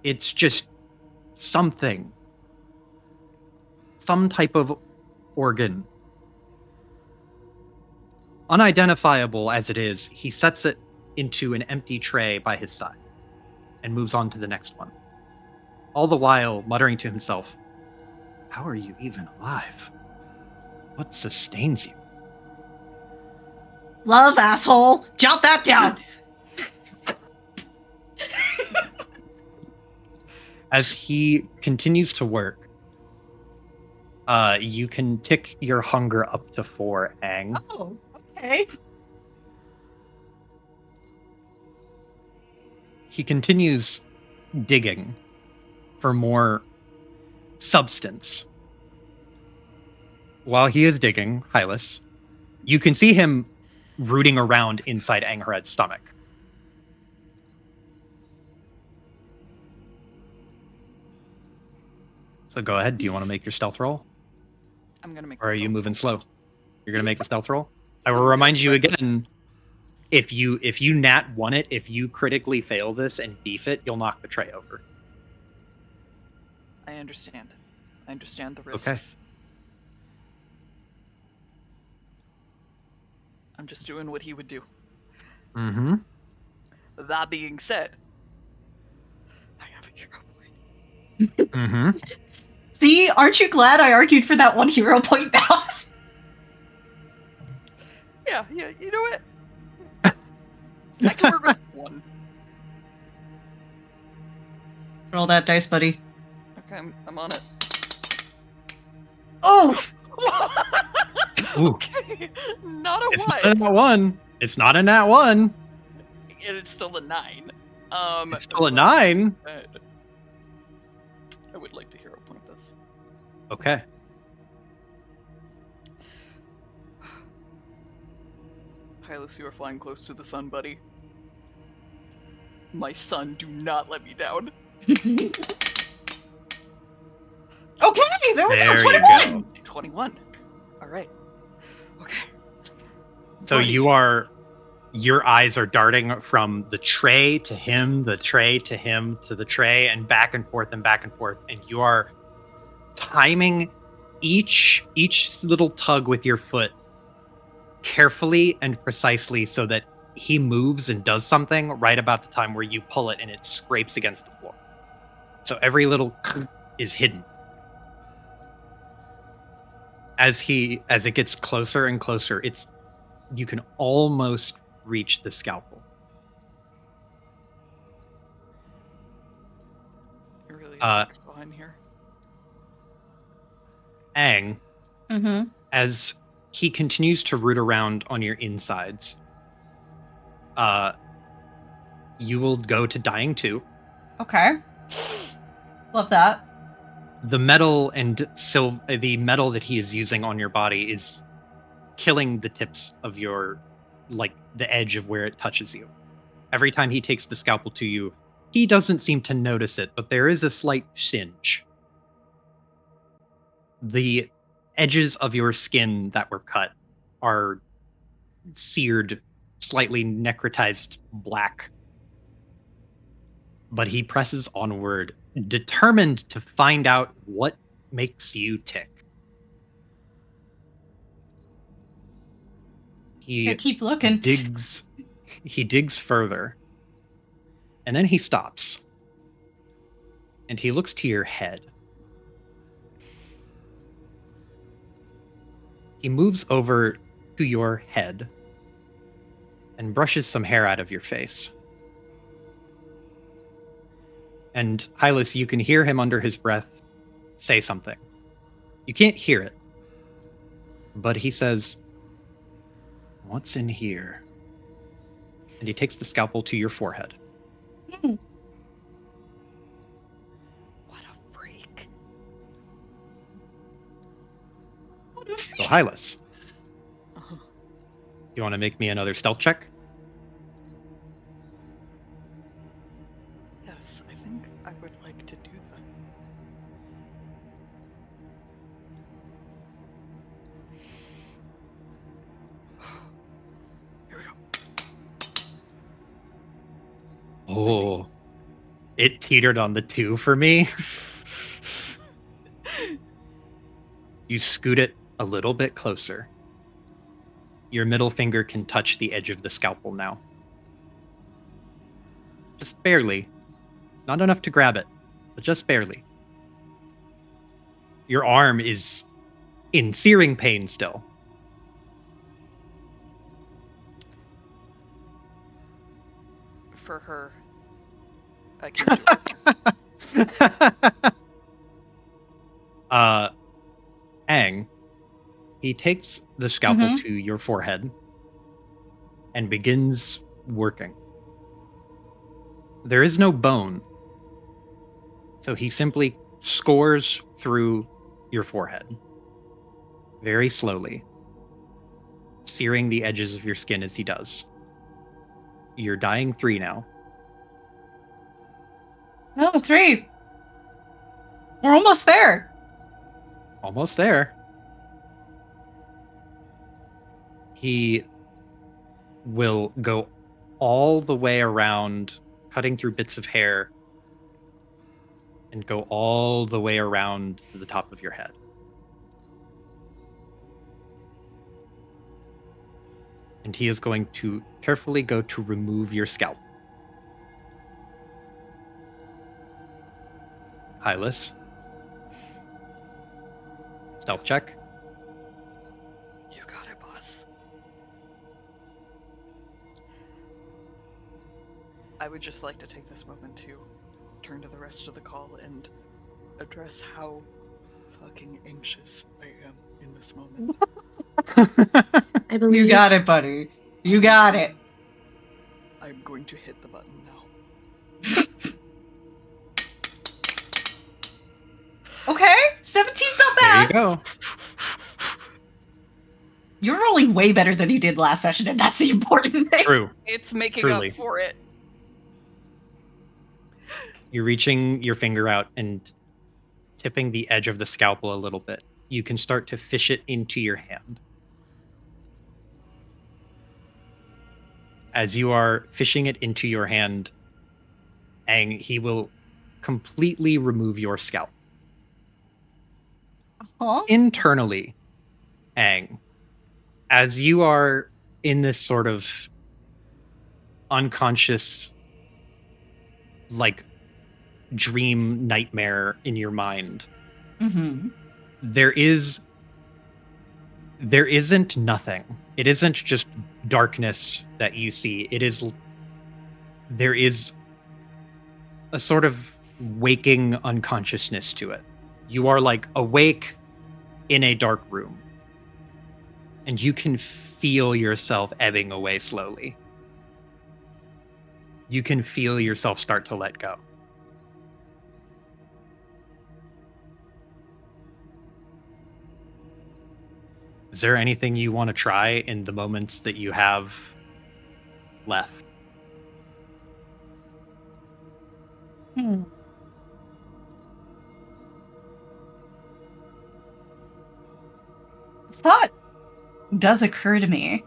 It's just something. Some type of organ. Unidentifiable as it is, he sets it into an empty tray by his side and moves on to the next one. All the while muttering to himself, "How are you even alive? What sustains you?" Love, asshole. Jot that down. As he continues to work, you can tick your hunger up to 4, Angh. Oh, okay. He continues digging for more substance. While he is digging, Hylas, you can see him rooting around inside Angharad's stomach. So go ahead. Do you want to make your stealth roll? I'm gonna make. Or are you moving slow? You're gonna make the stealth roll? I will I'm remind gonna you try. again. If you nat 1 it, if you critically fail this and beef it, you'll knock the tray over. I understand. I understand the risks. Okay. I'm just doing what he would do. Mm-hmm. That being said, I have a hero point. Mm-hmm. See, aren't you glad I argued for that 1 hero point now? Yeah, you know what? I can work with 1. Roll that dice, buddy. Okay, I'm on it. Oh! Ooh. Okay, not a It's 1. not a nat 1. It's not a nat 1. And it's still a 9. It's still a 9. I would like to hero point this. Okay. Hylas, you are flying close to the sun, buddy. My son, do not let me down. Okay, there we There go. you 21. go. 21. All right. Okay. So Buddy. your eyes are darting from the tray to him, the tray to him, to the tray, and back and forth, and you are timing each little tug with your foot carefully and precisely so that he moves and does something right about the time where you pull it and it scrapes against the floor. So every little is hidden. As it gets closer and closer, you can almost reach the scalpel. It really Uh, is behind here. Angh, Mm-hmm. as he continues to root around on your insides, you will go to dying 2. Okay. Love that. The metal the metal that he is using on your body is killing the tips of your like the edge of where it touches you. Every time he takes the scalpel to you, he doesn't seem to notice it, but there is a slight singe. The edges of your skin that were cut are seared, slightly necrotized black. But he presses onward, determined to find out what makes you tick. He Keep looking. digs further. And then he stops. And he looks to your head. He moves over to your head and brushes some hair out of your face. And Hylas, you can hear him under his breath say something. You can't hear it, but he says, "What's in here?" And he takes the scalpel to your forehead. What a freak. So Hylas, you want to make me another stealth check? Yes, I think I would like to do that. Here we go. Oh, it teetered on the 2 for me. You scoot it a little bit closer. Your middle finger can touch the edge of the scalpel now. Just barely. Not enough to grab it, but just barely. Your arm is in searing pain still. For her, I can do it. Angh, he takes the scalpel to your forehead and begins working. There is no bone, so he simply scores through your forehead very slowly, searing the edges of your skin as he does. You're dying 3 now. No, 3. We're almost there. Almost there. He will go all the way around, cutting through bits of hair, and go all the way around to the top of your head. And he is going to carefully go to remove your scalp. Hylas. Stealth check. You got it, boss. I would just like to take this moment to turn to the rest of the call and address how fucking anxious I am in this moment. I believe You got it, buddy. You got it. I'm going to hit the button now. Okay, 17's not There bad. you go. You're rolling way better than you did last session, and that's the important thing. True. It's making Truly. up for it. You're reaching your finger out and tipping the edge of the scalpel a little bit. You can start to fish it into your hand. As you are fishing it into your hand, Angh, he will completely remove your scalp. Huh? Internally, Angh, as you are in this sort of unconscious, like, dream nightmare in your mind, Mm-hmm. there isn't nothing. It isn't just darkness that you see. There is a sort of waking unconsciousness to it. You are like awake in a dark room, and you can feel yourself ebbing away slowly. You can feel yourself start to let go. Is there anything you want to try in the moments that you have left? Thought does occur to me.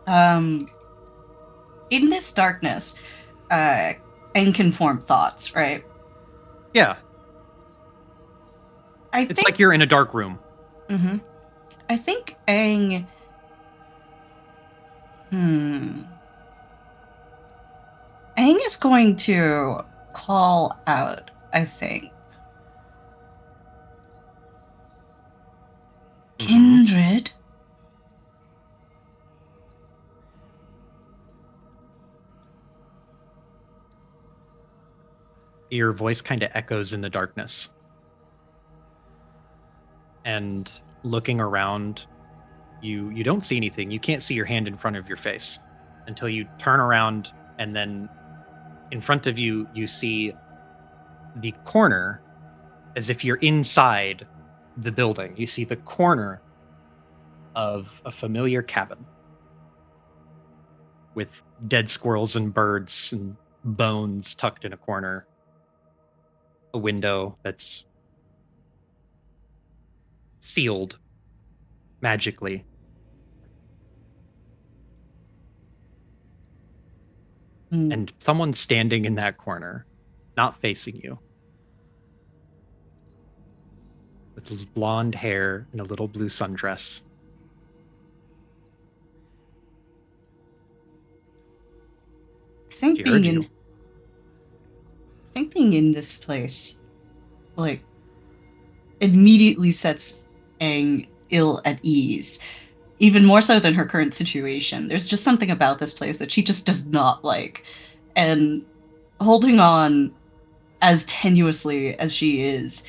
In this darkness, Angh can form thoughts, right? Yeah, It's it's like you're in a dark room. Mm-hmm. I think Angh. Angh is going to call out, I think. Mhm. Kindred. Your voice kind of echoes in the darkness. And looking around, you don't see anything. You can't see your hand in front of your face until you turn around, and then in front of you, you see the corner as if you're inside the building. You see the corner of a familiar cabin with dead squirrels and birds and bones tucked in a corner. A window that's sealed magically. And someone standing in that corner, not facing you, with blonde hair and a little blue sundress. I think She heard you. I think being in this place, like, immediately sets Angh ill at ease. Even more so than her current situation. There's just something about this place that she just does not like. And holding on as tenuously as she is,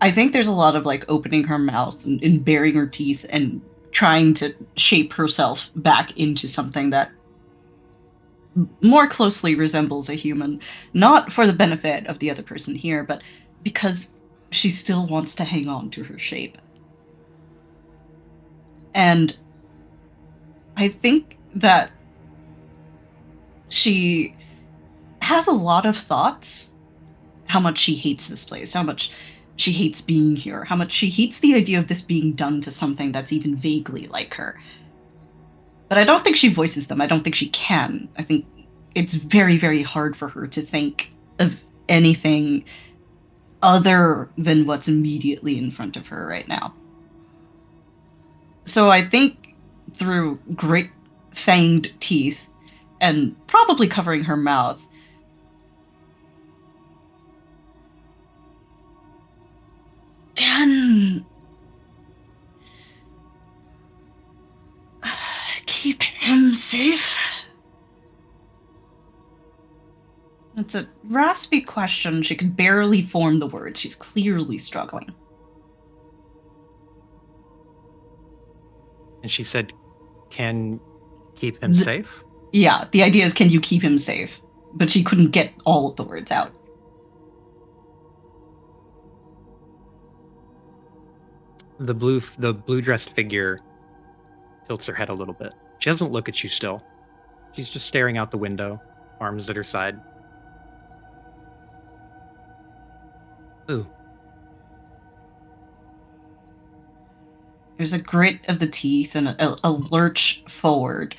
I think there's a lot of like opening her mouth and baring her teeth and trying to shape herself back into something that more closely resembles a human, not for the benefit of the other person here, but because she still wants to hang on to her shape. And I think that she has a lot of thoughts. How much she hates this place, how much she hates being here, how much she hates the idea of this being done to something that's even vaguely like her. But I don't think she voices them. I don't think she can. I think it's very, very hard for her to think of anything other than what's immediately in front of her right now. So I think through great fanged teeth and probably covering her mouth, can keep him safe? That's a raspy question. She could barely form the words. She's clearly struggling. And she said, can keep him safe? Yeah, the idea is, can you keep him safe? But she couldn't get all of the words out. The blue dressed figure tilts her head a little bit. She doesn't look at you still. She's just staring out the window, arms at her side. Ooh. There's a grit of the teeth and a lurch forward.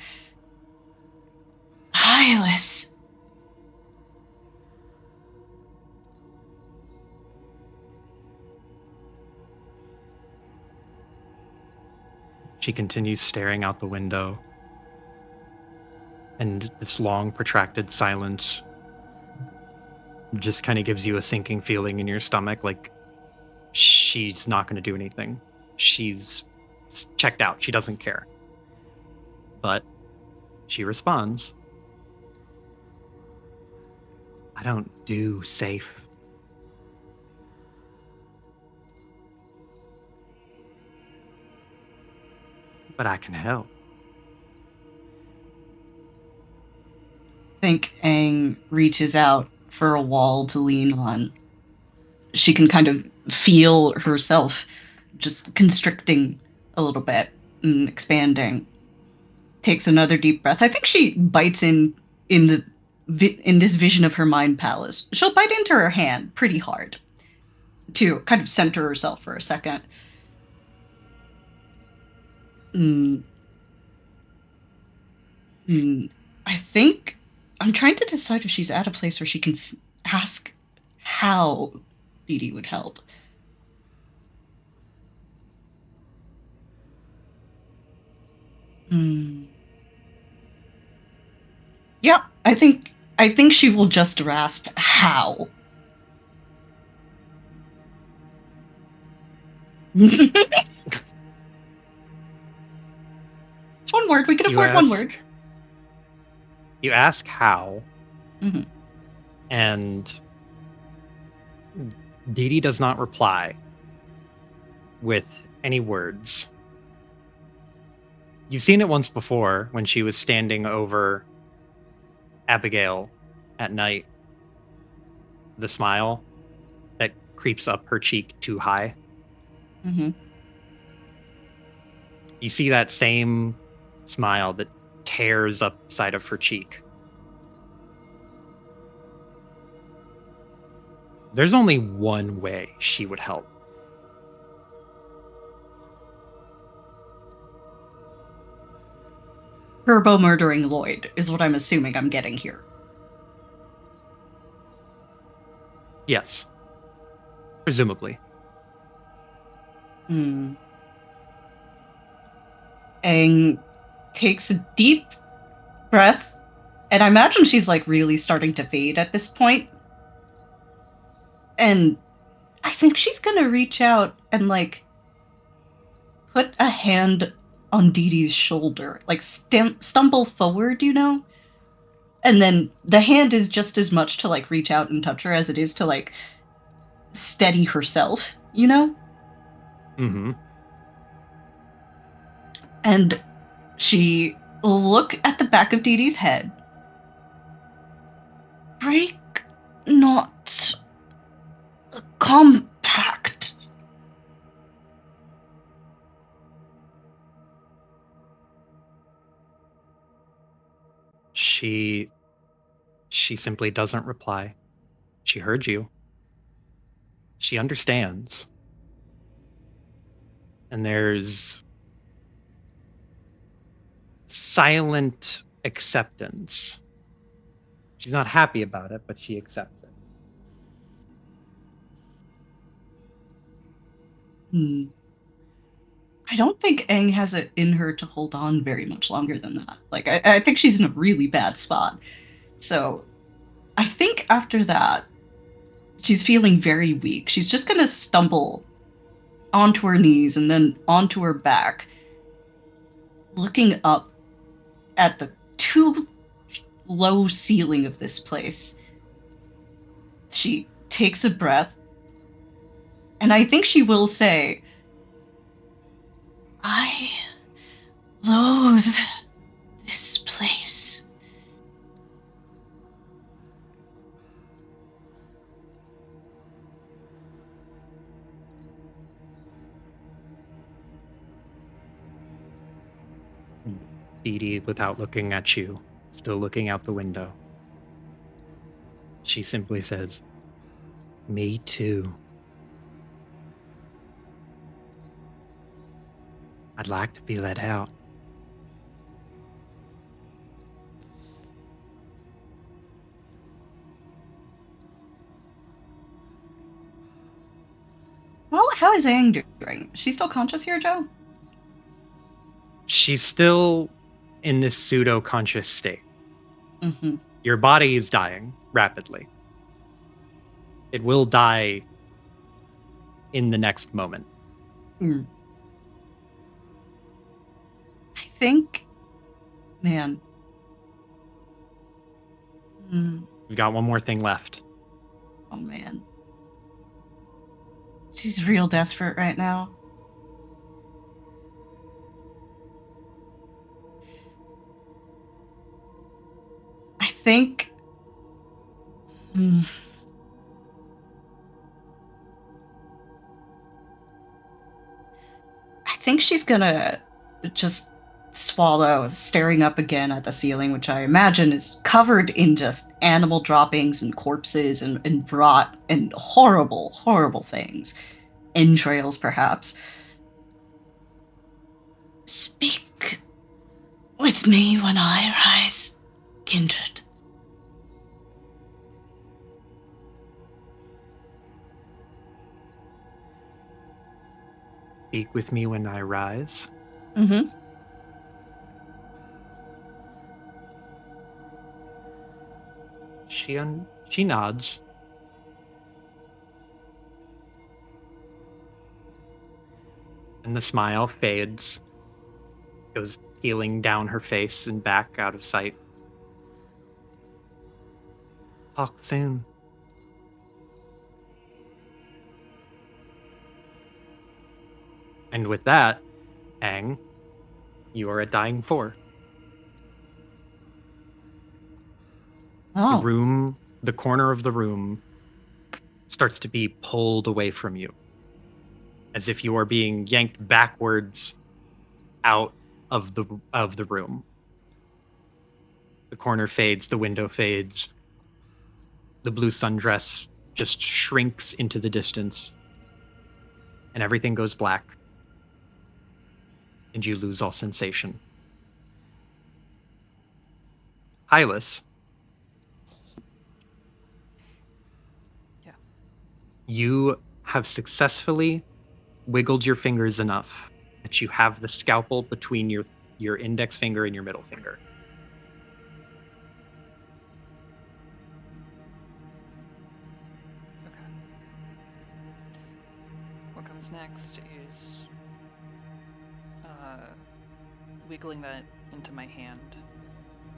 Hylas! She continues staring out the window. And this long, protracted silence just kind of gives you a sinking feeling in your stomach, like she's not going to do anything. She's checked out. She doesn't care. But she responds, I don't do safe. But I can help. I think Angh reaches out for a wall to lean on. She can kind of feel herself just constricting a little bit, expanding. Takes another deep breath. I think she bites in this vision of her mind palace. She'll bite into her hand pretty hard to kind of center herself for a second. I think I'm trying to decide if she's at a place where she can ask how Dee Dee would help. Yeah, I think she will just rasp how. It's one word. We can afford one word. You ask how, Mhm. and Dee Dee does not reply with any words. You've seen it once before when she was standing over Abigail at night. The smile that creeps up her cheek too high. You see that same smile that tears up the side of her cheek. There's only one way she would help. Turbo murdering Lloyd is what I'm assuming I'm getting here. Yes. Presumably. Angh takes a deep breath, and I imagine she's like really starting to fade at this point. And I think she's gonna reach out and like put a hand on Dee Dee's shoulder, like stumble forward, and then the hand is just as much to like reach out and touch her as it is to like steady herself, Mm-hmm. And she will look at the back of Dee Dee's head. Break not the compact. She simply doesn't reply. She heard you. She understands. And there's silent acceptance. She's not happy about it, but she accepts it. I don't think Angh has it in her to hold on very much longer than that. Like, I think she's in a really bad spot. So, I think after that, she's feeling very weak. She's just gonna stumble onto her knees and then onto her back, looking up at the too low ceiling of this place. She takes a breath, and I think she will say, I loathe this place. Dee Dee, without looking at you, still looking out the window. She simply says, "Me too. I'd like to be let out." Well, how is Angh doing? Is she still conscious here, Joe? She's still in this pseudo-conscious state. Mm-hmm. Your body is dying rapidly. It will die in the next moment. I think, man. We've got one more thing left. Oh, man. She's real desperate right now. I think... think she's gonna just swallow, staring up again at the ceiling, which I imagine is covered in just animal droppings and corpses and rot and horrible, horrible things. Entrails, perhaps. Speak with me when I rise, kindred. Speak with me when I rise. Mm-hmm. She nods. And the smile fades, goes peeling down her face and back out of sight. Talk soon. And with that, Angh, you are at dying 4. Oh. The corner of the room starts to be pulled away from you, as if you are being yanked backwards out of the room. The corner fades, the window fades. The blue sundress just shrinks into the distance, and everything goes black, and you lose all sensation. Hylas. Yeah. You have successfully wiggled your fingers enough that you have the scalpel between your index finger and your middle finger. Okay. What comes next is wiggling that into my hand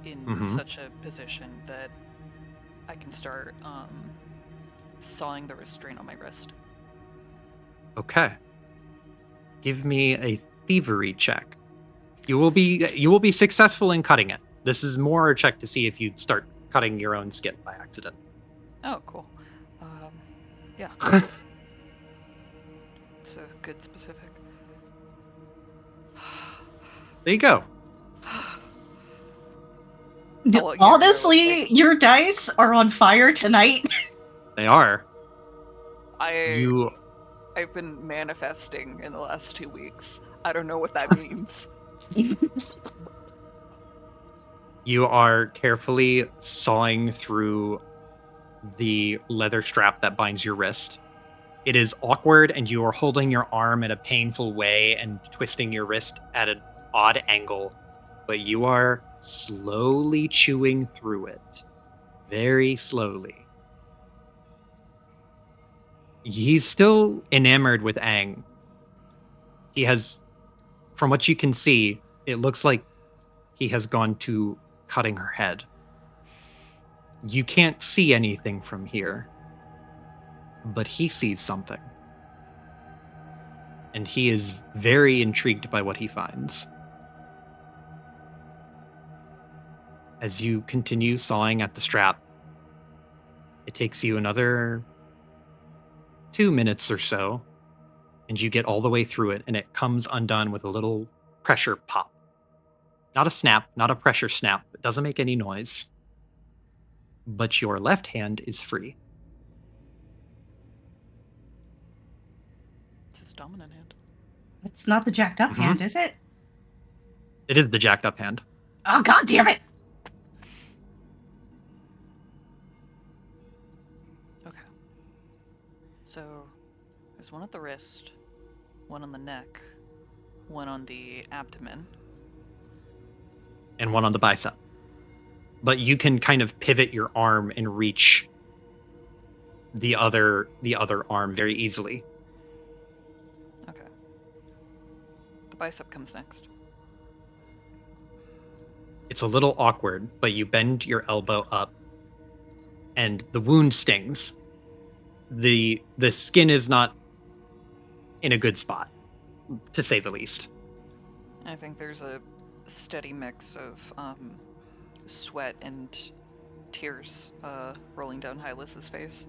in such a position that I can start sawing the restraint on my wrist. Okay. Give me a thievery check. You will be successful in cutting it. This is more a check to see if you start cutting your own skin by accident. Oh, cool. Yeah. It's a good specific. There you go. Honestly, your dice are on fire tonight. They are. I've been manifesting in the last 2 weeks. I don't know what that means. You are carefully sawing through the leather strap that binds your wrist. It is awkward, and you are holding your arm in a painful way and twisting your wrist at an odd angle, but you are slowly chewing through it. Very slowly. He's still enamored with Angh. He has, from what you can see, it looks like he has gone to cutting her head. You can't see anything from here, but he sees something. And he is very intrigued by what he finds. As you continue sawing at the strap, it takes you another 2 minutes or so, and you get all the way through it, and it comes undone with a little pressure pop. Not a snap, not a pressure snap. It doesn't make any noise. But your left hand is free. It's his dominant hand. It's not the jacked up hand, is it? It is the jacked up hand. Oh, god damn it! Okay. So, there's one at the wrist, one on the neck, one on the abdomen, and one on the bicep. But you can kind of pivot your arm and reach the other arm very easily. Okay. The bicep comes next. It's a little awkward, but you bend your elbow up, and the wound stings. The skin is not in a good spot, to say the least. I think there's a steady mix of sweat and tears rolling down Hylas's face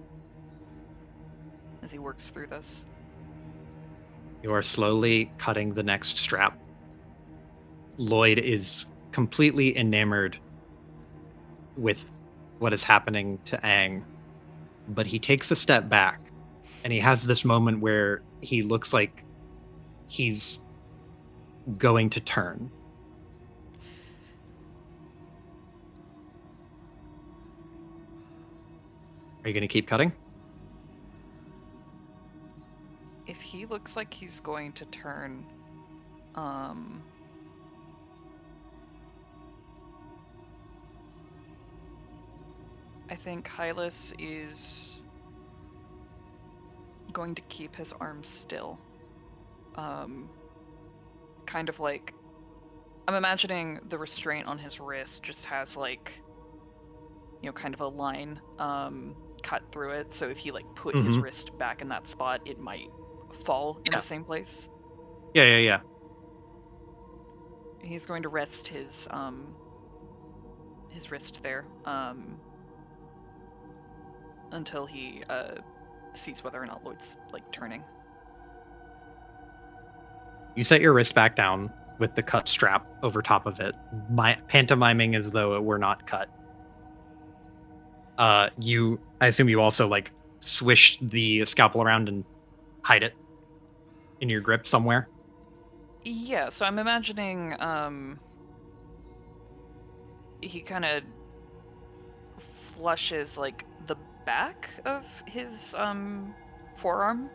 as he works through this. You are slowly cutting the next strap. Lloyd is completely enamored with what is happening to Angh, but he takes a step back and he has this moment where he looks like he's going to turn. Are you going to keep cutting? If he looks like he's going to turn, I think Hylas is going to keep his arm still. Kind of like, I'm imagining the restraint on his wrist just has like, kind of a line cut through it. So if he like put his wrist back in that spot, it might fall in the same place. Yeah. He's going to rest his wrist there until he sees whether or not Lloyd's like turning. You set your wrist back down with the cut strap over top of it, pantomiming as though it were not cut. I assume you also like swish the scalpel around and hide it in your grip somewhere. Yeah, so I'm imagining he kind of flushes like the back of his forearm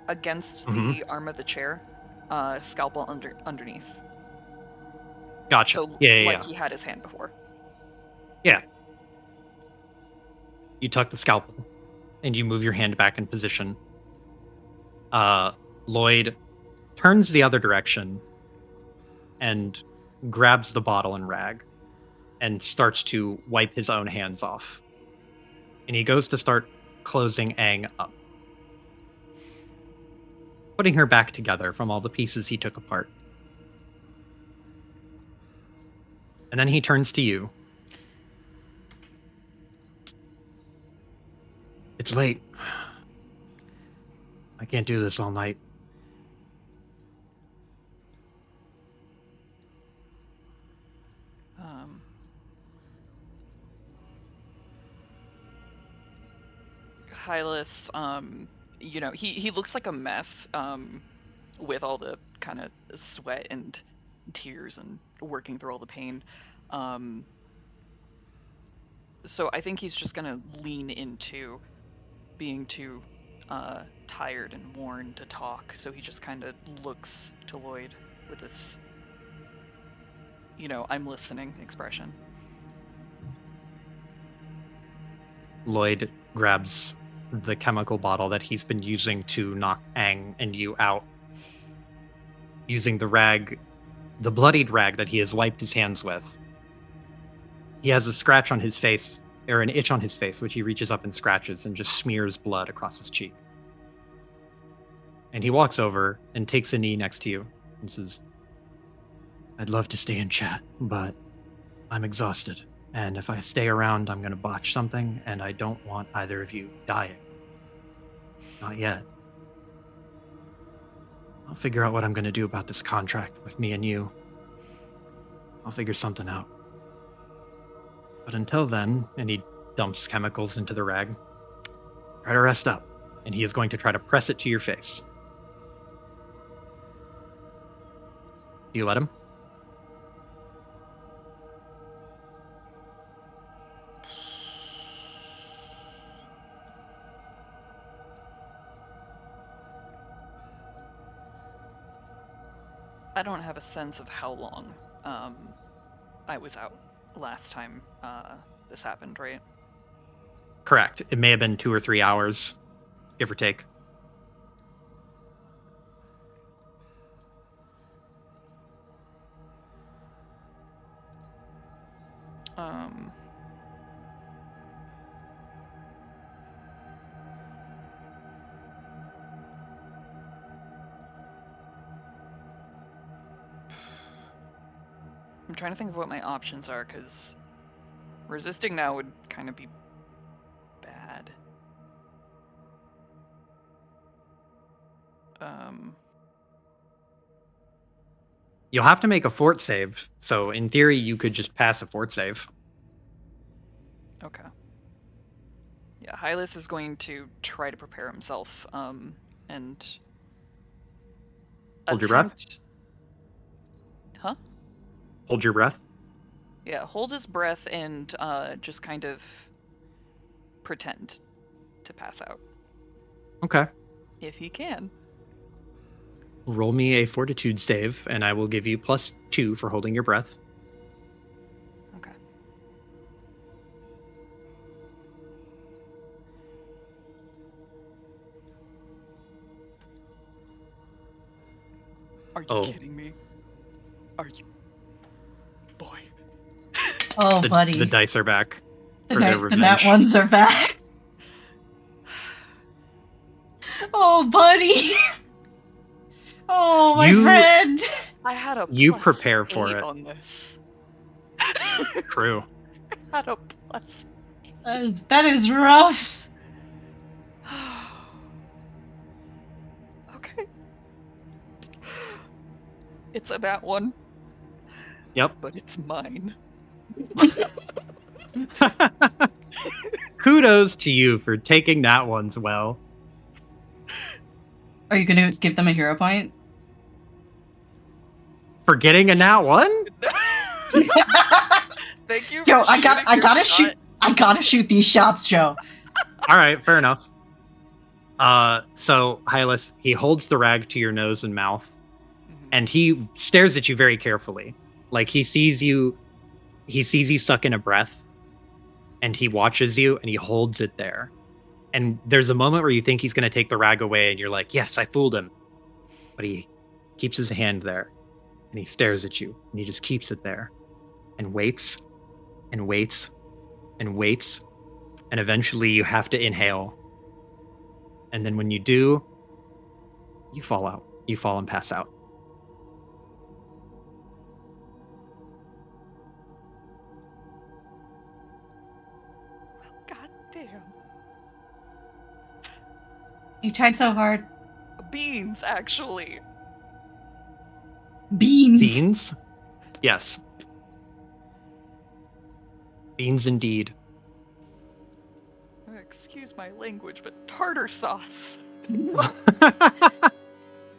against the arm of the chair, scalpel underneath. Gotcha. So Yeah. he had his hand before. Yeah. You tuck the scalpel and you move your hand back in position. Lloyd turns the other direction and grabs the bottle and rag and starts to wipe his own hands off. And he goes to start closing Angh up, putting her back together from all the pieces he took apart. And then he turns to you. It's late. I can't do this all night. Hylas, he looks like a mess, with all the kind of sweat and tears and working through all the pain. So I think he's just gonna lean into being too tired and worn to talk. So he just kind of looks to Lloyd with this, I'm listening expression. Lloyd grabs the chemical bottle that he's been using to knock Angh and you out, using the rag, the bloodied rag that he has wiped his hands with. He has a scratch on his face, or an itch on his face, which he reaches up and scratches and just smears blood across his cheek. And he walks over and takes a knee next to you and says, I'd love to stay and chat, but I'm exhausted. And if I stay around, I'm going to botch something, and I don't want either of you dying. Not yet. I'll figure out what I'm going to do about this contract with me and you. I'll figure something out. But until then, and he dumps chemicals into the rag, try to rest up. And he is going to try to press it to your face. Do you let him? I don't have a sense of how long I was out last time this happened, right? Correct. It may have been 2 or 3 hours, give or take. I'm trying to think of what my options are, because resisting now would kind of be bad. You'll have to make a fort save. So in theory, you could just pass a fort save. Okay. Yeah, Hylas is going to try to prepare himself, and Hold your breath. attempt. Huh? Hold your breath. Yeah, hold his breath and just kind of pretend to pass out Okay. if he can. Roll me a fortitude save, and I will give you +2 for holding your breath. Okay. Are you Oh. kidding me? Are you? Boy. Oh, buddy. The dice are back The for their the nat revenge. ones are back. Oh, buddy. Oh, my friend. I had a You plus prepare for 8 it. on this. True. I had a plus. That is rough. Okay. It's a nat 1, Yep. but it's mine. Kudos to you for taking that ones well. Are you gonna give them a hero point? For getting a nat 1? Thank you. Joe, for I gotta shooting your shoot. I gotta shoot these shots, Joe. All right, fair enough. So Hylas, he holds the rag to your nose and mouth, shot. and he stares at you very carefully. Like he sees you suck in a breath, and he watches you, and he holds it there. And there's a moment where you think he's going to take the rag away, and you're like, yes, I fooled him. But he keeps his hand there, and he stares at you, and he just keeps it there, and waits, and waits, and waits, and eventually you have to inhale. And then when you do, you fall out. You fall and pass out. God damn. You tried so hard. Beans, actually. Beans. Beans? Yes. Beans indeed. Excuse my language, but tartar sauce.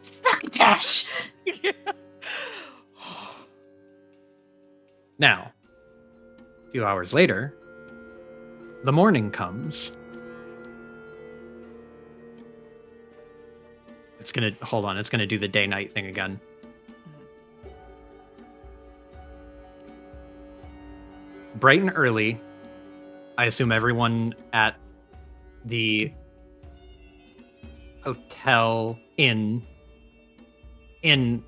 Succotash. Yeah. Now, a few hours later, the morning comes. It's gonna do the day-night thing again. Bright and early, I assume everyone at the hotel the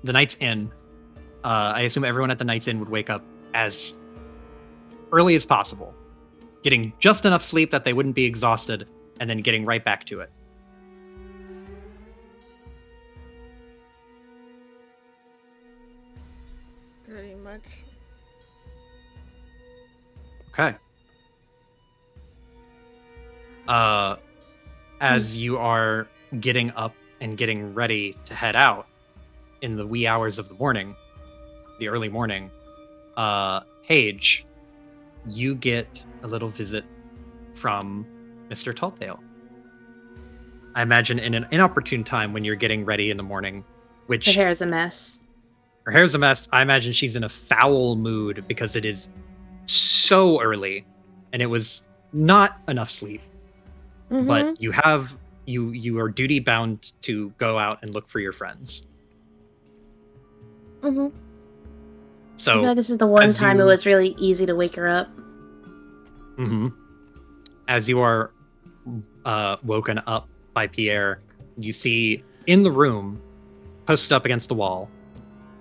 Knight's Inn, I assume everyone at the Knight's Inn would wake up as early as possible, getting just enough sleep that they wouldn't be exhausted, and then getting right back to it. Pretty much. Okay. As you are getting up and getting ready to head out in the wee hours of the morning, the early morning, Paige, you get a little visit from Mr. Talltail. I imagine in an inopportune time when you're getting ready in the morning, which Her hair is a mess. her hair's a mess. I imagine she's in a foul mood because it is so early and it was not enough sleep. Mhm. But you are duty bound to go out and look for your friends. Mhm. So Yeah, this is the one as time you- it was really easy to wake her up. as you are woken up by Pierre, you see in the room, posted up against the wall,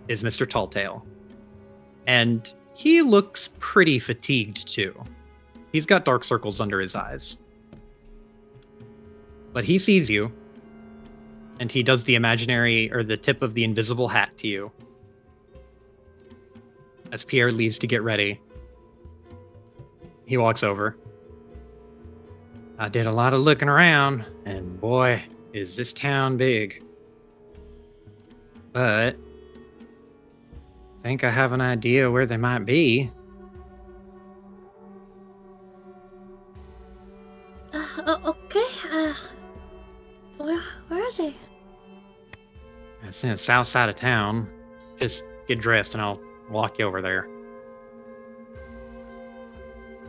is Mr. Talltail. And he looks pretty fatigued too. He's got dark circles under his eyes. But he sees you, and he does the imaginary, or the tip of the invisible hat to you. As Pierre leaves to get ready, he walks over. I did a lot of looking around, and boy, is this town big. But think I have an idea where they might be. Okay. Where is he? It's in the south side of town. Just get dressed and I'll walk you over there.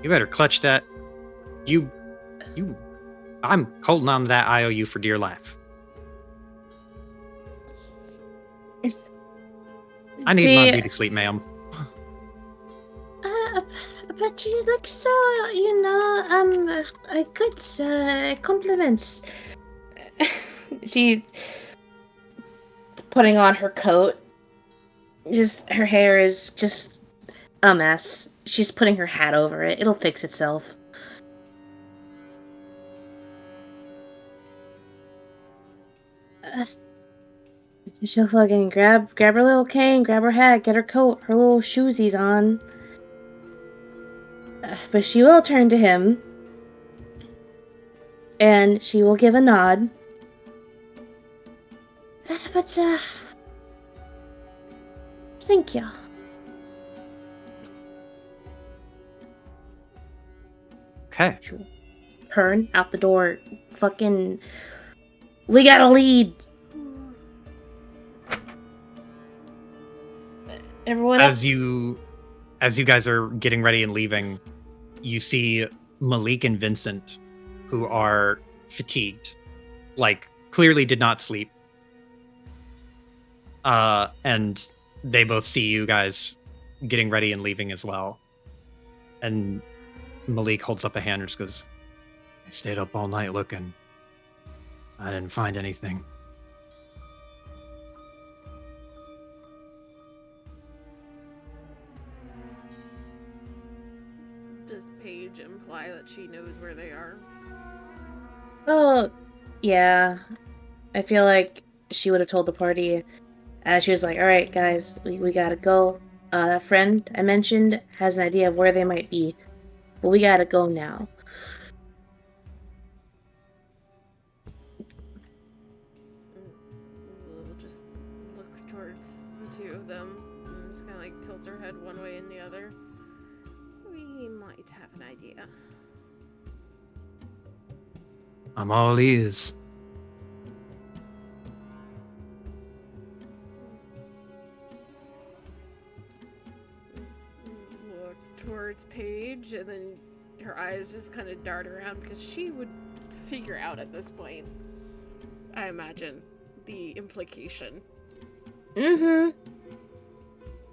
You better clutch that. I'm holding on to that IOU for dear life. I need my beauty sleep, ma'am. But you look so, good compliments. She's putting on her coat. Just her hair is just a mess. She's putting her hat over it. It'll fix itself. She'll fucking grab her little cane, grab her hat, get her coat, her little shoesies on. But she will turn to him. And she will give a nod. But, thank you. Okay. Turn out the door. Fucking... We got a lead. Everyone As you guys are getting ready and leaving, you see Malik and Vincent, who are fatigued, like clearly did not sleep. And they both see you guys getting ready and leaving as well. And Malik holds up a hand and just goes, I stayed up all night looking. I didn't find anything. Does Paige imply that she knows where they are? Oh, yeah. I feel like she would have told the party. She was like, alright, guys, we gotta go. That friend I mentioned has an idea of where they might be. But we gotta go now. We'll just look towards the two of them and just kind of like tilt her head one way and the other. We might have an idea. I'm all ears. Look towards Paige, and then her eyes just kind of dart around because she would figure out at this point, I imagine, the implication. Mm-hmm.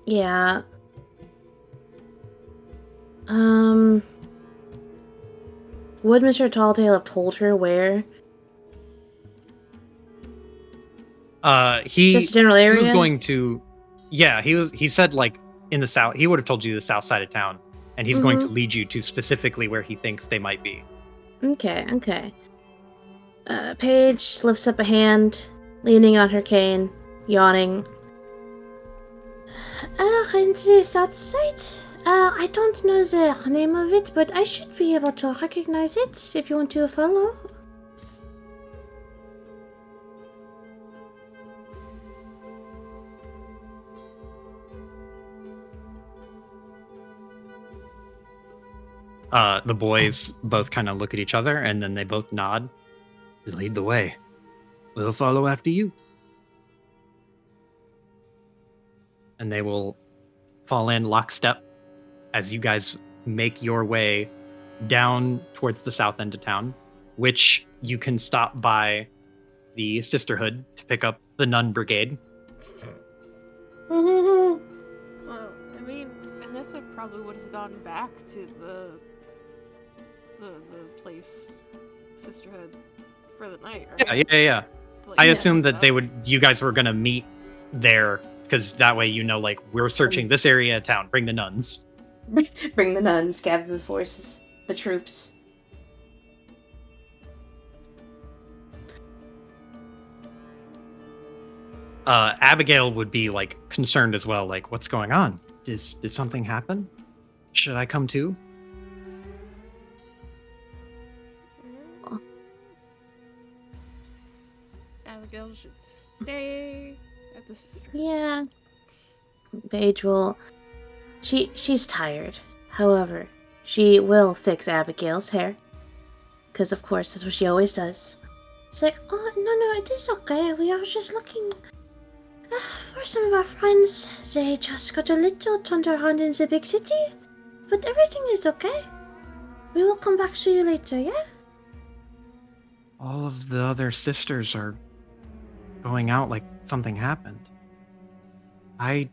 Yeah. Would Mr. Talltail have told her where? Just general area? He was going to, yeah, he said like in the south, he would have told you the south side of town, and he's going to lead you to specifically where he thinks they might be. Okay. Paige lifts up a hand, leaning on her cane, yawning. In the south side? I don't know the name of it, but I should be able to recognize it if you want to follow. The boys both kind of look at each other, and then they both nod. Lead the way. We'll follow after you. And they will fall in lockstep as you guys make your way down towards the south end of town, which you can stop by the Sisterhood to pick up the Nun Brigade. Well, I mean, Anissa probably would have gone back to the place, Sisterhood, for the night, right? Yeah. To, like, I set assumed things that up. you guys were gonna meet there, because that way you know, like, we're searching this area of town. Bring the nuns. Bring the nuns, gather the forces, the troops. Abigail would be like concerned as well, like, what's going on? Did something happen? Should I come too? Abigail should stay at the Sisterhood. Yeah. Paige will... She's tired. However, she will fix Abigail's hair. Because, of course, that's what she always does. It's like, oh, no, it is okay. We are just looking for some of our friends. They just got a little turned around in the big city. But everything is okay. We will come back to you later, yeah? All of the other sisters are going out like something happened. I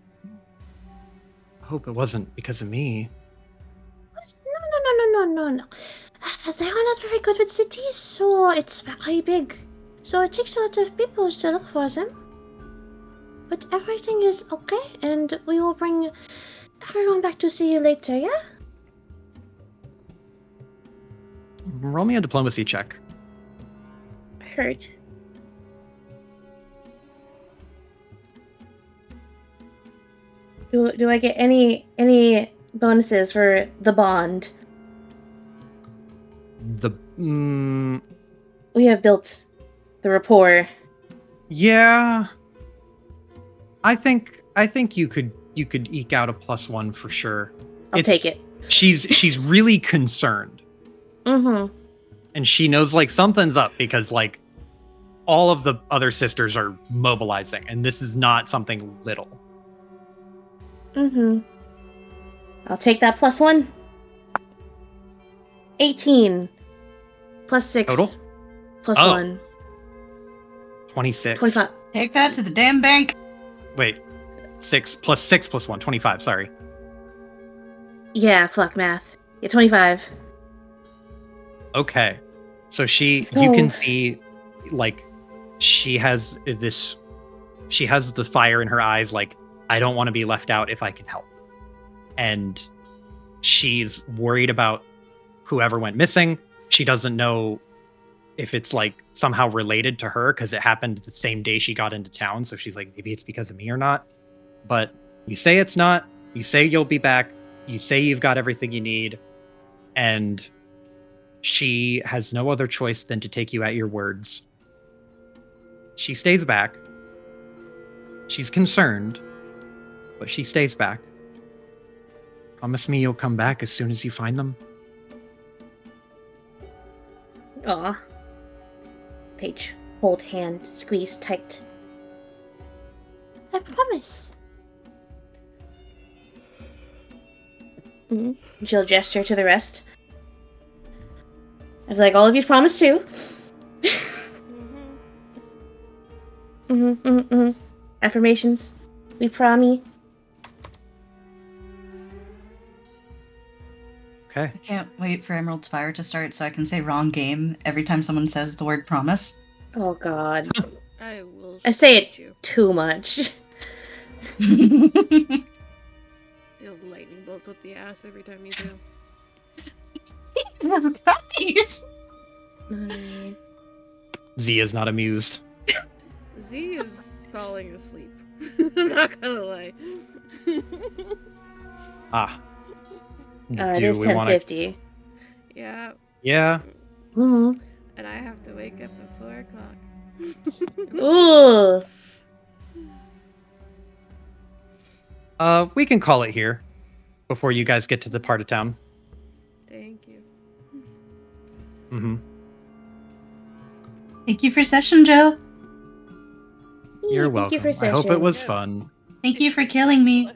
hope it wasn't because of me. No. They are not very good with cities, so it's very big. So it takes a lot of people to look for them. But everything is okay, and we will bring everyone back to see you later, yeah? Roll me a diplomacy check. Heard. Do I get any bonuses for the bond? We have built the rapport. Yeah. I think you could eke out a +1 for sure. I'll take it. She's really concerned. Mm-hmm. And she knows like something's up because like all of the other sisters are mobilizing and this is not something little. Mm-hmm. I'll take that +1. 18 +6 Total? +1. 26. 25. Take that to the damn bank. Wait. 6 + 6 + 1, 25, sorry. Yeah, fuck math. Yeah, 25. Okay. So you can see like she has the fire in her eyes like I don't want to be left out if I can help. And she's worried about whoever went missing. She doesn't know if it's like somehow related to her because it happened the same day she got into town. So she's like, maybe it's because of me or not. But you say it's not. You say you'll be back. You say you've got everything you need. And she has no other choice than to take you at your words. She stays back. She's concerned, but she stays back. Promise me you'll come back as soon as you find them. Aw. Paige, hold hand, squeeze tight. I promise. She'll gesture to the rest. I was like, all of you promise too. Affirmations. We promise. Okay. I can't wait for Emerald Spire to start so I can say wrong game every time someone says the word promise. Oh god. I say it you. too much. You'll lightning bolt up the ass every time you do. Jesus Christ! Z is not amused. Z is falling asleep. I'm not gonna lie. It is 10:50. Yeah. Yeah. Mm-hmm. And I have to wake up at 4 o'clock. Ooh. We can call it here before you guys get to the part of town. Thank you. Mm-hmm. Thank you for session, Joe. You're Thank welcome. you for I hope it session. was fun. Thank you for killing me.